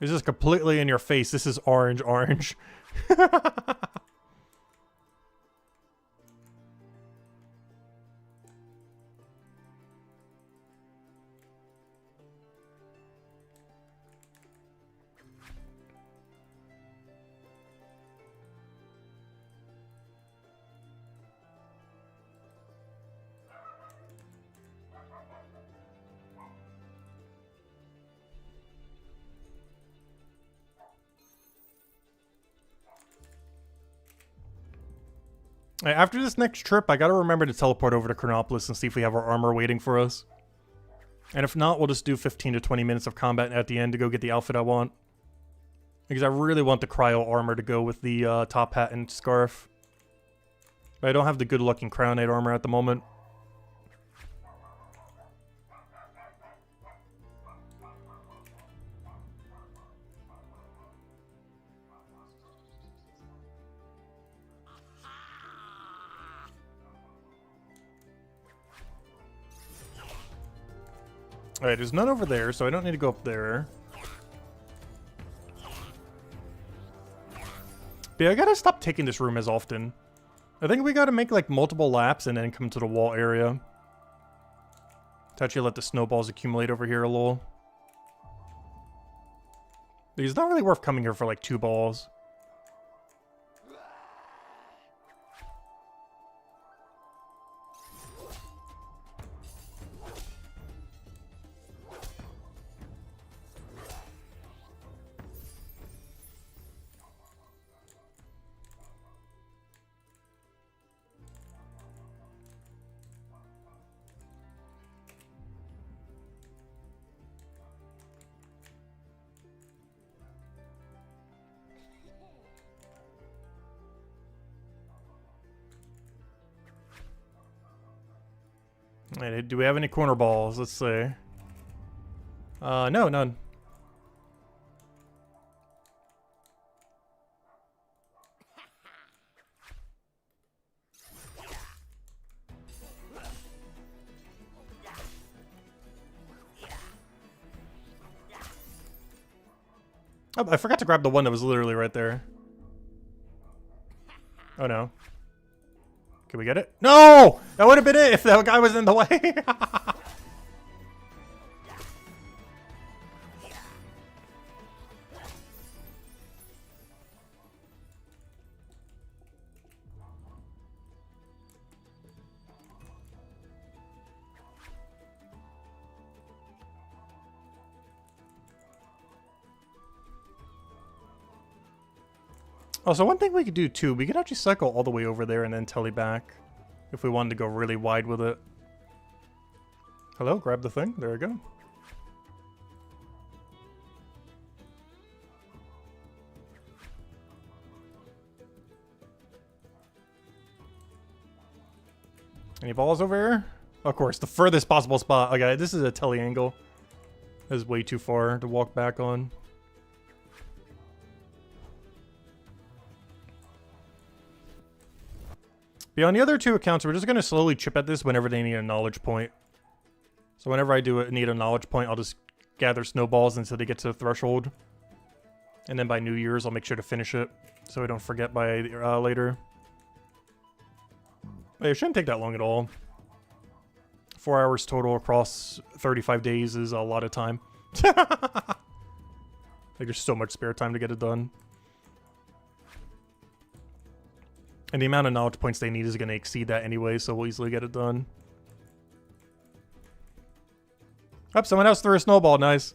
Speaker 1: It's just completely in your face. This is orange. After this next trip, I gotta remember to teleport over to Chronopolis and see if we have our armor waiting for us. And if not, we'll just do 15 to 20 minutes of combat at the end to go get the outfit I want. Because I really want the cryo armor to go with the top hat and scarf. But I don't have the good looking Crown Knight armor at the moment. Alright, there's none over there, so I don't need to go up there. But yeah, I gotta stop taking this room as often. I think we gotta make like multiple laps and then come to the wall area. To actually let the snowballs accumulate over here a little. It's not really worth coming here for like 2 balls. Hey, do we have any corner balls? Let's see. No, none. Oh, I forgot to grab the one that was literally right there. Oh no. Can we get it? No! That would have been it if that guy was in the way. Also, one thing we could do too, we could actually cycle all the way over there and then telly back if we wanted to go really wide with it. Hello, grab the thing. There we go. Any balls over here? Of course, the furthest possible spot. Okay, this is a telly angle. This is way too far to walk back on. But on the other two accounts, we're just going to slowly chip at this whenever they need a knowledge point. So whenever I need a knowledge point, I'll just gather snowballs until they get to the threshold. And then by New Year's, I'll make sure to finish it so I don't forget by later. It shouldn't take that long at all. 4 hours total across 35 days is a lot of time. Like, there's so much spare time to get it done. And the amount of knowledge points they need is going to exceed that anyway, so we'll easily get it done. Oh, someone else threw a snowball. Nice.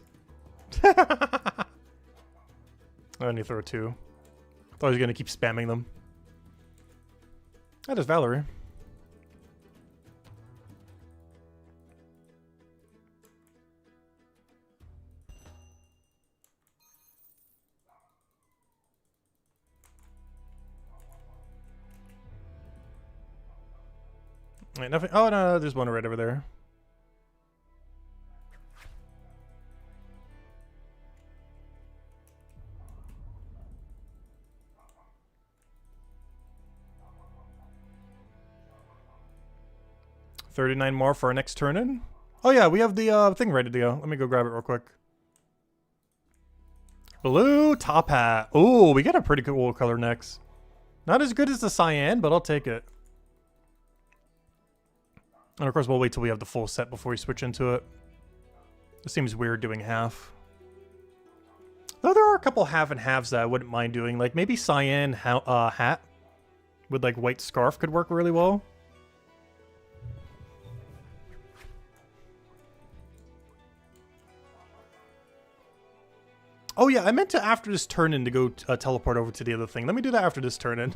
Speaker 1: I need to throw two. Thought I was going to keep spamming them. That is Valerie. Wait, nothing. Oh, no, there's one right over there. $39 more for our next turn in. Oh yeah, we have the thing ready to go. Let me go grab it real quick. Blue top hat. Ooh, we get a pretty cool color next. Not as good as the cyan, but I'll take it. And of course, we'll wait till we have the full set before we switch into it. It seems weird doing half. Though there are a couple half and halves that I wouldn't mind doing. Like maybe cyan hat with like white scarf could work really well. Oh yeah, I meant to after this turn in to go teleport over to the other thing. Let me do that after this turn in.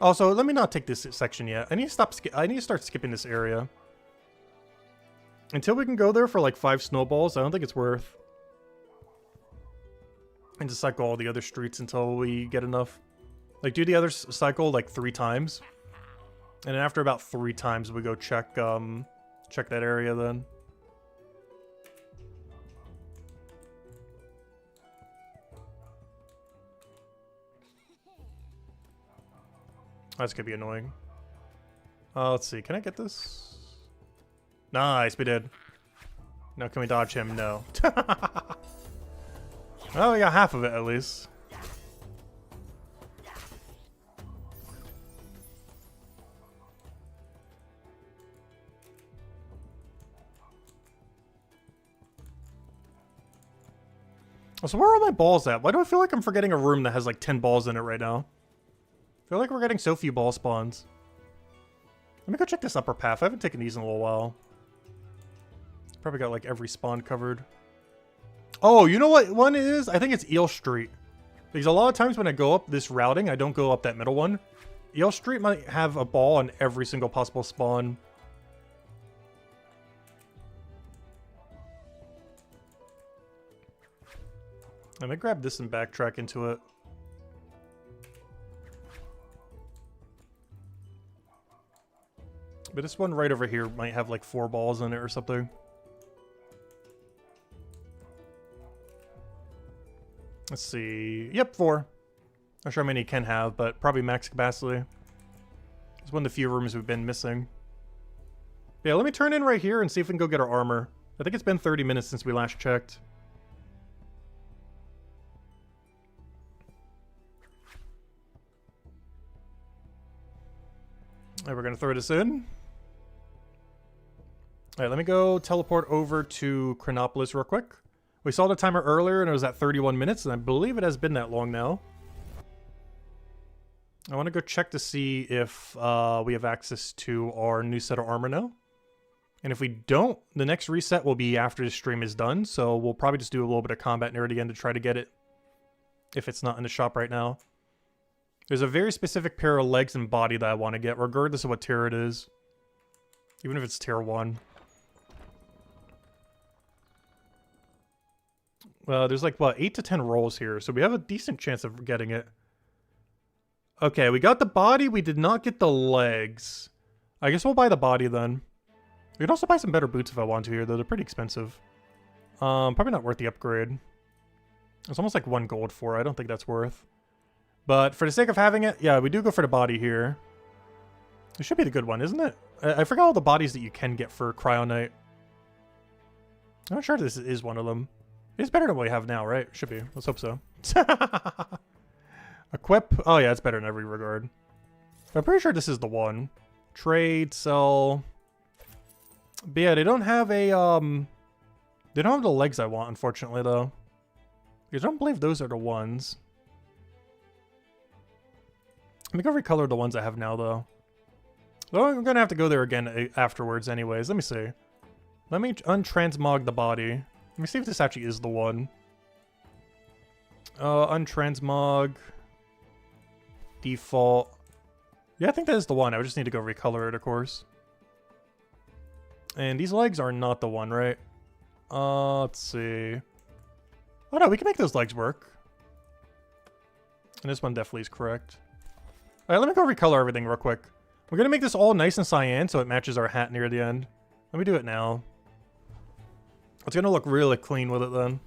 Speaker 1: Also, let me not take this section yet. I need to start skipping this area. Until we can go there for like 5 snowballs, I don't think it's worth. And to cycle all the other streets until we get enough. Like do the other cycle like 3 times. And then after about 3 times we go check check that area then. That's gonna be annoying. Let's see. Can I get this? Nice, we did. Now can we dodge him? No. Well, we got half of it at least. So where are all my balls at? Why do I feel like I'm forgetting a room that has like 10 balls in it right now? I feel like we're getting so few ball spawns. Let me go check this upper path. I haven't taken these in a little while. Probably got like every spawn covered. Oh, you know what one it is? I think it's Eel Street. Because a lot of times when I go up this routing, I don't go up that middle one. Eel Street might have a ball on every single possible spawn. Let me grab this and backtrack into it. But this one right over here might have like 4 balls in it or something. Let's see. Yep, 4. Not sure how many it can have, but probably max capacity. It's one of the few rooms we've been missing. Yeah, let me turn in right here and see if we can go get our armor. I think it's been 30 minutes since we last checked. Alright, we're gonna throw this in. Alright, let me go teleport over to Chronopolis real quick. We saw the timer earlier and it was at 31 minutes, and I believe it has been that long now. I want to go check to see if we have access to our new set of armor now. And if we don't, the next reset will be after the stream is done, so we'll probably just do a little bit of combat near the end to try to get it, if it's not in the shop right now. There's a very specific pair of legs and body that I want to get, regardless of what tier it is. Even if it's tier 1. There's like, what, 8 to 10 rolls here, so we have a decent chance of getting it. Okay, we got the body, we did not get the legs. I guess we'll buy the body then. We can also buy some better boots if I want to here, though they're pretty expensive. Probably not worth the upgrade. It's almost like 1 gold for it, I don't think that's worth. But for the sake of having it, yeah, we do go for the body here. It should be the good one, isn't it? I forgot all the bodies that you can get for Cryonite. I'm not sure if this is one of them. It's better than what we have now, right? Should be. Let's hope so. Equip. Oh yeah, it's better in every regard. I'm pretty sure this is the one. Trade, sell. But yeah, they don't have a, they don't have the legs I want, unfortunately, though. Because I don't believe those are the ones. Let me go recolor the ones I have now, though. Though I'm gonna have to go there again afterwards anyways. Let me see. Let me untransmog the body. Let me see if this actually is the one. Untransmog. Default. Yeah, I think that is the one. I would just need to go recolor it, of course. And these legs are not the one, right? Let's see. Oh no, we can make those legs work. And this one definitely is correct. Alright, let me go recolor everything real quick. We're gonna make this all nice and cyan so it matches our hat near the end. Let me do it now. It's gonna look really clean with it then.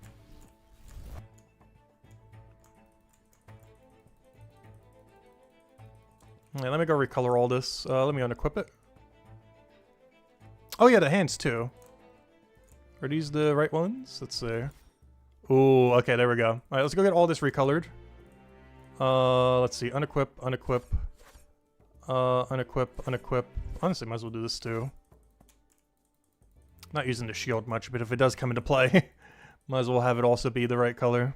Speaker 1: Alright, let me go recolor all this. Let me unequip it. Oh yeah, the hands too. Are these the right ones? Let's see. Ooh, okay, there we go. Alright, let's go get all this recolored. Let's see. Unequip, unequip. Unequip, unequip. Honestly, might as well do this too. Not using the shield much, but if it does come into play, might as well have it also be the right color.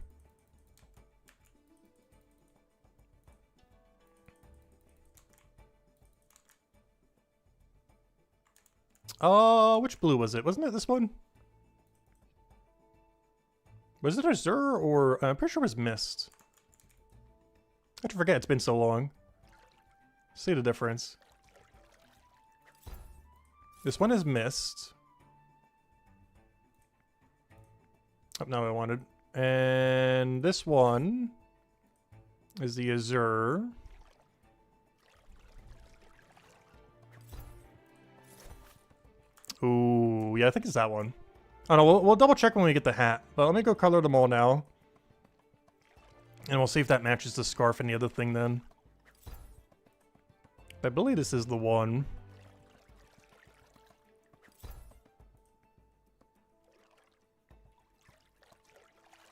Speaker 1: Which blue was it? Wasn't it this one? Was it Azure or... I'm pretty sure it was Mist. I have to forget, it's been so long. See the difference. This one is Mist. Oh, not what I wanted. And this one is the Azure. Ooh, yeah, I think it's that one. I don't know, we'll double check when we get the hat. But let me go color them all now. And we'll see if that matches the scarf and the other thing then. I believe this is the one.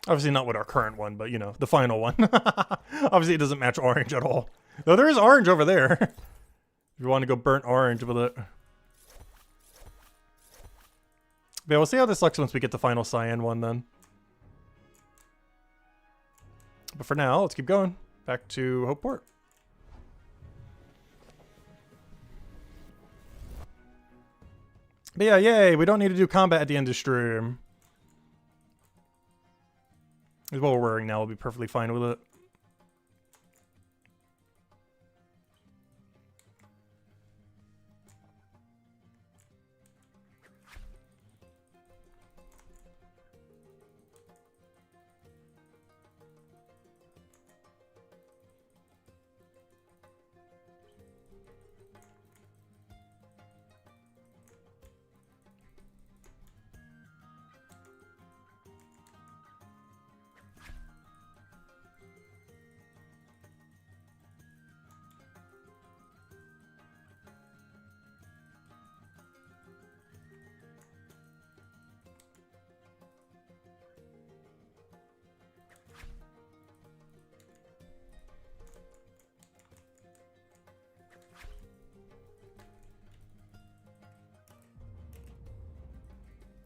Speaker 1: Obviously not with our current one, but you know, the final one. Obviously it doesn't match orange at all. Though there is orange over there. If you want to go burnt orange with it. But yeah, we'll see how this looks once we get the final cyan one then. But for now, let's keep going. Back to Hopeport. But yeah, yay, we don't need to do combat at the end of stream. What we're wearing now will be perfectly fine with it.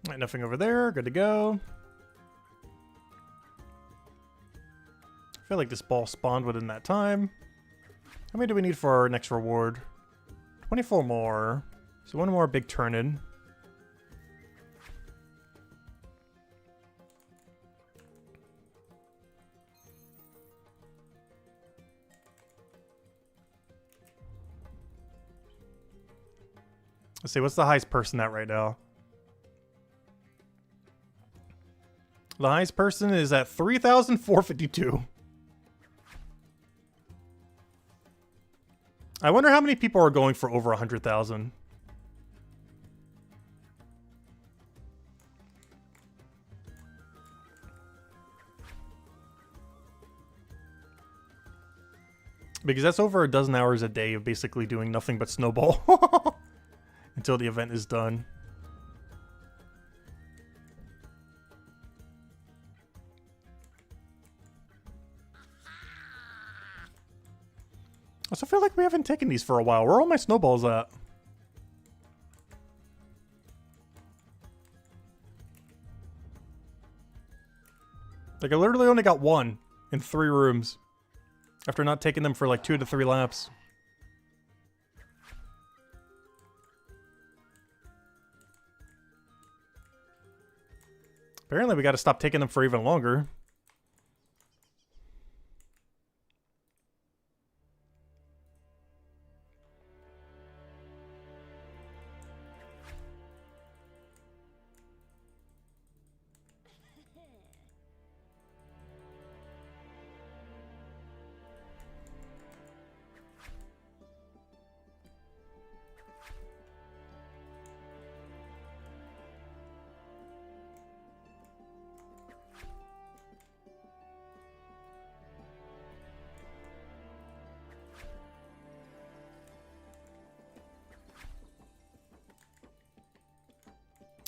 Speaker 1: Right, nothing over there. Good to go. I feel like this ball spawned within that time. How many do we need for our next reward? 24 more. So one more big turn-in. Let's see, what's the highest person at right now? The highest person is at 3,452. I wonder how many people are going for over 100,000. Because that's over a dozen hours a day of basically doing nothing but snowball. Until the event is done. I also feel like we haven't taken these for a while. Where are all my snowballs at? Like, I literally only got one in 3 rooms. After not taking them for like 2 to 3 laps. Apparently we gotta stop taking them for even longer.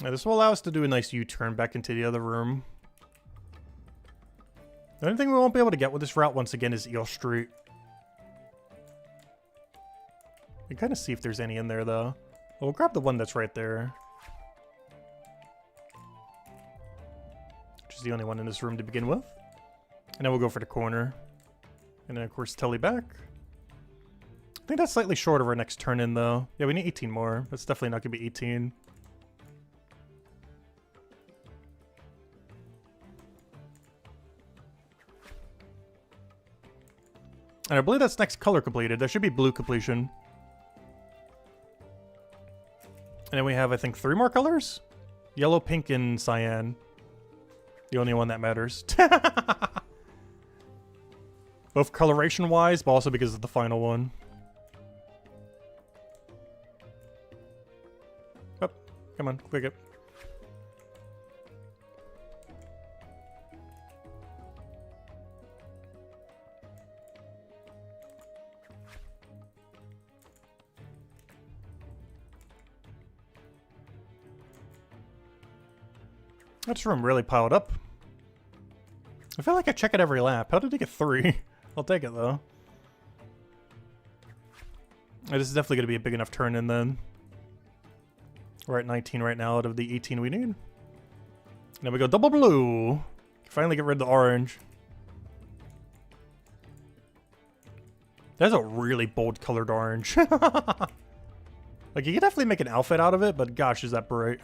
Speaker 1: Now, this will allow us to do a nice U-turn back into the other room. The only thing we won't be able to get with this route once again is Eel Street. We can kind of see if there's any in there though. Well, we'll grab the one that's right there. Which is the only one in this room to begin with. And then we'll go for the corner. And then of course Telly back. I think that's slightly short of our next turn in though. Yeah, we need 18 more. That's definitely not going to be 18. And I believe that's next color completed. That should be blue completion. And then we have, I think, 3 more colors? Yellow, pink, and cyan. The only one that matters. Both coloration-wise, but also because of the final one. Oh, come on, click it. That room really piled up. I feel like I check it every lap. How did I get 3? I'll take it though. This is definitely going to be a big enough turn in then. We're at 19 right now out of the 18 we need. Now we go double blue. Finally get rid of the orange. That's a really bold colored orange. Like, you could definitely make an outfit out of it, but gosh, is that bright.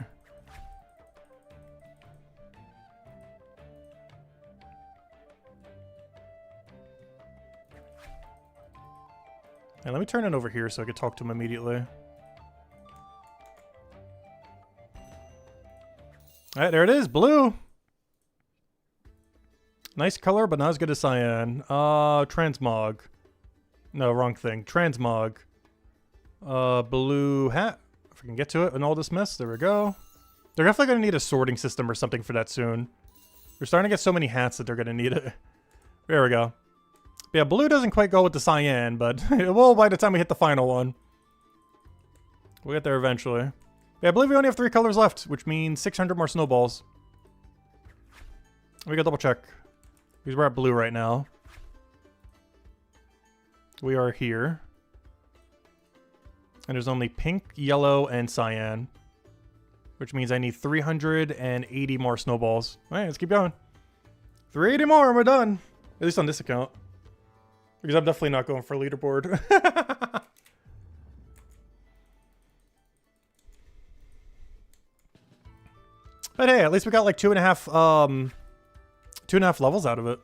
Speaker 1: And let me turn it over here so I can talk to him immediately. Alright, there it is, blue. Nice color, but not as good as cyan. Transmog. No, wrong thing. Transmog. Blue hat. If we can get to it and all this mess, there we go. They're definitely going to need a sorting system or something for that soon. We're starting to get so many hats that they're going to need it. There we go. Yeah, blue doesn't quite go with the cyan, but it will by the time we hit the final one. We'll get there eventually. Yeah, I believe we only have 3 colors left, which means 600 more snowballs. We gotta double check. Because we're at blue right now. We are here. And there's only pink, yellow, and cyan. which means I need 380 more snowballs. All right, let's keep going. 380 more and we're done. At least on this account. Because I'm definitely not going for leaderboard. But hey, at least we got like 2.5 levels out of it.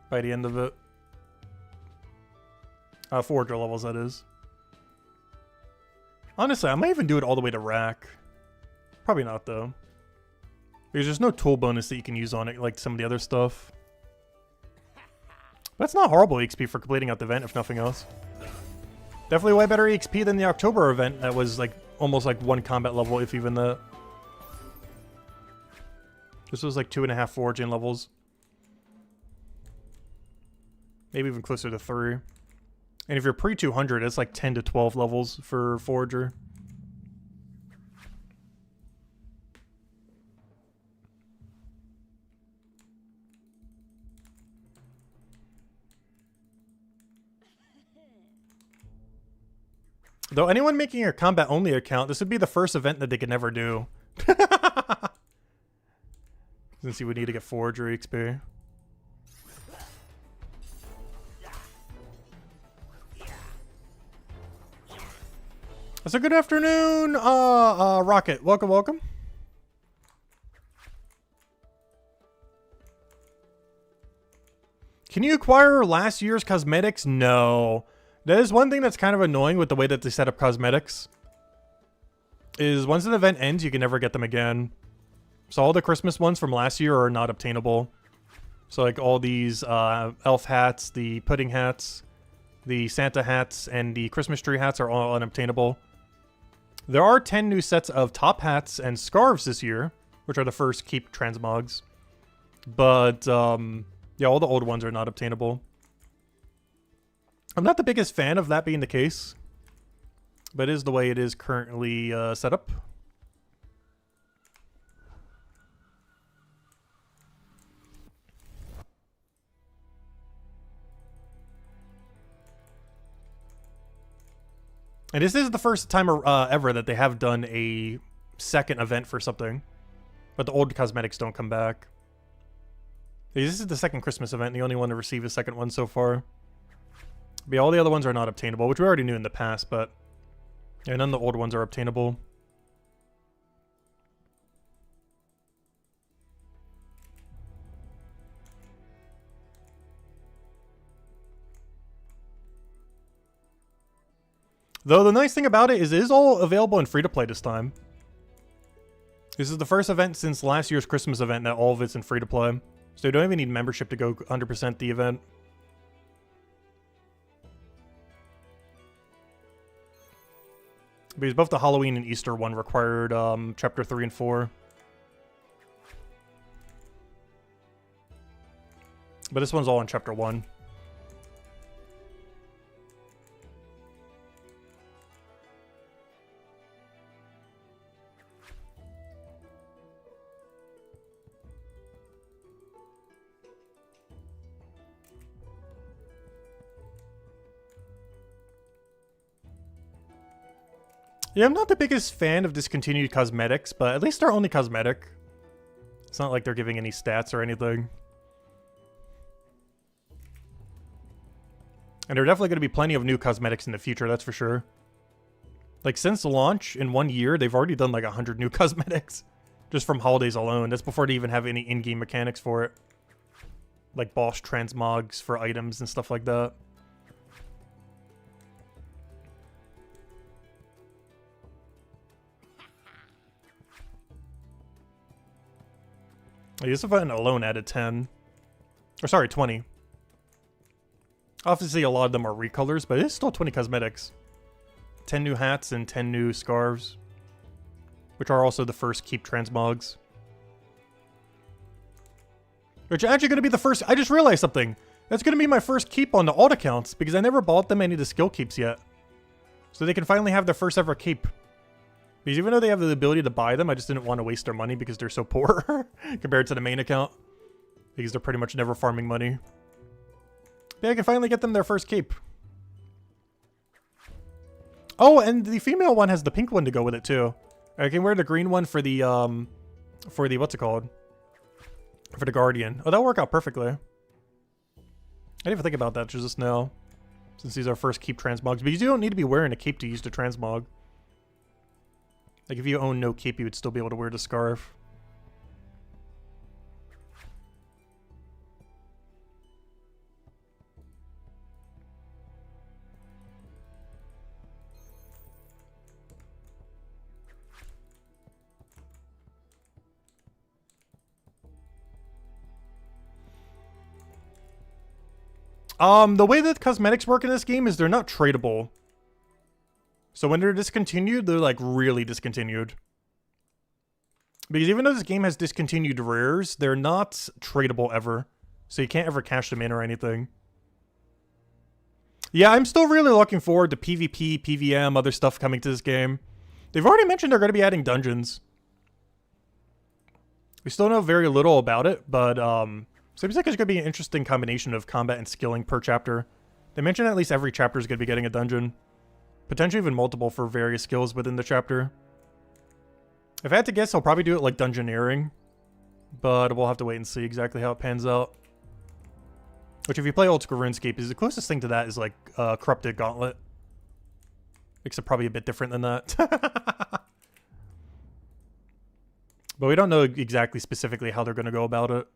Speaker 1: By the end of it. Forager levels, that is. Honestly, I might even do it all the way to rack. Probably not, though. Because there's no tool bonus that you can use on it like some of the other stuff. But it's not horrible EXP for completing out the event, if nothing else. Definitely way better EXP than the October event that was like almost like 1 combat level, if even that. This was like 2.5 foraging levels. Maybe even closer to 3. And if you're pre-200, it's like 10 to 12 levels for Forager. Though anyone making a combat-only account, this would be the first event that they could never do. Since you would need to get Forager XP. So good afternoon, Rocket. Welcome, welcome. Can you acquire last year's cosmetics? No. That is one thing that's kind of annoying with the way that they set up cosmetics. Is once an event ends, you can never get them again. So all the Christmas ones from last year are not obtainable. So like all these elf hats, the pudding hats, the Santa hats, and the Christmas tree hats are all unobtainable. There are 10 new sets of top hats and scarves this year, which are the first keep transmogs. But yeah, all the old ones are not obtainable. I'm not the biggest fan of that being the case, but it is the way it is currently set up. And this is the first time ever that they have done a second event for something, but the old cosmetics don't come back. This is the second Christmas event, the only one to receive a second one so far. But yeah, all the other ones are not obtainable, which we already knew in the past, but yeah, none of the old ones are obtainable. Though the nice thing about it is all available in free-to-play this time. This is the first event since last year's Christmas event that all of it's in free-to-play. So you don't even need membership to go 100% the event. Because both the Halloween and Easter one required Chapter 3 and 4. But this one's all in Chapter 1. Yeah, I'm not the biggest fan of discontinued cosmetics, but at least they're only cosmetic. It's not like they're giving any stats or anything. And there are definitely going to be plenty of new cosmetics in the future, that's for sure. Like, since the launch, in 1 year, they've already done like 100 new cosmetics. Just from holidays alone. That's before they even have any in-game mechanics for it. Like boss transmogs for items and stuff like that. This event alone added 10. Or sorry, 20. Obviously, a lot of them are recolors, but it's still 20 cosmetics. 10 new hats and 10 new scarves. Which are also the first keep transmogs. Which are actually going to be the first... I just realized something. That's going to be my first keep on the alt accounts, because I never bought them any of the skill keeps yet. So they can finally have their first ever keep. Because even though they have the ability to buy them, I just didn't want to waste their money because they're so poor compared to the main account. Because they're pretty much never farming money. But yeah, I can finally get them their first keep. Oh, and the female one has the pink one to go with it too. I can wear the green one for the what's it called? For the Guardian. Oh, that'll work out perfectly. I didn't even think about that just now, since these are first keep transmogs. Because you don't need to be wearing a cape to use the transmog. Like if you own no cape, you would still be able to wear the scarf. The way that cosmetics work in this game is they're not tradable. So when they're discontinued, they're like really discontinued. Because even though this game has discontinued rares, they're not tradable ever. So you can't ever cash them in or anything. Yeah, I'm still really looking forward to PvP, PvM, other stuff coming to this game. They've already mentioned they're going to be adding dungeons. We still know very little about it, but seems like it's going to be an interesting combination of combat and skilling per chapter. They mentioned at least every chapter is going to be getting a dungeon. Potentially even multiple for various skills within the chapter. If I had to guess, I'll probably do it like dungeoneering. But we'll have to wait and see exactly how it pans out. Which if you play old school RuneScape, is the closest thing to that is like Corrupted Gauntlet. Except probably a bit different than that. But we don't know exactly specifically how they're going to go about it.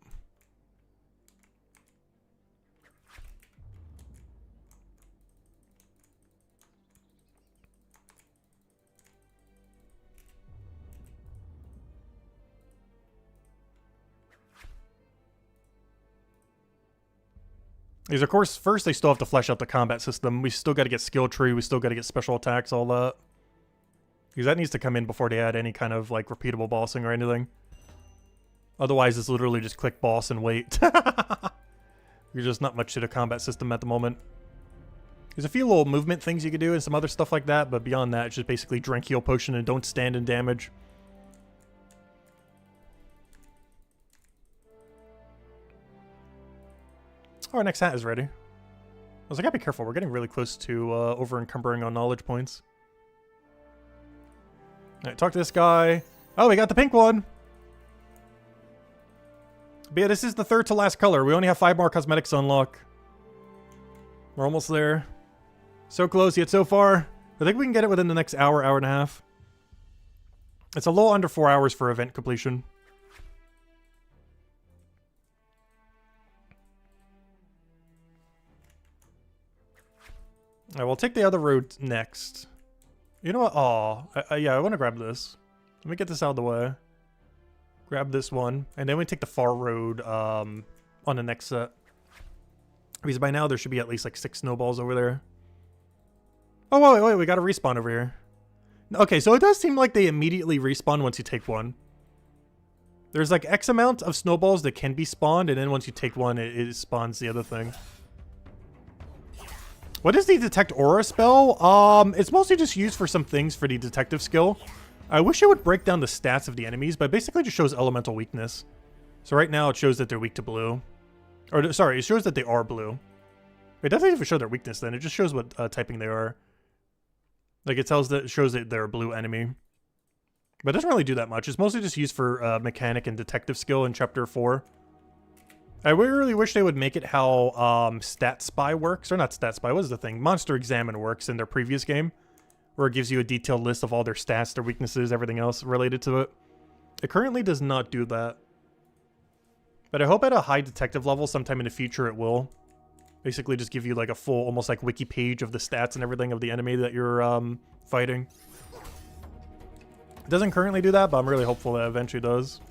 Speaker 1: Because of course, first they still have to flesh out the combat system. We still got to get skill tree. We still got to get special attacks, all that. Because that needs to come in before they add any kind of like repeatable bossing or anything. Otherwise, it's literally just click boss and wait. There's just not much to the combat system at the moment. There's a few little movement things you can do and some other stuff like that, but beyond that, it's just basically drink heal potion and don't stand in damage. Oh, our next hat is ready. I was like, I gotta be careful. We're getting really close to over-encumbering on knowledge points. Alright, talk to this guy. Oh, we got the pink one! But yeah, this is the third to last color. We only have 5 more cosmetics to unlock. We're almost there. So close, yet so far. I think we can get it within the next hour, hour and a half. It's a little under 4 hours for event completion. Alright, we'll take the other road next. You know what? Aw. Yeah, I want to grab this. Let me get this out of the way. Grab this one. And then we take the far road on the next set. Because by now there should be at least like 6 snowballs over there. Oh, wait. We got a respawn over here. Okay, so it does seem like they immediately respawn once you take one. There's like X amount of snowballs that can be spawned. And then once you take one, it spawns the other thing. What is the Detect Aura spell? It's mostly just used for some things for the detective skill. I wish it would break down the stats of the enemies, but it basically just shows elemental weakness. So right now it shows that they're weak to blue. Or, sorry, it shows that they are blue. It doesn't even show their weakness then, it just shows what typing they are. Like it shows that they're a blue enemy. But it doesn't really do that much. It's mostly just used for mechanic and detective skill in Chapter 4. I really wish they would make it how Stat Spy works. Or not Stat Spy, what is the thing? Monster Examine works in their previous game. Where it gives you a detailed list of all their stats, their weaknesses, everything else related to it. It currently does not do that. But I hope at a high detective level sometime in the future it will. Basically just give you like a full, almost like wiki page of the stats and everything of the enemy that you're fighting. It doesn't currently do that, but I'm really hopeful that it eventually does.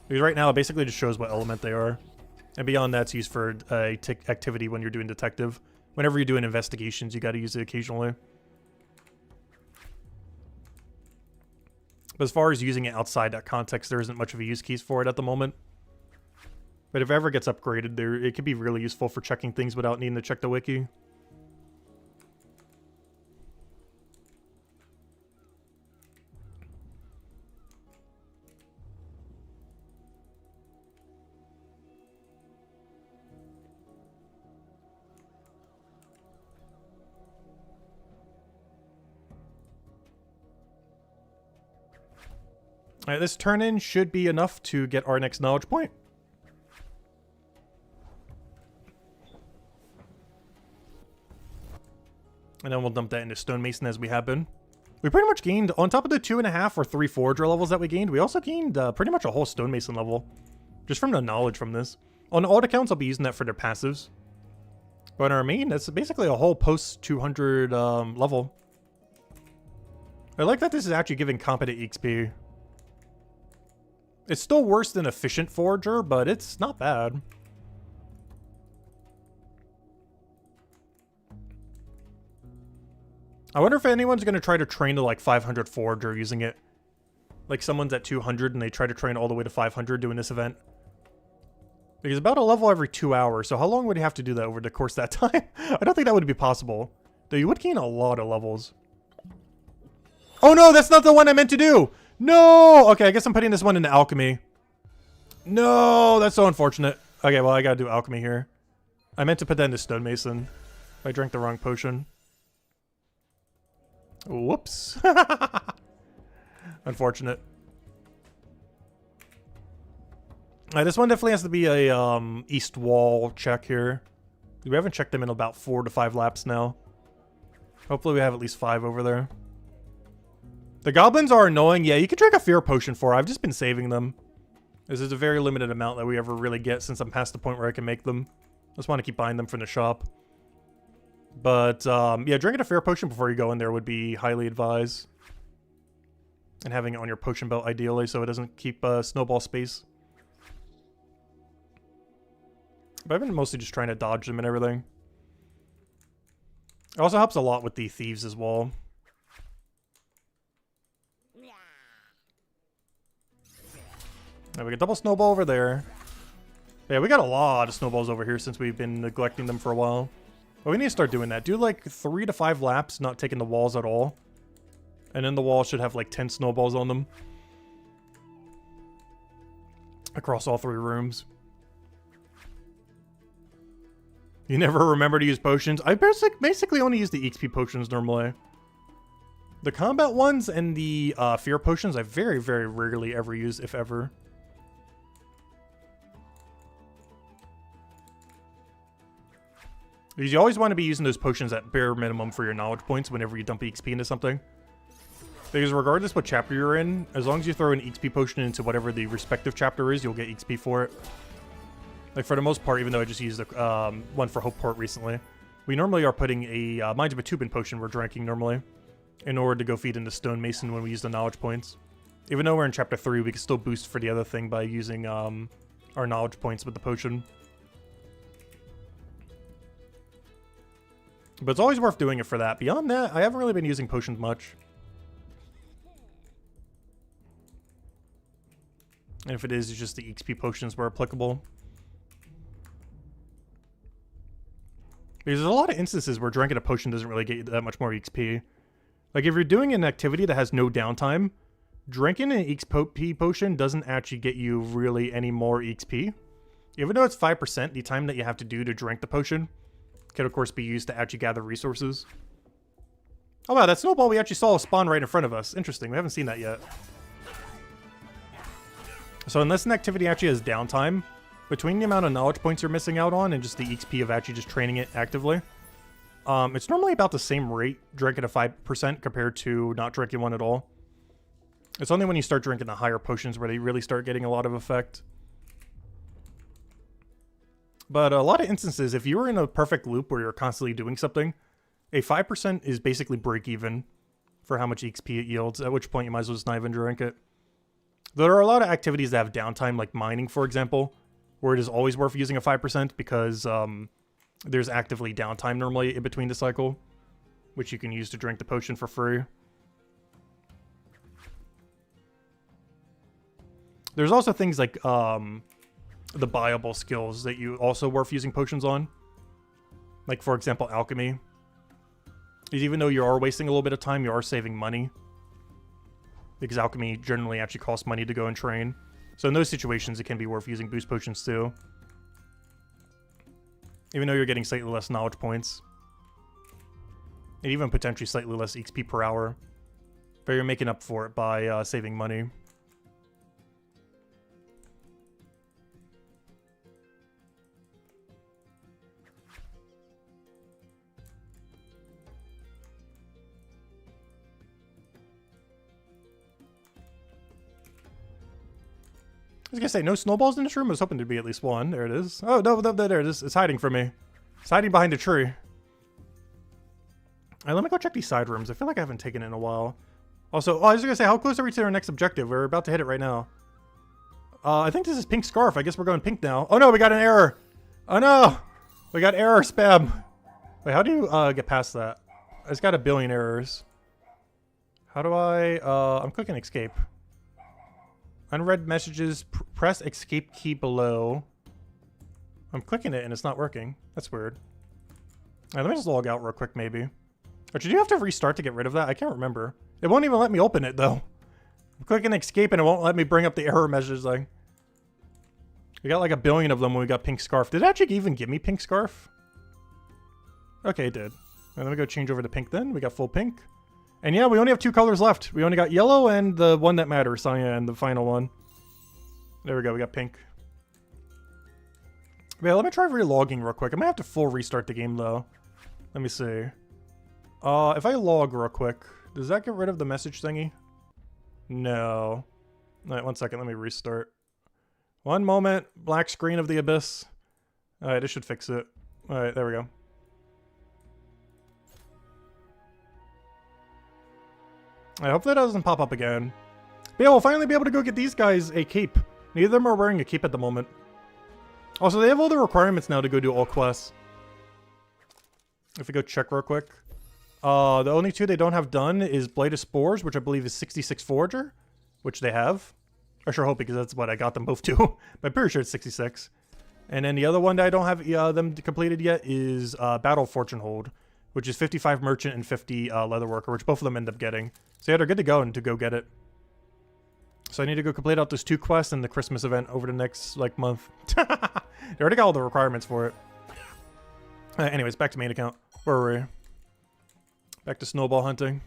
Speaker 1: Because right now it basically just shows what element they are. And beyond that, it's used for activity when you're doing detective. Whenever you're doing investigations, you got to use it occasionally. But as far as using it outside that context, there isn't much of a use case for it at the moment. But if it ever gets upgraded, it could be really useful for checking things without needing to check the wiki. Alright, this turn-in should be enough to get our next knowledge point. And then we'll dump that into Stonemason as we have been. We pretty much gained, on top of the 2.5 or 3 Forager levels that we gained, we also gained pretty much a whole Stonemason level. Just from the knowledge from this. On all accounts, I'll be using that for their passives. But on our main, that's basically a whole post-200 level. I like that this is actually giving competent XP. It's still worse than efficient Forager, but it's not bad. I wonder if anyone's going to try to train to like 500 Forager using it. Like someone's at 200 and they try to train all the way to 500 doing this event. Because about a level every 2 hours, so how long would you have to do that over the course of that time? I don't think that would be possible. Though you would gain a lot of levels. Oh no, that's not the one I meant to do! No! Okay, I guess I'm putting this one into alchemy. No, that's so unfortunate. Okay, well, I gotta do alchemy here. I meant to put that into Stonemason. I drank the wrong potion. Whoops. Unfortunate. This one definitely has to be a east wall check here. We haven't checked them in about 4 to 5 laps now. Hopefully we have at least 5 over there. The goblins are annoying. Yeah, you can drink a fear potion for. I've just been saving them. This is a very limited amount that we ever really get since I'm past the point where I can make them. I just want to keep buying them from the shop. But, yeah, drinking a fear potion before you go in there would be highly advised. And having it on your potion belt, ideally, so it doesn't keep snowball space. But I've been mostly just trying to dodge them and everything. It also helps a lot with the thieves as well. Now we got double snowball over there. Yeah, we got a lot of snowballs over here since we've been neglecting them for a while. But we need to start doing that. Do like 3 to 5 laps, not taking the walls at all. And then the wall should have like 10 snowballs on them. Across all 3 rooms. You never remember to use potions? I basically only use the XP potions normally. The combat ones and the fear potions I very, very rarely ever use, if ever. Because you always want to be using those potions at bare minimum for your knowledge points whenever you dump XP into something. Because regardless what chapter you're in, as long as you throw an XP potion into whatever the respective chapter is, you'll get XP for it. Like for the most part, even though I just used the one for Hopeport recently, we normally are putting a Minds of Batubin potion we're drinking normally in order to go feed into Stonemason when we use the knowledge points. Even though we're in chapter 3, we can still boost for the other thing by using our knowledge points with the potion. But it's always worth doing it for that. Beyond that, I haven't really been using potions much. And if it is, it's just the XP potions where applicable. Because there's a lot of instances where drinking a potion doesn't really get you that much more XP. Like if you're doing an activity that has no downtime, drinking an XP potion doesn't actually get you really any more XP. Even though it's 5%, the time that you have to do to drink the potion can of course be used to actually gather resources. Oh wow, that snowball we actually saw spawn right in front of us. Interesting, we haven't seen that yet. So unless an activity actually has downtime, between the amount of knowledge points you're missing out on and just the XP of actually just training it actively, it's normally about the same rate drinking a 5% compared to not drinking one at all. It's only when you start drinking the higher potions where they really start getting a lot of effect. But a lot of instances, if you were in a perfect loop where you're constantly doing something, a 5% is basically break even for how much XP it yields, at which point you might as well just not even drink it. There are a lot of activities that have downtime, like mining, for example, where it is always worth using a 5% because there's actively downtime normally in between the cycle, which you can use to drink the potion for free. There's also things like the buyable skills that you also worth using potions on. Like, for example, alchemy. Even though you are wasting a little bit of time, you are saving money. Because alchemy generally actually costs money to go and train. So in those situations, it can be worth using boost potions too. Even though you're getting slightly less knowledge points. And even potentially slightly less XP per hour. But you're making up for it by saving money. was gonna say, no snowballs in this room? I was hoping there'd be at least one. There it is. Oh, no, there it is. It's hiding from me. It's hiding behind a tree. Alright, let me go check these side rooms. I feel like I haven't taken it in a while. Also, I was gonna say, how close are we to our next objective? We're about to hit it right now. I think this is pink scarf. I guess we're going pink now. Oh no, we got an error. Oh no! We got error spam. Wait, how do you get past that? It's got a billion errors. How do I... I'm clicking escape. Unread messages, press escape key below. I'm clicking it and it's not working. That's weird. Alright, let me just log out real quick maybe. Or did you have to restart to get rid of that? I can't remember. It won't even let me open it though. I'm clicking escape and it won't let me bring up the error messages thing. We got like a billion of them when we got pink scarf. Did it actually even give me pink scarf? Okay, it did. Right, let me go change over to pink then. We got full pink. And yeah, we only have 2 colors left. We only got yellow and the one that matters, cyan, the final one. There we go, we got pink. Yeah, let me try relogging real quick. I might have to full restart the game though. Let me see. If I log real quick, does that get rid of the message thingy? No. Alright, 1 second, let me restart. 1 moment, black screen of the abyss. Alright, this should fix it. Alright, there we go. I hope that doesn't pop up again. But yeah, we'll finally be able to go get these guys a cape. Neither of them are wearing a cape at the moment. Also, they have all the requirements now to go do all quests. If we go check real quick. The only 2 they don't have done is Blade of Spores, which I believe is 66 Forager, which they have. I sure hope because that's what I got them both to. But I'm pretty sure it's 66. And then the other one that I don't have them completed yet is Battle Fortune Hold, which is 55 Merchant and 50 Leatherworker, which both of them end up getting. So yeah, they're good to go and to go get it. So I need to go complete out those 2 quests and the Christmas event over the next, like, month. They already got all the requirements for it. Anyways, back to main account. Where were we? Back to snowball hunting.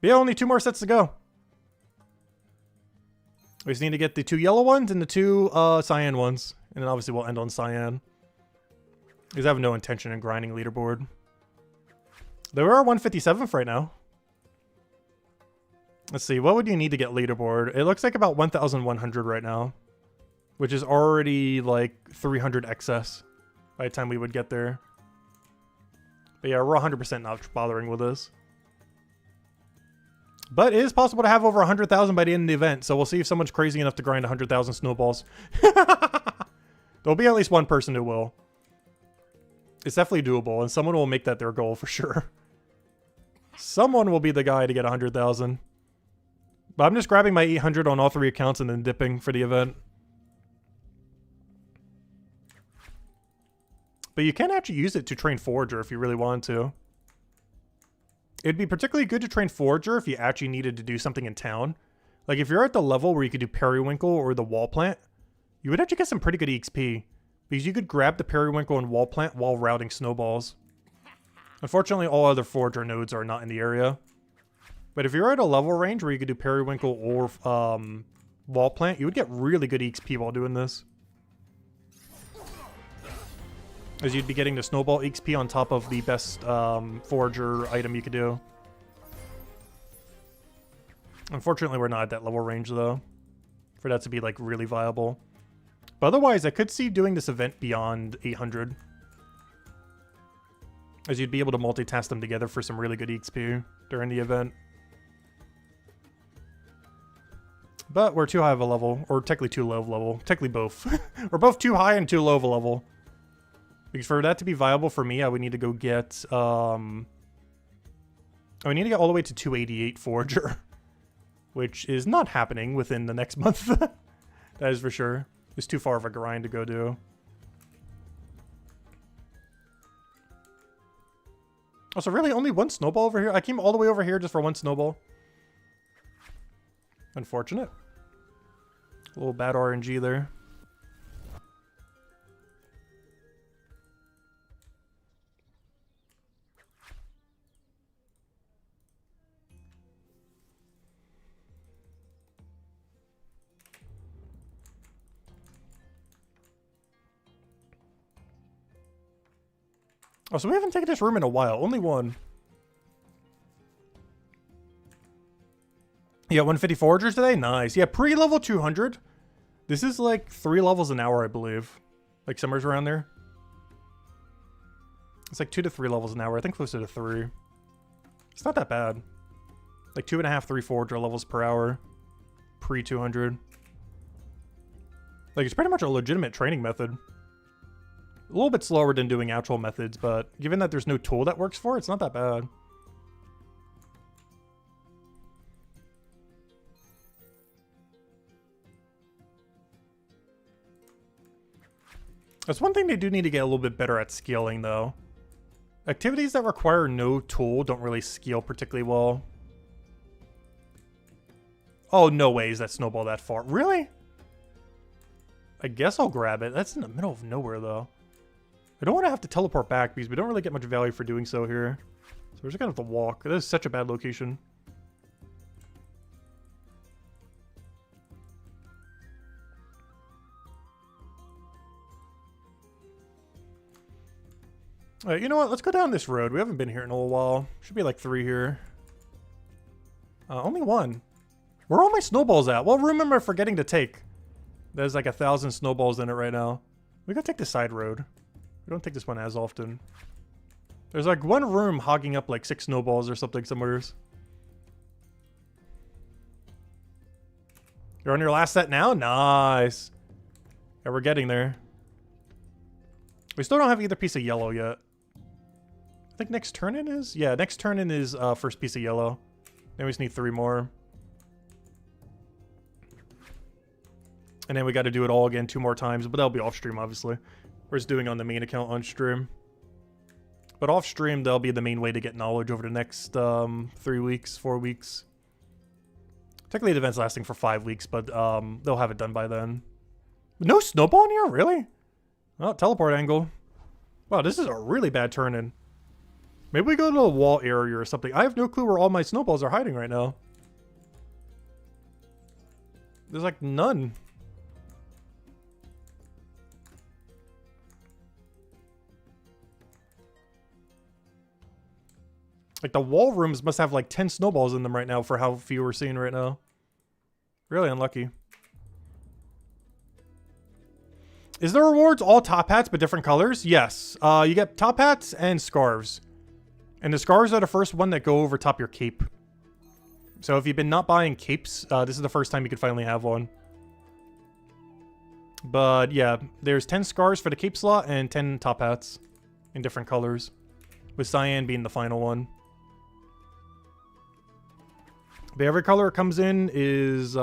Speaker 1: But yeah, only 2 more sets to go. We just need to get the 2 yellow ones and the 2 cyan ones. And then obviously we'll end on cyan. Because I have no intention in grinding leaderboard. There are 157th right now. Let's see, what would you need to get leaderboard? It looks like about 1,100 right now. Which is already like 300 excess by the time we would get there. But yeah, we're 100% not bothering with this. But it is possible to have over 100,000 by the end of the event, so we'll see if someone's crazy enough to grind 100,000 snowballs. There'll be at least one person who will. It's definitely doable, and someone will make that their goal for sure. Someone will be the guy to get 100,000. But I'm just grabbing my 800 on all 3 accounts and then dipping for the event. But you can actually use it to train Forager if you really wanted to. It'd be particularly good to train Forager if you actually needed to do something in town. Like if you're at the level where you could do Periwinkle or the Wall Plant, you would actually get some pretty good EXP. Because you could grab the Periwinkle and Wall Plant while routing snowballs. Unfortunately, all other Forager nodes are not in the area. But if you're at a level range where you could do Periwinkle or Wall Plant, you would get really good EXP while doing this. As you'd be getting the Snowball EXP on top of the best Forager item you could do. Unfortunately, we're not at that level range, though. For that to be, like, really viable. But otherwise, I could see doing this event beyond 800. As you'd be able to multitask them together for some really good EXP during the event. But we're too high of a level. Or technically too low of a level. Technically both. We're both too high and too low of a level. Because for that to be viable for me, I would need to go get... I would need to get all the way to 288 Forager. Which is not happening within the next month. That is for sure. It's too far of a grind to go do. Also, really, only 1 snowball over here? I came all the way over here just for 1 snowball. Unfortunate. A little bad RNG there. Oh, so we haven't taken this room in a while. Only 1. Yeah, 150 foragers today? Nice. Yeah, pre-level 200. This is like 3 levels an hour, I believe. Like somewhere around there. It's like 2 to 3 levels an hour. I think closer to 3. It's not that bad. Like 2.5, 3 forager levels per hour. Pre-200. Like, it's pretty much a legitimate training method. A little bit slower than doing actual methods, but given that there's no tool that works for it, it's not that bad. That's one thing they do need to get a little bit better at scaling, though. Activities that require no tool don't really scale particularly well. Oh, no way is that snowball that far. Really? I guess I'll grab it. That's in the middle of nowhere, though. I don't want to have to teleport back because we don't really get much value for doing so here. So we're just gonna have to walk. That is such a bad location. Alright, you know what? Let's go down this road. We haven't been here in a little while. Should be like 3 here. Only 1. Where are all my snowballs at? What room am I forgetting to take? There's like 1,000 snowballs in it right now. We gotta take the side road. We don't take this one as often. There's like one room hogging up like 6 snowballs or something somewheres. You're on your last set now? Nice. Yeah, we're getting there. We still don't have either piece of yellow yet. I think next turn in is? Yeah, next turn in is first piece of yellow. Then we just need 3 more. And then we got to do it all again 2 more times, but that'll be off stream, obviously. We're just doing on the main account on stream. But off stream, that'll be the main way to get knowledge over the next 3 weeks, 4 weeks. Technically, the event's lasting for 5 weeks, but they'll have it done by then. No snowball in here? Really? Oh, teleport angle. Wow, this is a really bad turn in. Maybe we go to a wall area or something. I have no clue where all my snowballs are hiding right now. There's like none. Like the wall rooms must have like 10 snowballs in them right now for how few we're seeing right now. Really unlucky. Is the rewards all top hats but different colors? Yes. You get top hats and scarves. And the scarves are the first one that go over top your cape. So if you've been not buying capes, this is the first time you could finally have one. But yeah, there's 10 scarves for the cape slot and 10 top hats in different colors. With cyan being the final one. But every color it comes in is,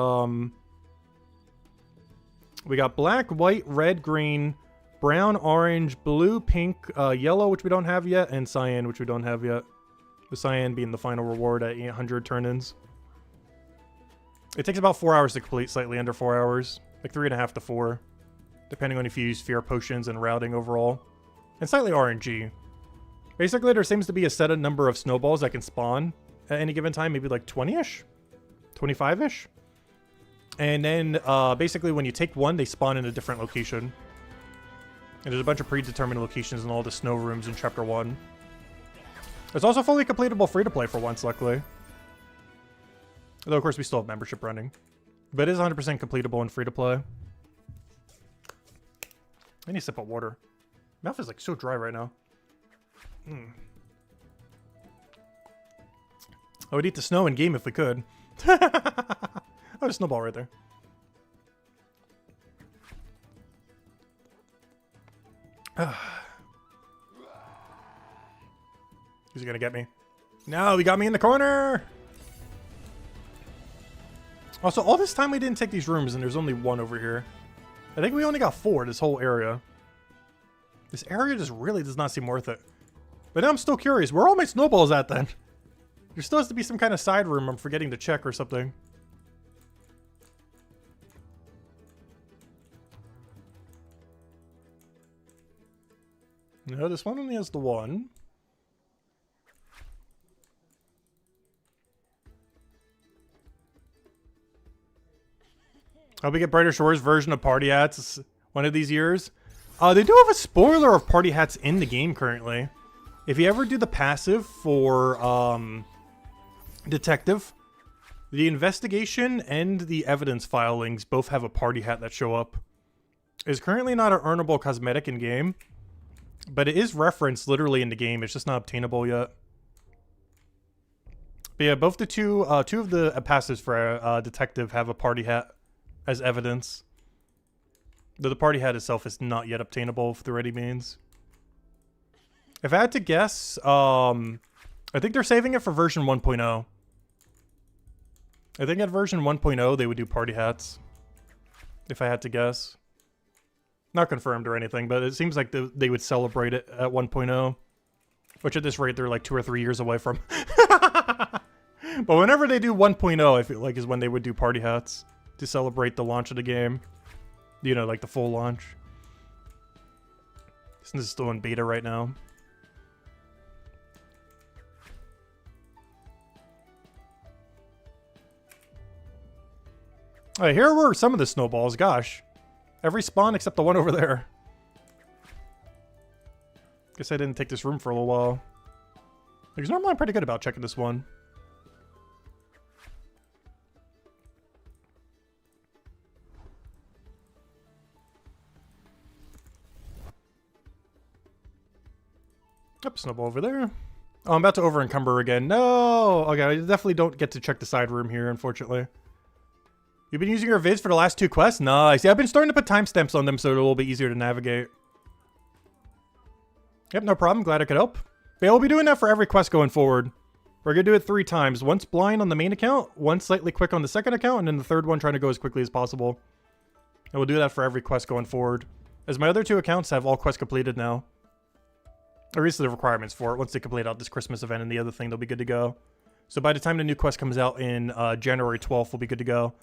Speaker 1: we got black, white, red, green, brown, orange, blue, pink, yellow, which we don't have yet, and cyan, which we don't have yet. The cyan being the final reward at 800 turn-ins. It takes about 4 hours to complete, slightly under 4 hours. Like 3.5 to 4. Depending on if you use fear potions and routing overall. And slightly RNG. Basically, there seems to be a set number of snowballs that can spawn at any given time, maybe like 20-ish? 25-ish? And then, basically, when you take one, they spawn in a different location. And there's a bunch of predetermined locations in all the snow rooms in Chapter 1. It's also fully completable free-to-play for once, luckily. Although, of course, we still have membership running. But it is 100% completable and free-to-play. I need a sip of water. Mouth is, like, so dry right now. I would eat the snow in game if we could. Oh, a snowball right there. Who's he gonna get me? No, he got me in the corner! Also, all this time we didn't take these rooms and there's only 1 over here. I think we only got 4 this whole area. This area just really does not seem worth it. But now I'm still curious. Where are all my snowballs at then? There still has to be some kind of side room I'm forgetting to check or something. No, this one only has the 1. Hope we get Brighter Shores version of Party Hats one of these years. They do have a spoiler of Party Hats in the game currently. If you ever do the passive for Detective, The investigation and the evidence filings both have a party hat that show up. It's currently not an earnable cosmetic in game, but it is referenced literally in the game. It's just not obtainable yet. But yeah, both the two of the passives for detective have a party hat as evidence. Though the party hat itself is not yet obtainable through any means. If I had to guess, I think they're saving it for version 1.0. I think at version 1.0 they would do party hats. If I had to guess. Not confirmed or anything, but it seems like they would celebrate it at 1.0. Which at this rate they're like 2 or 3 years away from. But whenever they do 1.0, I feel like is when they would do party hats. To celebrate the launch of the game. You know, like the full launch. This is still in beta right now. Alright, here were some of the snowballs, gosh. Every spawn except the one over there. Guess I didn't take this room for a little while. Because normally I'm pretty good about checking this one. Yep, snowball over there. Oh, I'm about to over encumber again. No! Okay, I definitely don't get to check the side room here, unfortunately. You've been using your vids for the last 2 quests? Nice. Yeah, I've been starting to put timestamps on them so it'll be easier to navigate. Yep, no problem. Glad I could help. But yeah, we'll be doing that for every quest going forward. We're going to do it 3 times. Once blind on the main account, once slightly quick on the second account, and then the third one trying to go as quickly as possible. And we'll do that for every quest going forward. As my other 2 accounts have all quests completed now. Or at least the requirements for it. Once they complete out this Christmas event and the other thing, they'll be good to go. So by the time the new quest comes out in January 12th, we'll be good to go.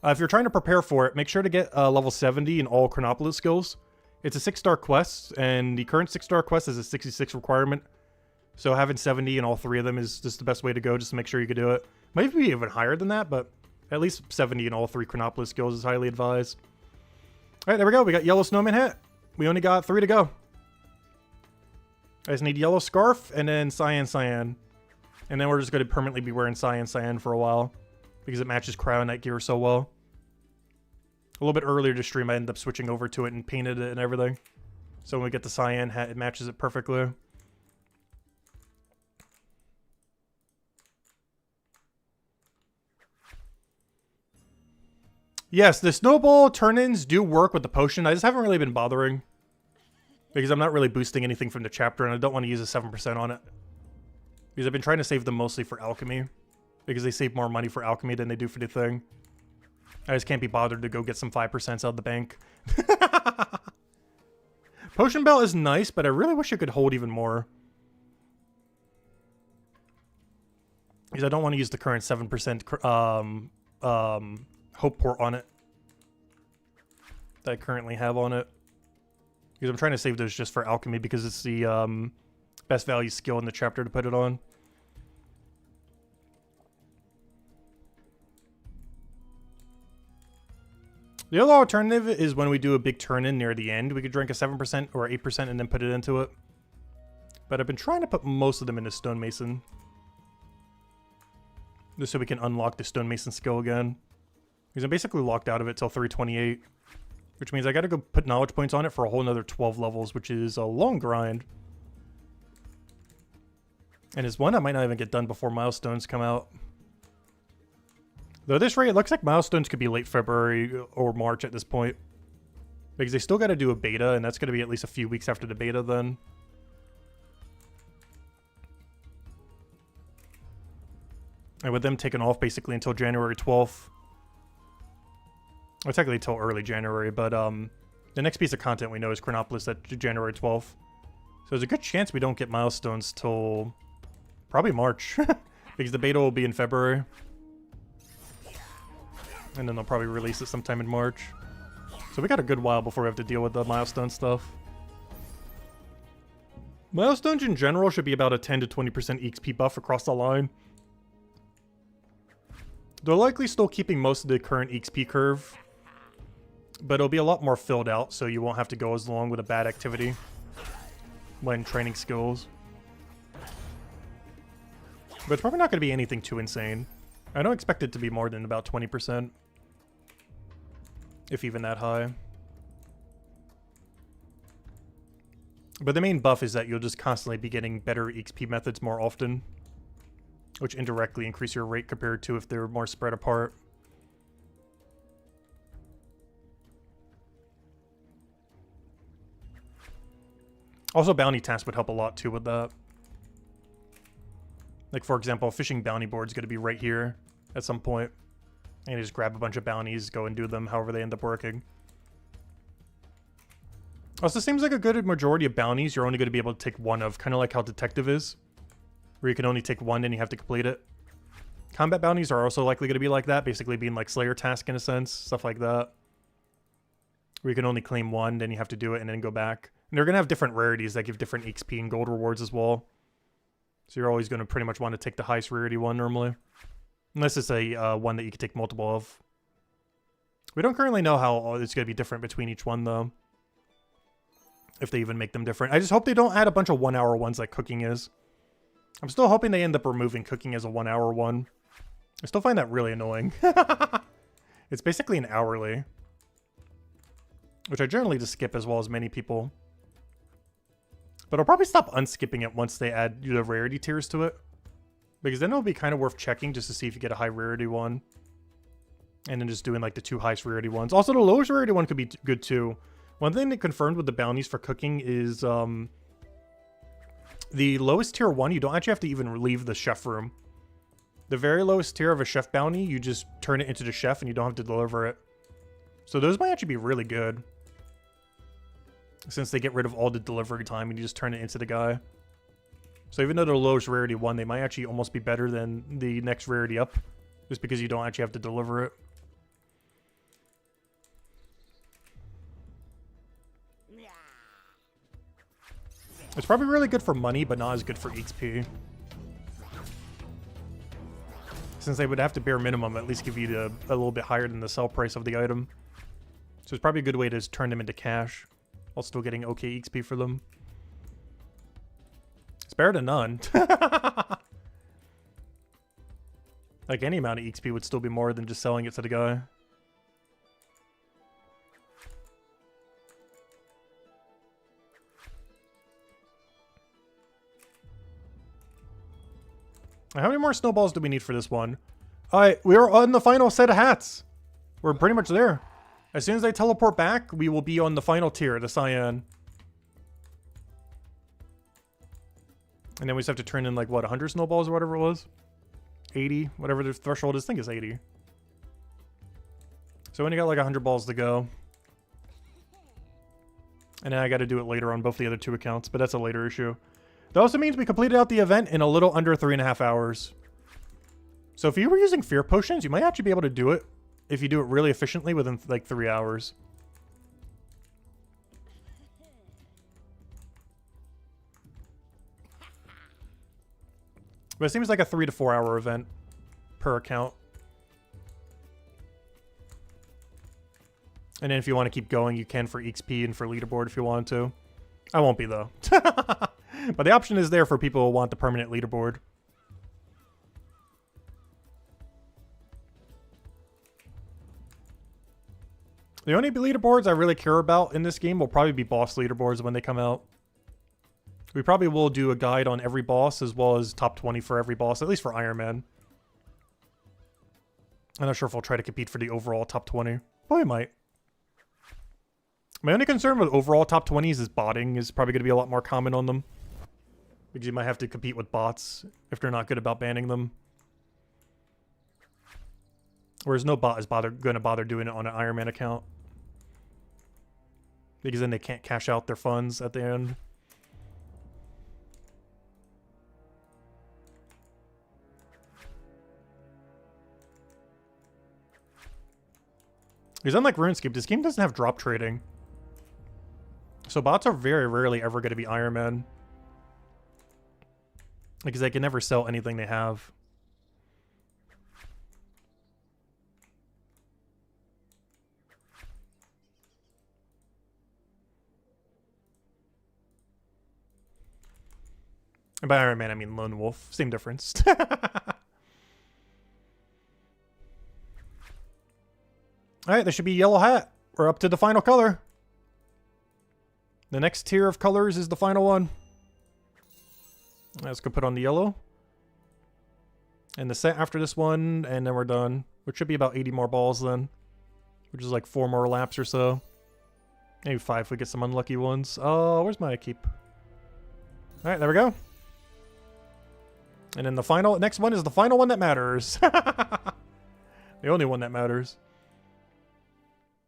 Speaker 1: If you're trying to prepare for it, make sure to get level 70 in all Chronopolis skills. It's a 6-star quest, and the current 6-star quest is a 66 requirement. So having 70 in all 3 of them is just the best way to go, just to make sure you can do it. Might be even higher than that, but at least 70 in all 3 Chronopolis skills is highly advised. Alright, there we go. We got yellow snowman hat. We only got 3 to go. I just need yellow scarf, and then cyan. And then we're just going to permanently be wearing cyan for a while. Because it matches Cryo Knight gear so well. A little bit earlier to stream, I ended up switching over to it and painted it and everything. So when we get the cyan hat, it matches it perfectly. Yes, the snowball turn-ins do work with the potion. I just haven't really been bothering. Because I'm not really boosting anything from the chapter, and I don't want to use a 7% on it. Because I've been trying to save them mostly for alchemy. Because they save more money for alchemy than they do for the thing. I just can't be bothered to go get some 5% out of the bank. Potion belt is nice, but I really wish it could hold even more. Because I don't want to use the current 7% hope port on it. That I currently have on it. Because I'm trying to save those just for alchemy because it's the best value skill in the chapter to put it on. The other alternative is when we do a big turn-in near the end. We could drink a 7% or 8% and then put it into it. But I've been trying to put most of them into Stonemason. Just so we can unlock the Stonemason skill again. Because I'm basically locked out of it till 328. Which means I gotta go put knowledge points on it for a whole another 12 levels, which is a long grind. And it's one I might not even get done before milestones come out. Though at this rate, it looks like milestones could be late February or March at this point. Because they still got to do a beta, and that's going to be at least a few weeks after the beta then. And with them taking off basically until January 12th. Or technically until early January, but the next piece of content we know is Chronopolis at January 12th. So there's a good chance we don't get milestones till probably March. Because the beta will be in February. And then they'll probably release it sometime in March. So we got a good while before we have to deal with the milestone stuff. Milestones in general should be about a 10 to 20% EXP buff across the line. They're likely still keeping most of the current EXP curve. But it'll be a lot more filled out, so you won't have to go as long with a bad activity when training skills. But it's probably not going to be anything too insane. I don't expect it to be more than about 20%. If even that high. But the main buff is that you'll just constantly be getting better XP methods more often, which indirectly increase your rate compared to if they're more spread apart. Also, bounty tasks would help a lot too with that. Like, for example, fishing bounty board's going to be right here at some point. And you just grab a bunch of bounties, go and do them however they end up working. Also, seems like a good majority of bounties you're only going to be able to take one of, kind of like how Detective is, where you can only take one and you have to complete it. Combat bounties are also likely going to be like that, basically being like Slayer task in a sense, stuff like that. Where you can only claim one, then you have to do it and then go back. And they're going to have different rarities that give different XP and gold rewards as well. So you're always going to pretty much want to take the highest rarity one normally. Unless it's a one that you can take multiple of. We don't currently know how it's going to be different between each one though. If they even make them different. I just hope they don't add a bunch of 1 hour ones like cooking is. I'm still hoping they end up removing cooking as a 1 hour one. I still find that really annoying. It's basically an hourly. Which I generally just skip as well as many people. But I'll probably stop unskipping it once they add the rarity tiers to it. Because then it'll be kind of worth checking just to see if you get a high rarity one. And then just doing like the 2 highest rarity ones. Also, the lowest rarity one could be good too. One thing they confirmed with the bounties for cooking is the lowest tier one, you don't actually have to even leave the chef room. The very lowest tier of a chef bounty, you just turn it into the chef and you don't have to deliver it. So those might actually be really good. Since they get rid of all the delivery time and you just turn it into the guy. So even though they're lowest rarity one, they might actually almost be better than the next rarity up. Just because you don't actually have to deliver it. It's probably really good for money, but not as good for XP. Since they would have to bare minimum at least give you a little bit higher than the sell price of the item. So it's probably a good way to just turn them into cash. While still getting okay XP for them. It's better than none. Like any amount of XP would still be more than just selling it to the guy. How many more snowballs do we need for this one? Alright, we're on the final set of hats. We're pretty much there. As soon as I teleport back, we will be on the final tier, the Cyan. And then we just have to turn in like, what, 100 snowballs or whatever it was? 80, whatever the threshold is. I think it's 80. So we only got like 100 balls to go. And then I got to do it later on both the other 2 accounts, but that's a later issue. That also means we completed out the event in a little under 3.5 hours. So if you were using fear potions, you might actually be able to do it if you do it really efficiently within like 3 hours. But it seems like a 3 to 4 hour event per account. And then if you want to keep going, you can for XP and for leaderboard if you want to. I won't be though. But the option is there for people who want the permanent leaderboard. The only leaderboards I really care about in this game will probably be boss leaderboards when they come out. We probably will do a guide on every boss as well as top 20 for every boss, at least for Iron Man. I'm not sure if we'll try to compete for the overall top 20. But we might. My only concern with overall top 20s is botting is probably going to be a lot more common on them. Because you might have to compete with bots if they're not good about banning them. Whereas no bot is going to bother doing it on an Iron Man account. Because then they can't cash out their funds at the end. Because unlike RuneScape, this game doesn't have drop trading. So bots are very rarely ever going to be Iron Man. Because they can never sell anything they have. And by Iron Man, I mean Lone Wolf. Same difference. Alright, there should be yellow hat. We're up to the final color. The next tier of colors is the final one. Let's go put on the yellow. And the set after this one, and then we're done. Which should be about 80 more balls then. Which is like 4 more laps or so. Maybe 5 if we get some unlucky ones. Oh, where's my keep? Alright, there we go. And then the final, next one is the final one that matters. The only one that matters.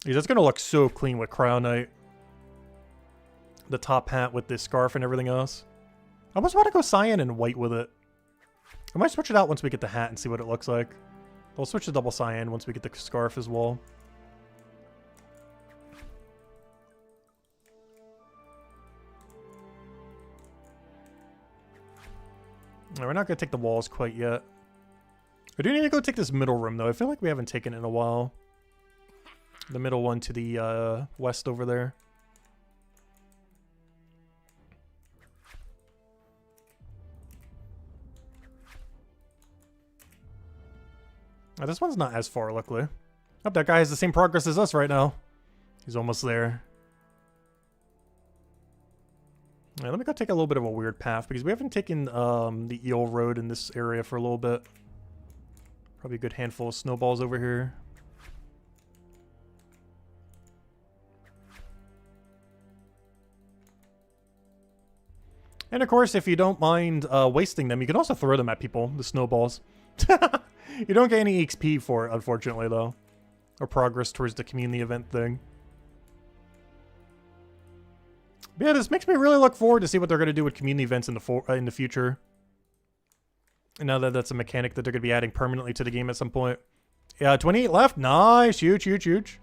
Speaker 1: Because that's going to look so clean with Cryonite. The top hat with this scarf and everything else. I almost want to go cyan and white with it. I might switch it out once we get the hat and see what it looks like. We'll switch to double cyan once we get the scarf as well. No, we're not going to take the walls quite yet. I do need to go take this middle room, though. I feel like we haven't taken it in a while. The middle one to the west over there. Oh, this one's not as far, luckily. Oh, that guy has the same progress as us right now. He's almost there. All right, let me go take a little bit of a weird path, because we haven't taken the eel road in this area for a little bit. Probably a good handful of snowballs over here. And of course, if you don't mind wasting them, you can also throw them at people, the snowballs. You don't get any XP for it, unfortunately, though. Or progress towards the community event thing. But yeah, this makes me really look forward to see what they're going to do with community events in the future. And now that that's a mechanic that they're going to be adding permanently to the game at some point. Yeah, 28 left. Nice. Huge, huge, huge.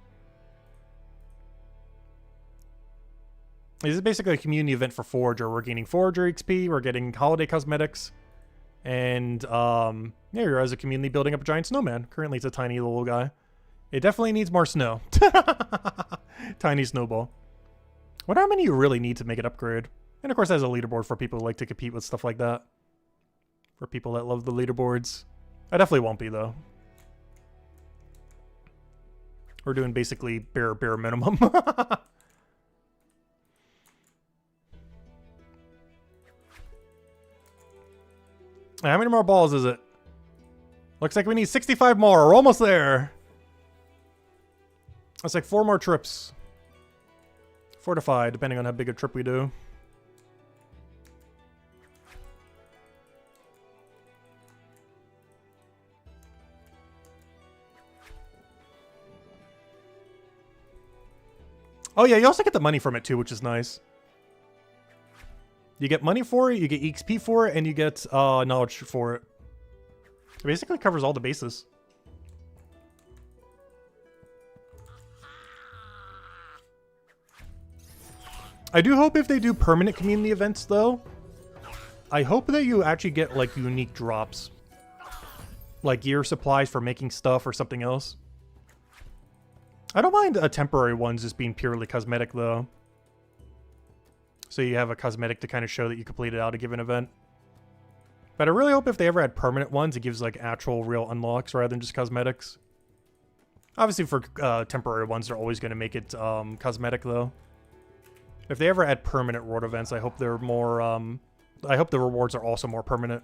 Speaker 1: This is basically a community event for Forager. We're gaining Forager XP. We're getting holiday cosmetics. And, yeah, you're as a community building up a giant snowman. Currently, it's a tiny little guy. It definitely needs more snow. Tiny snowball. Wonder how many you really need to make it upgrade. And, of course, there's a leaderboard for people who like to compete with stuff like that. For people that love the leaderboards. I definitely won't be, though. We're doing basically bare minimum. How many more balls is it? Looks like we need 65 more. We're almost there. That's like 4 more trips. 4 to 5, depending on how big a trip we do. Oh yeah, you also get the money from it too, which is nice. You get money for it, you get XP for it, and you get knowledge for it. It basically covers all the bases. I do hope if they do permanent community events, though, I hope that you actually get, like, unique drops. Like gear supplies for making stuff or something else. I don't mind temporary ones just being purely cosmetic, though. So you have a cosmetic to kind of show that you completed out a given event. But I really hope if they ever had permanent ones, it gives like actual real unlocks rather than just cosmetics. Obviously for temporary ones, they're always going to make it cosmetic though. If they ever add permanent reward events, I hope they're more, I hope the rewards are also more permanent.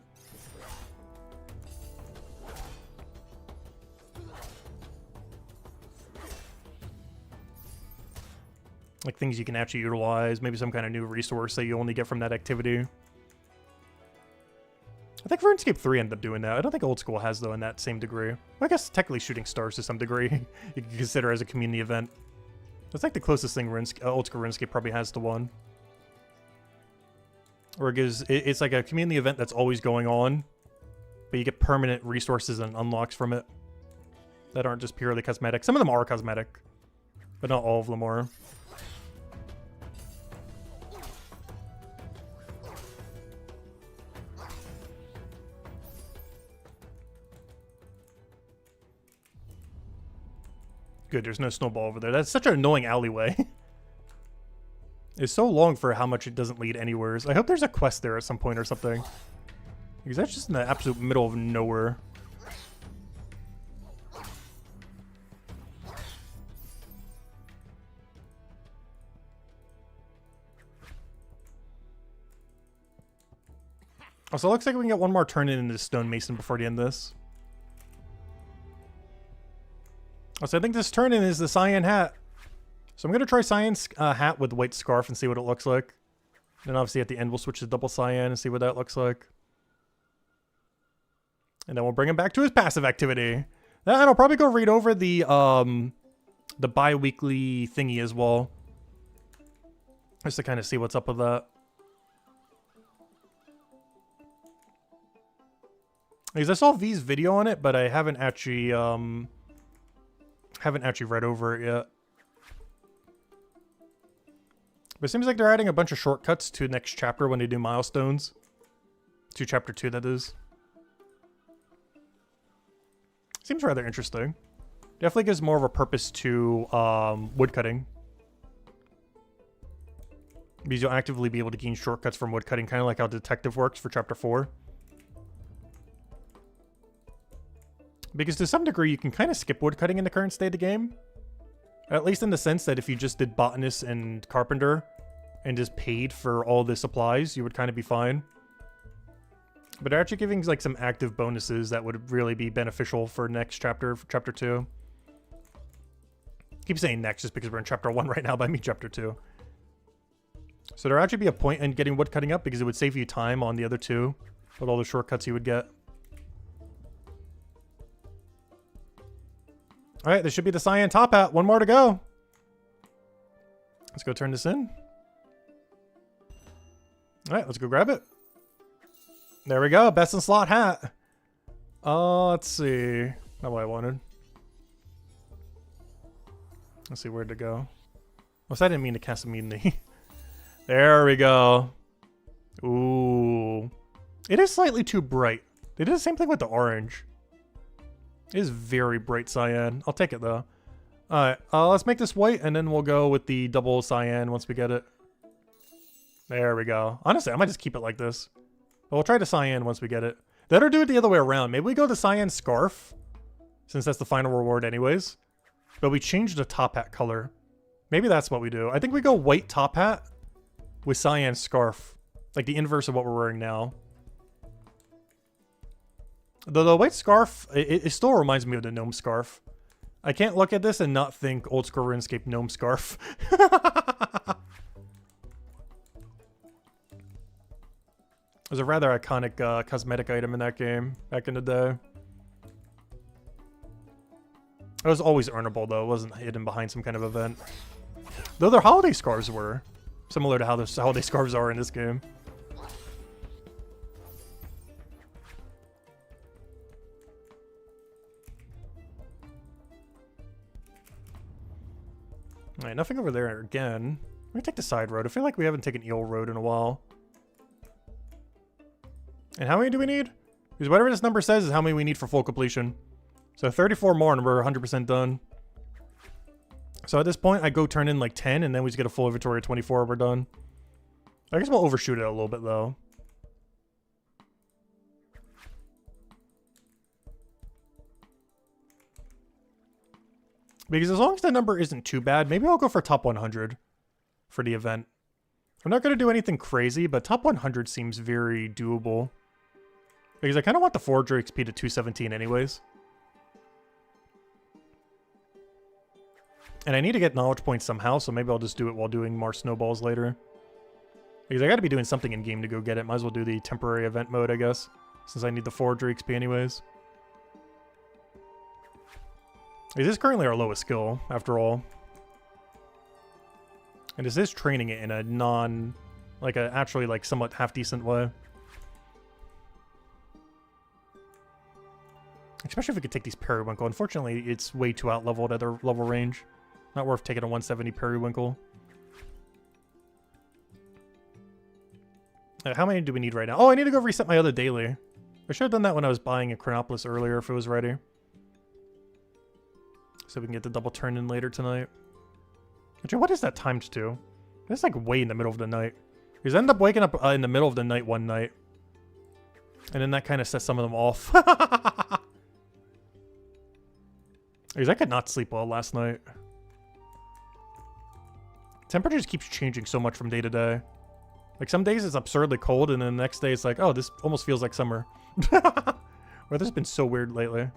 Speaker 1: Like things you can actually utilize, maybe some kind of new resource that you only get from that activity. I think RuneScape 3 ended up doing that. I don't think Old School has, though, in that same degree. Well, I guess technically Shooting Stars to some degree you can consider as a community event. That's like the closest thing Old School RuneScape probably has to one. Or it gives, it's like a community event that's always going on, but you get permanent resources and unlocks from it that aren't just purely cosmetic. Some of them are cosmetic, but not all of them are. Good, there's no snowball over there. That's such an annoying alleyway. It's so long for how much it doesn't lead anywhere. I hope there's a quest there at some point or something. Because that's just in the absolute middle of nowhere. Also, it looks like we can get one more turn in into Stonemason before the end of this. Also, I think this turn in is the Cyan hat. So I'm going to try Cyan's hat with white scarf and see what it looks like. Then obviously at the end we'll switch to double Cyan and see what that looks like. And then we'll bring him back to his passive activity. And I'll probably go read over the bi-weekly thingy as well. Just to kind of see what's up with that. Because I saw V's video on it, but I haven't actually read over it yet. But it seems like they're adding a bunch of shortcuts to next chapter when they do milestones. To chapter 2, that is. Seems rather interesting. Definitely gives more of a purpose to woodcutting. Because you'll actively be able to gain shortcuts from woodcutting, kind of like how detective works for chapter 4. Because to some degree, you can kind of skip woodcutting in the current state of the game. At least in the sense that if you just did botanist and carpenter and just paid for all the supplies, you would kind of be fine. But they're actually giving like some active bonuses that would really be beneficial for next chapter, for chapter 2. I keep saying next just because we're in chapter 1 right now, but I mean chapter 2. So there'll actually be a point in getting woodcutting up because it would save you time on the other two with all the shortcuts you would get. Alright, this should be the Cyan top hat. One more to go. Let's go turn this in. Alright, let's go grab it. There we go. Best in slot hat. Let's see. Not what I wanted. Let's see where to go. Oh, so I didn't mean to cast immunity. There we go. Ooh. It is slightly too bright. They did the same thing with the orange. It is very bright cyan. I'll take it though. Alright, let's make this white and then we'll go with the double cyan once we get it. There we go. Honestly, I might just keep it like this. But we'll try the cyan once we get it. Then or do it the other way around. Maybe we go the cyan scarf, since that's the final reward anyways. But we change the top hat color. Maybe that's what we do. I think we go white top hat with cyan scarf. Like the inverse of what we're wearing now. Though the white scarf, it still reminds me of the gnome scarf. I can't look at this and not think old school RuneScape gnome scarf. It was a rather iconic cosmetic item in that game back in the day. It was always earnable though, it wasn't hidden behind some kind of event. Though their holiday scarves were, similar to how the holiday scarves are in this game. Alright, nothing over there again. Let me take the side road. I feel like we haven't taken Eel Road in a while. And how many do we need? Because whatever this number says is how many we need for full completion. So 34 more and we're 100% done. So at this point, I go turn in like 10 and then we just get a full inventory of 24 and we're done. I guess we'll overshoot it a little bit though. Because as long as the number isn't too bad, maybe I'll go for top 100 for the event. I'm not going to do anything crazy, but top 100 seems very doable. Because I kind of want the Forager XP to 217 anyways. And I need to get knowledge points somehow, so maybe I'll just do it while doing more snowballs later. Because I got to be doing something in game to go get it. Might as well do the temporary event mode, I guess. Since I need the Forager XP anyways. This is currently our lowest skill, after all. And this is training it in a actually like somewhat half-decent way. Especially if we could take these Periwinkle. Unfortunately, it's way too out-leveled at their level range. Not worth taking a 170 Periwinkle. How many do we need right now? Oh, I need to go reset my other daily. I should have done that when I was buying a Chronopolis earlier if it was ready. So we can get the double turn in later tonight. Actually, what is that timed to? That's like way in the middle of the night. Because I ended up waking up in the middle of the night one night. And then that kind of sets some of them off. Because I could not sleep well last night. Temperature just keeps changing so much from day to day. Like some days it's absurdly cold, and then the next day it's like, oh, this almost feels like summer. Weather's been so weird lately.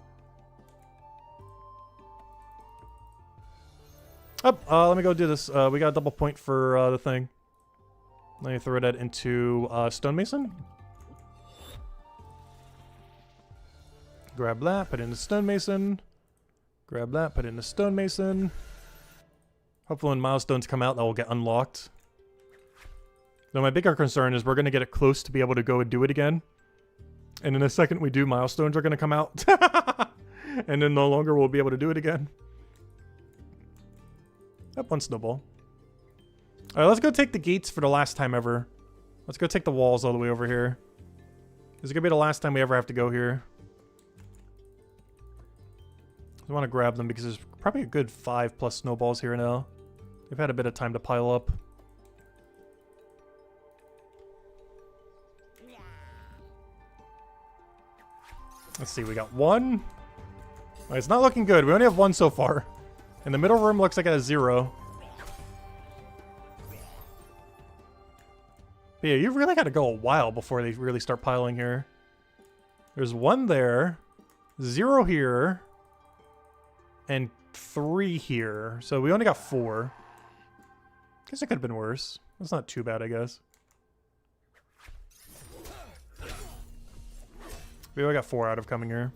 Speaker 1: Oh, let me go do this. We got a double point for the thing. Let me throw that into stonemason. Grab that, put it in the stonemason. Grab that, put it in the stonemason. Hopefully when milestones come out, that will get unlocked. Though my bigger concern is we're going to get it close to be able to go and do it again. And in the second we do, milestones are going to come out. And then no longer we'll be able to do it again. Up one snowball. Alright, let's go take the gates for the last time ever. Let's go take the walls all the way over here. This is going to be the last time we ever have to go here. I want to grab them because there's probably a good 5+ snowballs here now. They've had a bit of time to pile up. Let's see, we got one. Right, it's not looking good. We only have one so far. And the middle room looks like it has 0. But yeah, you really got to go a while before they really start piling here. There's 1 there, 0 here, and 3 here. So we only got 4. Guess it could have been worse. That's not too bad, I guess. We only got 4 out of coming here.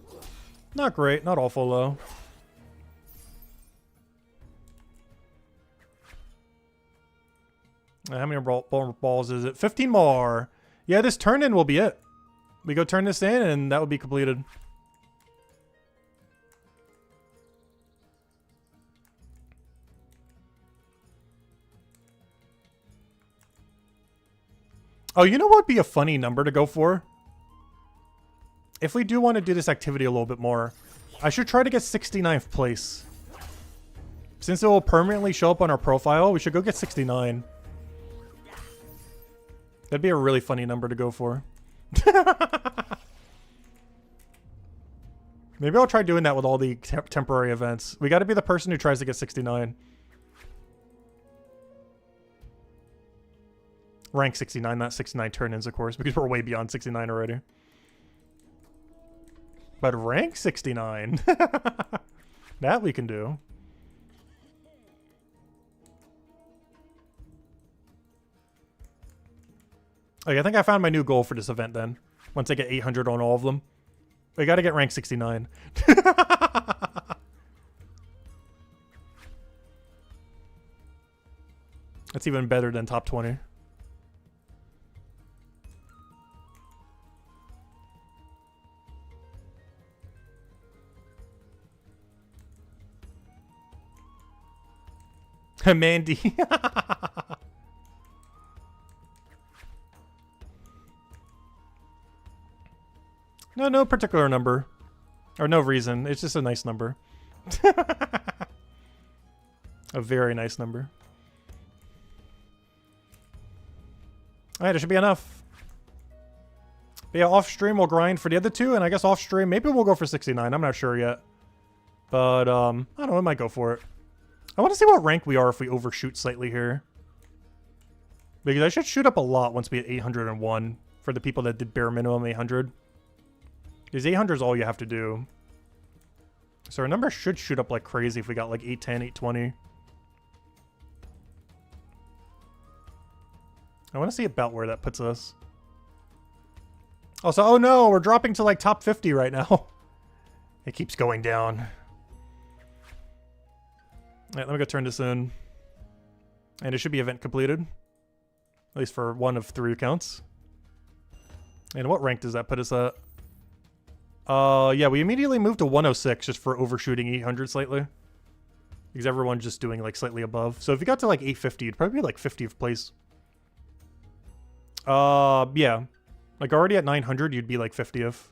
Speaker 1: Not great, not awful though. How many balls is it? 15 more. Yeah, this turn in will be it. We go turn this in and that will be completed. Oh, you know what would be a funny number to go for? If we do want to do this activity a little bit more, I should try to get 69th place. Since it will permanently show up on our profile, we should go get 69. That'd be a really funny number to go for. Maybe I'll try doing that with all the temporary events. We got to be the person who tries to get 69. Rank 69, not 69 turn-ins, of course, because we're way beyond 69 already. But rank 69. That we can do. Okay, I think I found my new goal for this event then. Once I get 800 on all of them. We gotta get rank 69. That's even better than top 20. Mandy. No particular number. Or no reason. It's just a nice number. A very nice number. Alright, it should be enough. But yeah, off stream we'll grind for the other 2, and I guess off stream maybe we'll go for 69. I'm not sure yet. But I don't know, I might go for it. I want to see what rank we are if we overshoot slightly here. Because I should shoot up a lot once we hit 801 for the people that did bare minimum 800. Because 800 is all you have to do. So our number should shoot up like crazy if we got like 810, 820. I want to see about where that puts us. Also, oh no, we're dropping to like top 50 right now. It keeps going down. Alright, let me go turn this in. And it should be event completed. At least for 1 of 3 accounts. And what rank does that put us at? Yeah, we immediately moved to 106 just for overshooting 800 slightly. Because everyone's just doing like slightly above. So if you got to like 850, it'd probably be like 50th place. Yeah. Like already at 900, you'd be like 50th.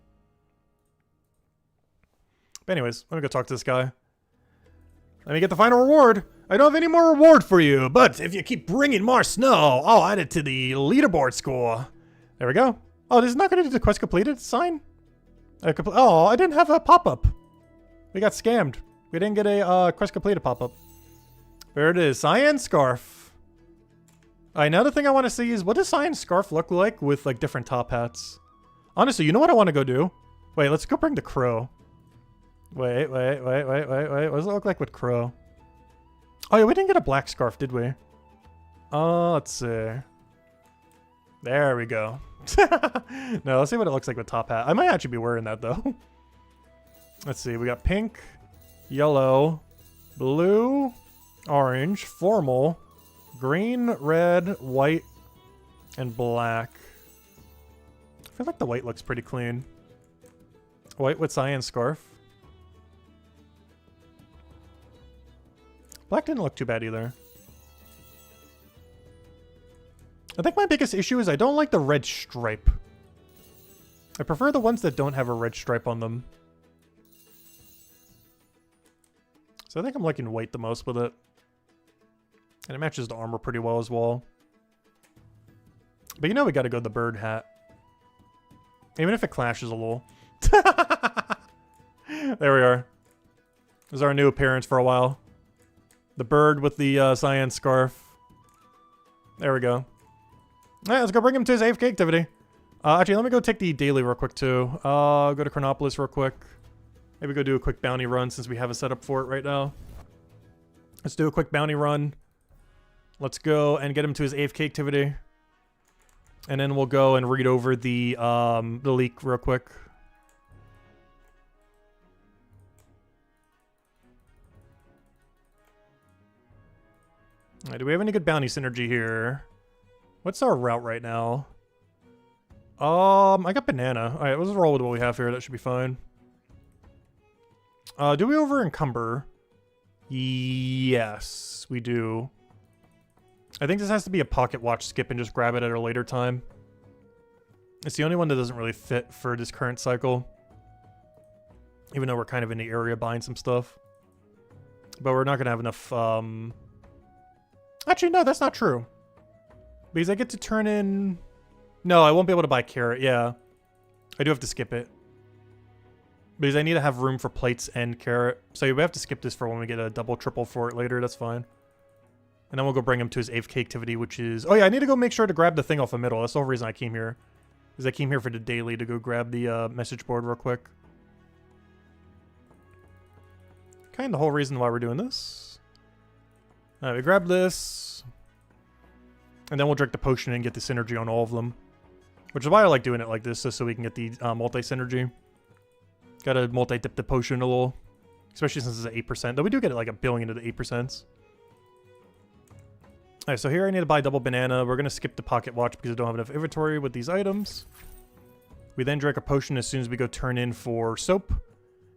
Speaker 1: But anyways, let me go talk to this guy. Let me get the final reward. I don't have any more reward for you, but if you keep bringing more snow, I'll add it to the leaderboard score. There we go. Oh, this is not going to do the quest completed sign? Oh, I didn't have a pop-up. We got scammed. We didn't get a quest completed pop-up. There it is. Cyan Scarf. Alright, now the thing I want to see is what does Cyan's scarf look like with like different top hats? Honestly, you know what I want to go do? Wait, let's go bring the crow. Wait. What does it look like with crow? Oh yeah, we didn't get a black scarf, did we? Let's see. There we go. No, let's see what it looks like with top hat. I might actually be wearing that though. Let's see, we got pink, yellow, blue, orange, formal, green, red, white, and black. I feel like the white looks pretty clean. White with cyan scarf. Black didn't look too bad either. I think my biggest issue is I don't like the red stripe. I prefer the ones that don't have a red stripe on them. So I think I'm liking white the most with it. And it matches the armor pretty well as well. But you know we gotta go the bird hat. Even if it clashes a little. There we are. This is our new appearance for a while. The bird with the cyan scarf. There we go. Alright, let's go bring him to his AFK activity. Actually, let me go take the daily real quick too. Go to Chronopolis real quick. Maybe go do a quick bounty run since we have a setup for it right now. Let's do a quick bounty run. Let's go and get him to his AFK activity. And then we'll go and read over the leak real quick. Alright, do we have any good bounty synergy here? What's our route right now? I got banana. Alright, let's roll with what we have here. That should be fine. Do we over encumber? Yes, we do. I think this has to be a pocket watch skip and just grab it at a later time. It's the only one that doesn't really fit for this current cycle. Even though we're kind of in the area buying some stuff. But we're not going to have enough, Actually, no, that's not true. Because I get to turn in... No, I won't be able to buy carrot, yeah. I do have to skip it. Because I need to have room for plates and carrot. So we have to skip this for when we get a double, triple for it later. That's fine. And then we'll go bring him to his AFK activity, which is... Oh yeah, I need to go make sure to grab the thing off the middle. That's the whole reason I came here. Because I came here for the daily to go grab the message board real quick. Kind of the whole reason why we're doing this. Alright, we grab this. And then we'll drink the potion and get the synergy on all of them. Which is why I like doing it like this, just so we can get the multi-synergy. Gotta multi-dip the potion a little. Especially since it's at 8%. Though we do get like a billion of the 8%. Alright, so here I need to buy double banana. We're gonna skip the pocket watch because I don't have enough inventory with these items. We then drink a potion as soon as we go turn in for soap.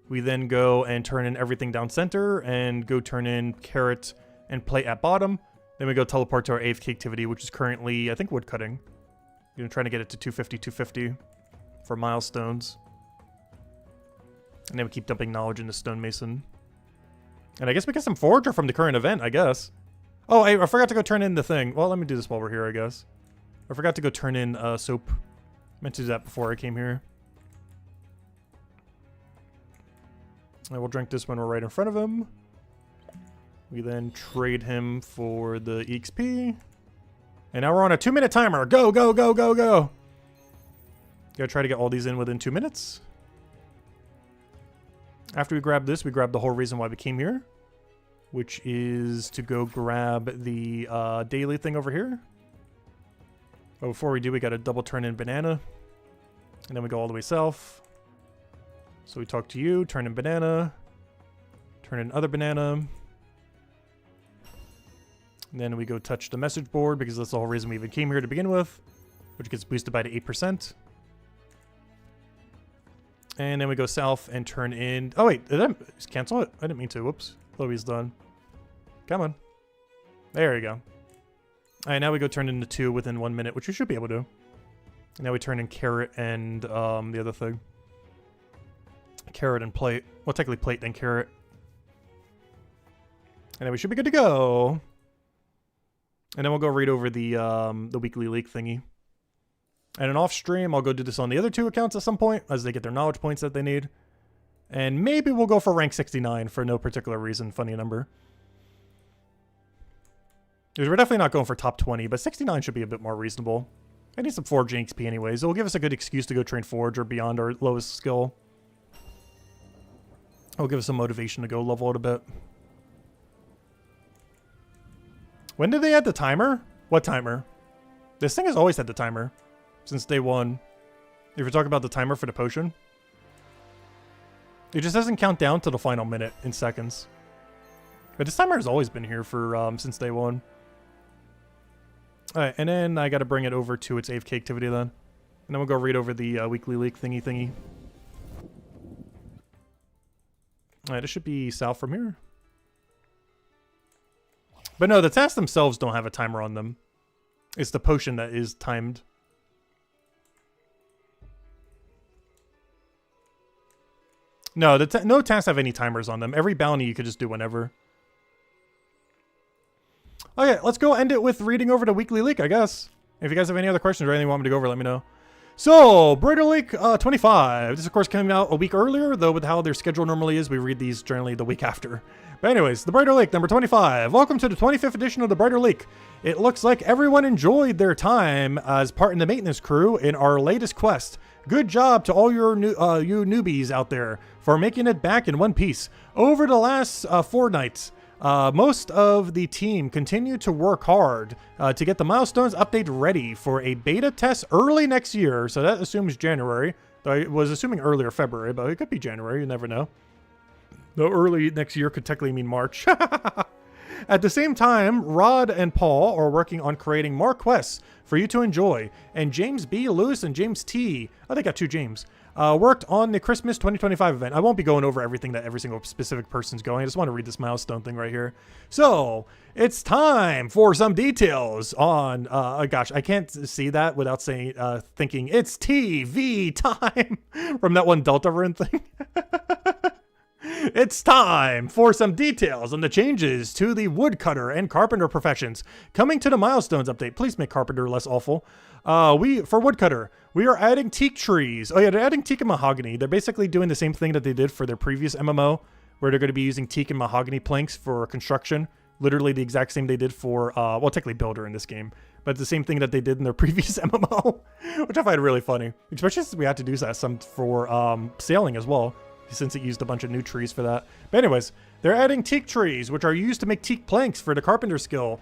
Speaker 1: We then go and turn in everything down center and go turn in carrot and plate at bottom. Then we go teleport to our AFK activity, which is currently, I think, woodcutting. I'm trying to get it to 250 for milestones. And then we keep dumping knowledge into stonemason. And I guess we get some forager from the current event, I guess. Oh, I forgot to go turn in the thing. Well, let me do this while we're here, I guess. I forgot to go turn in soap. Meant to do that before I came here. I will drink this when we're right in front of him. We then trade him for the EXP. And now we're on a 2-minute timer. Go, go, go, go, go. Gotta try to get all these in within 2 minutes. After we grab this, we grab the whole reason why we came here. Which is to go grab the daily thing over here. But before we do, we gotta double turn in banana. And then we go all the way south. So we talk to you, turn in banana. Turn in other banana. And then we go touch the message board because that's the whole reason we even came here to begin with. Which gets boosted by the 8%. And then we go south and turn in... Oh wait, did I cancel it? I didn't mean to, whoops. Chloe's done. Come on. There you go. Alright, now we go turn into 2 within 1 minute, which we should be able to. And now we turn in carrot and the other thing. Carrot and plate. Well, technically plate, then carrot. And then we should be good to go. And then we'll go read over the weekly leak thingy. And then off stream, I'll go do this on the other 2 accounts at some point, as they get their knowledge points that they need. And maybe we'll go for rank 69 for no particular reason. Funny number.
Speaker 2: Because we're definitely not going for top 20, but 69 should be a bit more reasonable. I need some Forging XP anyways. It'll give us a good excuse to go train Forge or beyond our lowest skill. It'll give us some motivation to go level it a bit. When did they add the timer? What timer? This thing has always had the timer. Since day one. If you're talking about the timer for the potion. It just doesn't count down to the final minute in seconds. But this timer has always been here for since day one. Alright, and then I gotta bring it over to its AFK activity then. And then we'll go read over the weekly leak thingy. Alright, it should be south from here. But no, the tasks themselves don't have a timer on them. It's the potion that is timed. No, no tasks have any timers on them. Every bounty you could just do whenever. Okay, let's go end it with reading over the weekly leak, I guess. If you guys have any other questions or anything you want me to go over, let me know. So, Broider Leak 25. This, of course, came out a week earlier, though with how their schedule normally is, we read these generally the week after. But anyways, the Broider Leak, number 25. Welcome to the 25th edition of the Broider Leak. It looks like everyone enjoyed their time as part in the maintenance crew in our latest quest. Good job to all your you newbies out there for making it back in one piece. Over the last 4 nights, most of the team continue to work hard to get the Milestones update ready for a beta test early next year. So that assumes January. I was assuming earlier February, but it could be January. You never know. Though early next year could technically mean March. At the same time, Rod and Paul are working on creating more quests for you to enjoy. And James B. Lewis and James T. I think I got 2 James. Worked on the Christmas 2025 event. I won't be going over everything that every single specific person's going. I just want to read this milestone thing right here. So, it's time for some details on... gosh, I can't see that without saying, thinking, it's TV time from that one Deltarune thing. It's time for some details on the changes to the woodcutter and carpenter professions. Coming to the Milestones update. Please make carpenter less awful. For woodcutter, we are adding teak trees. Oh yeah, they're adding teak and mahogany. They're basically doing the same thing that they did for their previous MMO, where they're going to be using teak and mahogany planks for construction. Literally the exact same they did for, well, technically builder in this game, but the same thing that they did in their previous MMO, which I find really funny. Especially since we had to do that some for sailing as well, since it used a bunch of new trees for that. But anyways, they're adding teak trees, which are used to make teak planks for the carpenter skill,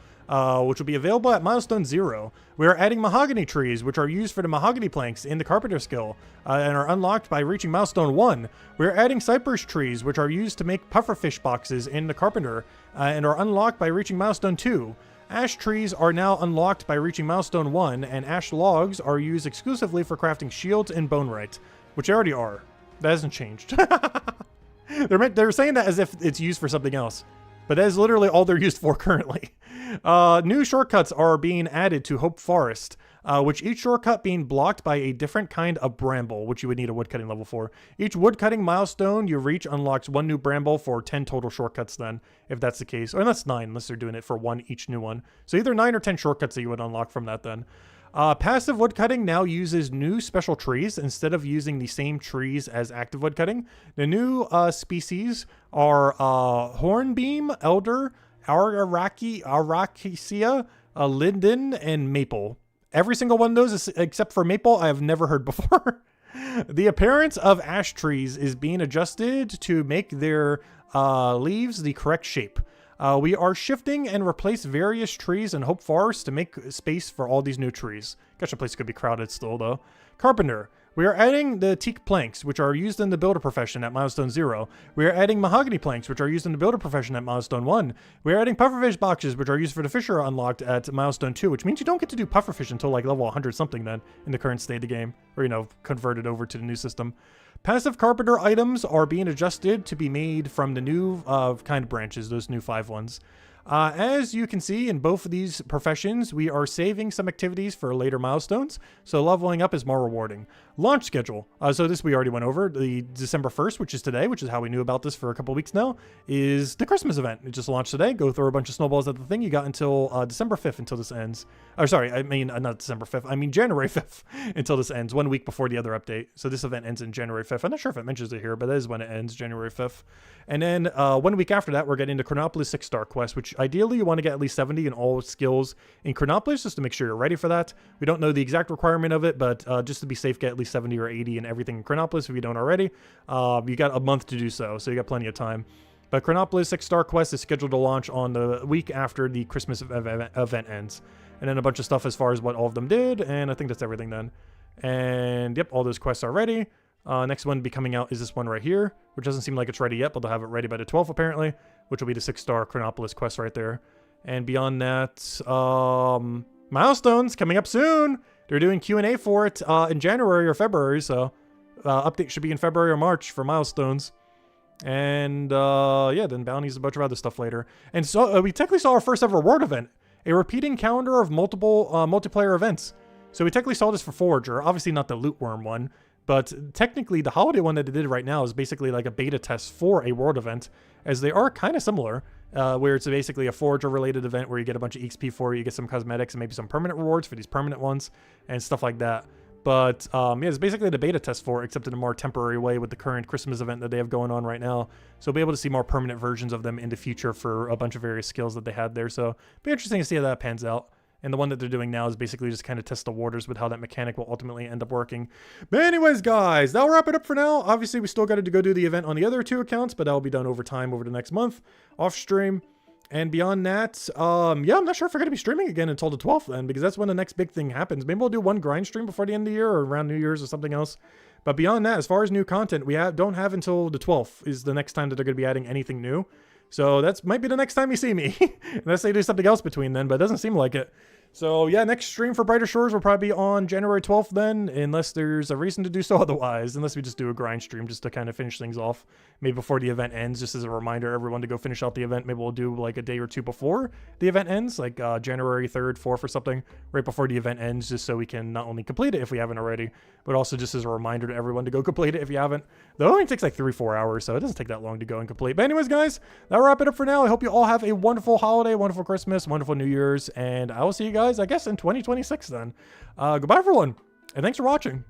Speaker 2: which will be available at Milestone 0. We are adding mahogany trees, which are used for the mahogany planks in the carpenter skill, and are unlocked by reaching Milestone 1. We are adding cypress trees, which are used to make pufferfish boxes in the carpenter, and are unlocked by reaching Milestone 2. Ash trees are now unlocked by reaching Milestone 1, and ash logs are used exclusively for crafting shields and bonerite, which they already are. That hasn't changed. They're saying that as if it's used for something else, but that is literally all they're used for currently. New shortcuts are being added to Hope Forest, which each shortcut being blocked by a different kind of bramble, which you would need a woodcutting level for. Each woodcutting milestone you reach unlocks 1 new bramble for 10 total shortcuts then, if that's the case. Or that's 9, unless they're doing it for 1 each new one. So either 9 or 10 shortcuts that you would unlock from that then. Passive woodcutting now uses new special trees instead of using the same trees as active woodcutting. The new species are hornbeam, elder, aracacia, linden, and maple. Every single one of those, except for maple, I have never heard before. The appearance of ash trees is being adjusted to make their leaves the correct shape. We are shifting and replace various trees in Hope Forest to make space for all these new trees. Gosh, the place could be crowded still, though. Carpenter. We are adding the teak planks, which are used in the builder profession at Milestone 0. We are adding mahogany planks, which are used in the builder profession at Milestone 1. We are adding pufferfish boxes, which are used for the fisher unlocked at Milestone 2, which means you don't get to do pufferfish until like level 100 something then, in the current state of the game. Or, converted over to the new system. Passive carpenter items are being adjusted to be made from the new kind of branches, those new 5 ones. As you can see in both of these professions, we are saving some activities for later milestones, so leveling up is more rewarding. Launch schedule. So this we already went over. The December 1st, which is today, which is how we knew about this for a couple weeks now, is the Christmas event. It just launched today. Go throw a bunch of snowballs at the thing. You got until December 5th until this ends. Or sorry, I mean not December 5th. I mean January 5th until this ends, 1 week before the other update. So this event ends in January 5th. I'm not sure if it mentions it here, but that is when it ends, January 5th. And then 1 week after that, we're getting the Chronopolis 6-star quest, which which ideally you want to get at least 70 in all skills in Chronopolis, just to make sure you're ready for that. We don't know the exact requirement of it, but just to be safe, get at least 70 or 80 in everything in Chronopolis if you don't already. You got a month to do so you got plenty of time. But Chronopolis 6-star quest is scheduled to launch on the week after the Christmas event ends. And then a bunch of stuff as far as what all of them did, and I think that's everything then. And yep, all those quests are ready. Next one to be coming out is this one right here, which doesn't seem like it's ready yet, but they'll have it ready by the 12th apparently, which will be the 6-star Chronopolis quest right there. And beyond that, milestones coming up soon. They're doing Q&A for it in January or February, so update should be in February or March for milestones. And yeah, then bounties, a bunch of other stuff later. And so we technically saw our first ever reward event, a repeating calendar of multiple multiplayer events. So we technically saw this for Forager, obviously not the Loot Worm one, but technically the holiday one that they did right now is basically like a beta test for a world event, as they are kind of similar, where it's basically a Forager related event where you get a bunch of XP for it, you get some cosmetics and maybe some permanent rewards for these permanent ones and stuff like that. But yeah, it's basically the beta test for it, except in a more temporary way with the current Christmas event that they have going on right now. So we'll be able to see more permanent versions of them in the future for a bunch of various skills that they had there. So it'll be interesting to see how that pans out. And the one that they're doing now is basically just kind of test the waters with how that mechanic will ultimately end up working. But anyways, guys, that'll wrap it up for now. Obviously, we still got to go do the event on the other 2 accounts, but that'll be done over time over the next month off stream. And beyond that, yeah, I'm not sure if we're going to be streaming again until the 12th then, because that's when the next big thing happens. Maybe we'll do one grind stream before the end of the year or around New Year's or something else. But beyond that, as far as new content, we don't have until the 12th is the next time that they're going to be adding anything new. So that might be the next time you see me, unless they do something else between then, but it doesn't seem like it. So yeah, next stream for Brighter Shores will probably be on January 12th then, unless there's a reason to do so otherwise, unless we just do a grind stream just to kind of finish things off, maybe before the event ends, just as a reminder everyone to go finish out the event. Maybe we'll do like a day or two before the event ends, like January 3rd, 4th or something, right before the event ends, just so we can not only complete it if we haven't already, but also just as a reminder to everyone to go complete it if you haven't. Though it only takes like 3-4 hours, so it doesn't take that long to go and complete. But anyways, guys, that'll wrap it up for now. I hope you all have a wonderful holiday, wonderful Christmas, wonderful New Year's, and I will see you guys, I guess, in 2026 then. Goodbye, everyone, and thanks for watching.